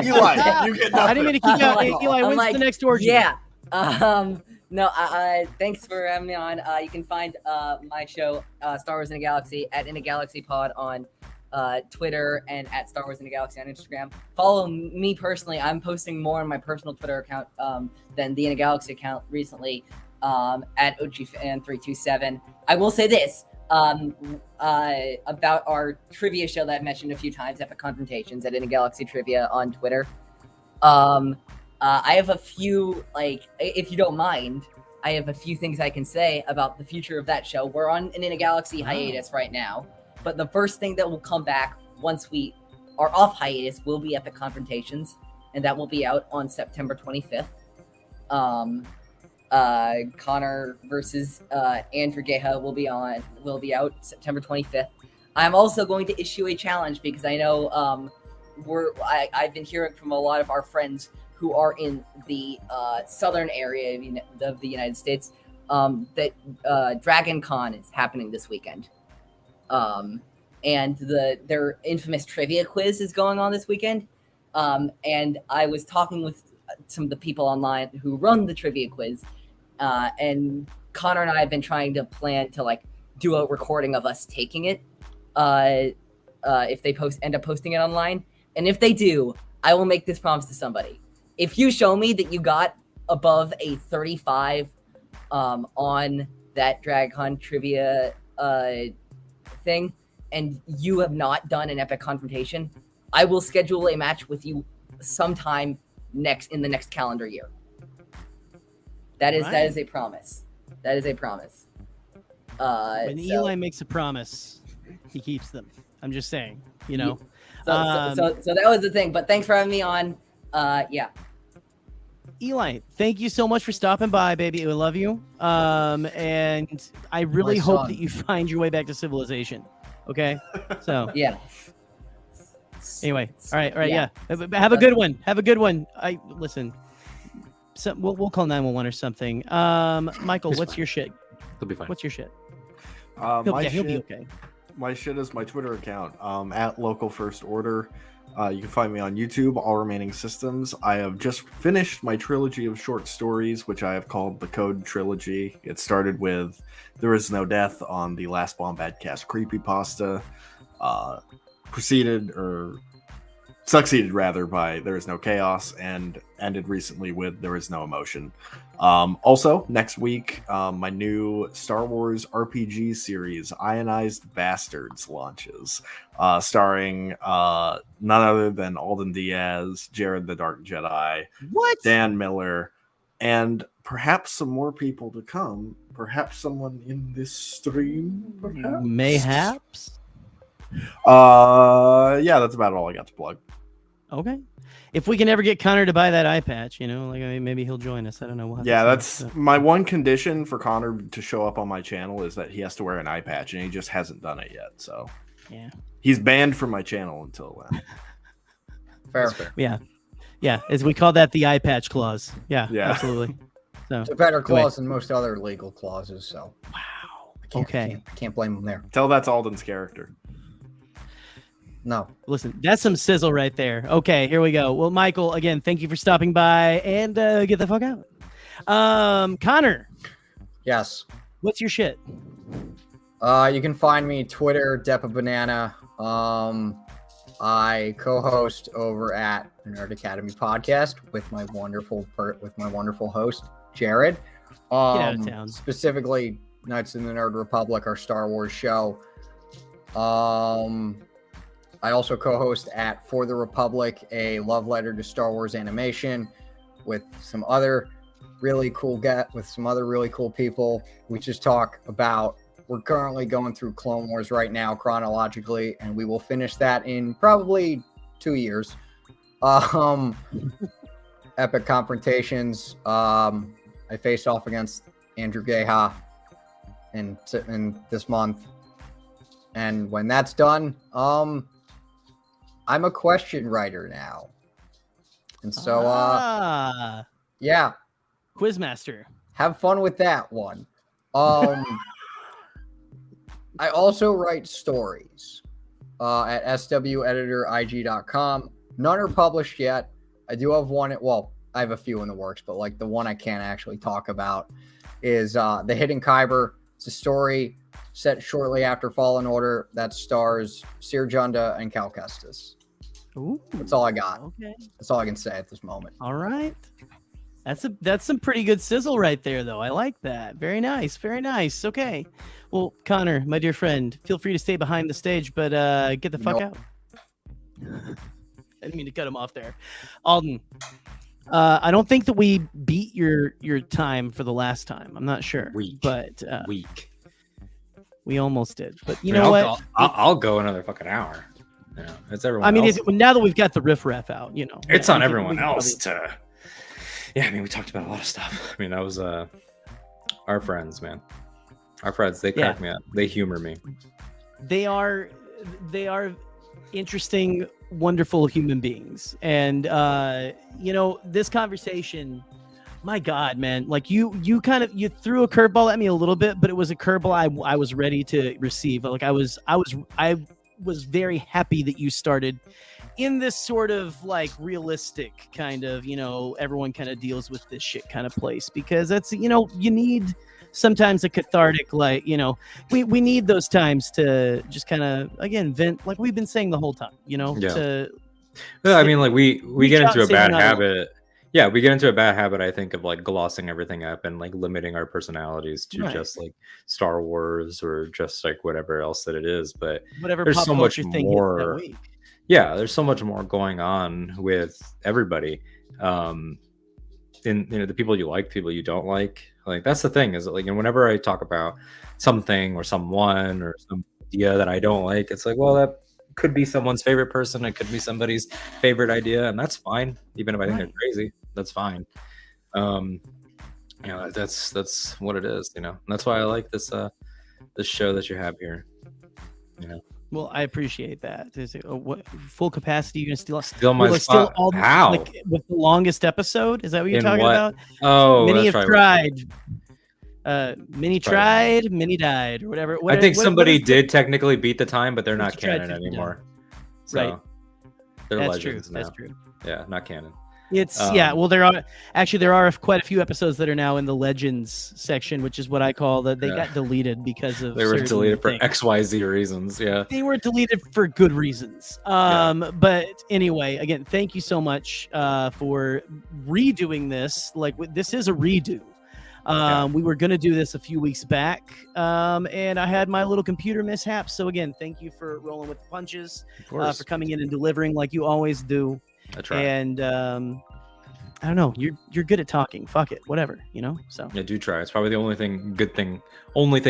Eli, you get I didn't mean to keep out. Like- Eli, I'm when's like, the next orgy? Yeah. No. Thanks for having me on. You can find my show, Star Wars in a Galaxy, at In a Galaxy Pod on Twitter and at Star Wars in a Galaxy on Instagram. Follow me personally. I'm posting more on my personal Twitter account than the In a Galaxy account recently. At OGFan327. I will say this about our trivia show that I've mentioned a few times, Epic Confrontations at In a Galaxy Trivia on Twitter. I have a few, if you don't mind, I have a few things I can say about the future of that show. We're on an In a Galaxy hiatus right now, but the first thing that will come back once we are off hiatus will be Epic Confrontations, and that will be out on September 25th. Connor versus Andrew Geha will be out September 25th. I'm also going to issue a challenge because I know I've been hearing from a lot of our friends who are in the southern area of the United States that Dragon Con is happening this weekend. And their infamous trivia quiz is going on this weekend. And I was talking with some of the people online who run the trivia quiz, and Connor and I have been trying to plan to do a recording of us taking it if they end up posting it online. And if they do, I will make this promise to somebody. If you show me that you got above a 35 on that DragCon trivia thing, and you have not done an Epic Confrontation, I will schedule a match with you sometime in the next calendar year. That is a promise. That is a promise. When Eli makes a promise, he keeps them. I'm just saying, So that was the thing. But thanks for having me on. Yeah. Eli, thank you so much for stopping by, baby. I love you. And I really hope that you find your way back to civilization. Okay. So yeah. Anyway, all right, yeah. Have a good one. Have a good one. Listen. So we'll call 911 or something. Michael, what's your shit? He'll be fine. What's your shit? He'll be okay. My shit is my Twitter account, at Local First Order. You can find me on YouTube, All Remaining Systems. I have just finished my trilogy of short stories, which I have called the Code Trilogy. It started with There Is No Death on the Last Bombadcast creepypasta, succeeded by There Is No Chaos, and ended recently with There Is No Emotion. Also, next week, my new Star Wars RPG series, Ionized Bastards, launches, starring none other than Alden Diaz, Jared the Dark Jedi, Dan Miller, and perhaps some more people to come. Perhaps someone in this stream, perhaps? Mayhaps? Yeah, that's about all I got to plug. Okay. If we can ever get Connor to buy that eye patch, maybe he'll join us. I don't know. That's my one condition for Connor to show up on my channel is that he has to wear an eye patch, and he just hasn't done it yet. So yeah, he's banned from my channel until then. Fair. Yeah. As we call that, the eye patch clause. Yeah. Absolutely. So it's a better clause than most other legal clauses. So wow. I can't blame him there. Tell that's Alden's character. No. Listen, that's some sizzle right there. Okay, here we go. Well, Michael, again, thank you for stopping by, and get the fuck out. Connor. Yes. What's your shit? You can find me Twitter, Depa Banana. I co-host over at the Nerd Academy podcast with my wonderful host, Jared. Get out of town. Specifically, Knights in the Nerd Republic, our Star Wars show. I also co-host at For the Republic, a love letter to Star Wars animation with some other really cool people. We just talk about We're currently going through Clone Wars right now chronologically, and we will finish that in probably 2 years. Epic confrontations. I faced off against Andrew Geha in this month, and when that's done, I'm a question writer now, and so yeah, Quizmaster. have fun with that one. I also write stories at sweditorig.com. None are published yet. I do have one. I have a few in the works, but like the one I can't actually talk about is The Hidden Kyber. It's a story set shortly after Fallen Order that stars Sir Junda and Cal Kestis. Ooh, that's all I got. Okay. That's all I can say at this moment. All right. That's some pretty good sizzle right there, though. I like that. Very nice. Very nice. Okay. Well, Connor, my dear friend, feel free to stay behind the stage, but get the fuck out. I didn't mean to cut him off there. Alden, I don't think that we beat your time for the last time. I'm not sure. But we almost did. But you know what? I'll go another fucking hour. Yeah, it's everyone. I mean, else. now that we've got the riff out, you know, it's on everyone else to. Yeah, I mean, we talked about a lot of stuff. I mean, that was our friends, man. Our friends, they crack me up. They humor me. They are interesting, wonderful human beings. And you know, this conversation, my God, man, like you threw a curveball at me a little bit, but it was a curveball I was ready to receive. Like I was very happy that you started in this sort of like realistic kind of, you know, everyone kind of deals with this shit kind of place, because that's, you know, you need sometimes a cathartic, like, you know, we need those times to just kind of, again, vent, like we've been saying the whole time, you know. I mean, like we get into a bad habit. Yeah, we get into a bad habit, I think, of like glossing everything up and like limiting our personalities to just like Star Wars or just like whatever else that it is. But whatever there's so much more. Yeah, there's so much more going on with everybody. In, you know, the people you like, people you don't like that's the thing, is that, like, and whenever I talk about something or someone or some idea that I don't like, it's like, well, that could be someone's favorite person, it could be somebody's favorite idea, and that's fine. Even if I think they're crazy, that's fine. You know, that's what it is, you know. And that's why I like this show that you have here, you know. Well, I appreciate that. Is it, what full capacity? You're gonna steal my spot? How? Like, with the longest episode? Is that what you're talking about? Oh, many have tried. Many tried, many died, or whatever. I think somebody did technically beat the time, but they're not canon anymore. So right. They're That's legends true. now. That's true. Yeah, not canon. It's well, there are quite a few episodes that are now in the Legends section, which is what I call that they got deleted because of they were deleted for XYZ reasons. Yeah, they were deleted for good reasons. But anyway, again, thank you so much for redoing this. Like, this is a redo. We were going to do this a few weeks back, and I had my little computer mishap. So again, thank you for rolling with the punches, for coming in and delivering like you always do. That's right. And I don't know, you're good at talking. Fuck it, whatever, you know. So yeah, do try. It's probably the only thing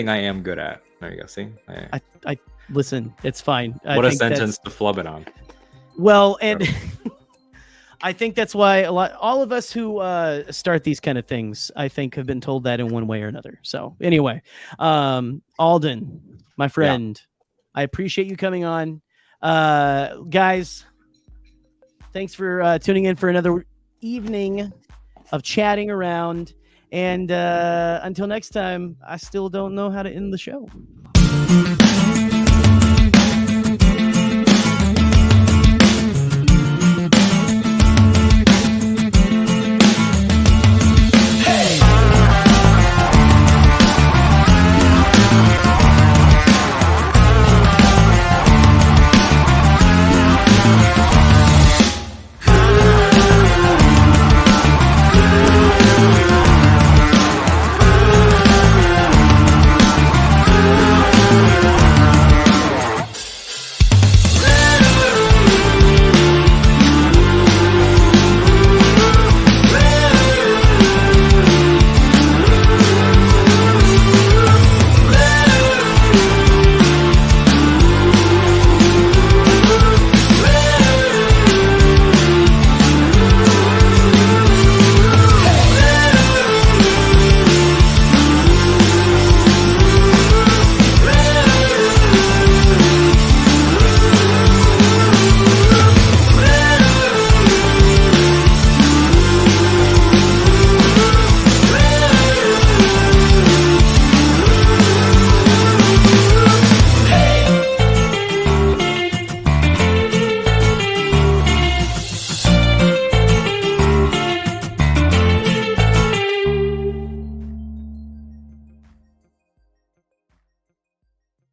I am good at. There you go. See, I listen. It's fine. What a sentence to flub it on. Well, and I think that's why all of us who start these kind of things, I think, have been told that in one way or another. So anyway, Alden, my friend, I appreciate you coming on. Guys, thanks for tuning in for another evening of chatting around. And until next time, I still don't know how to end the show.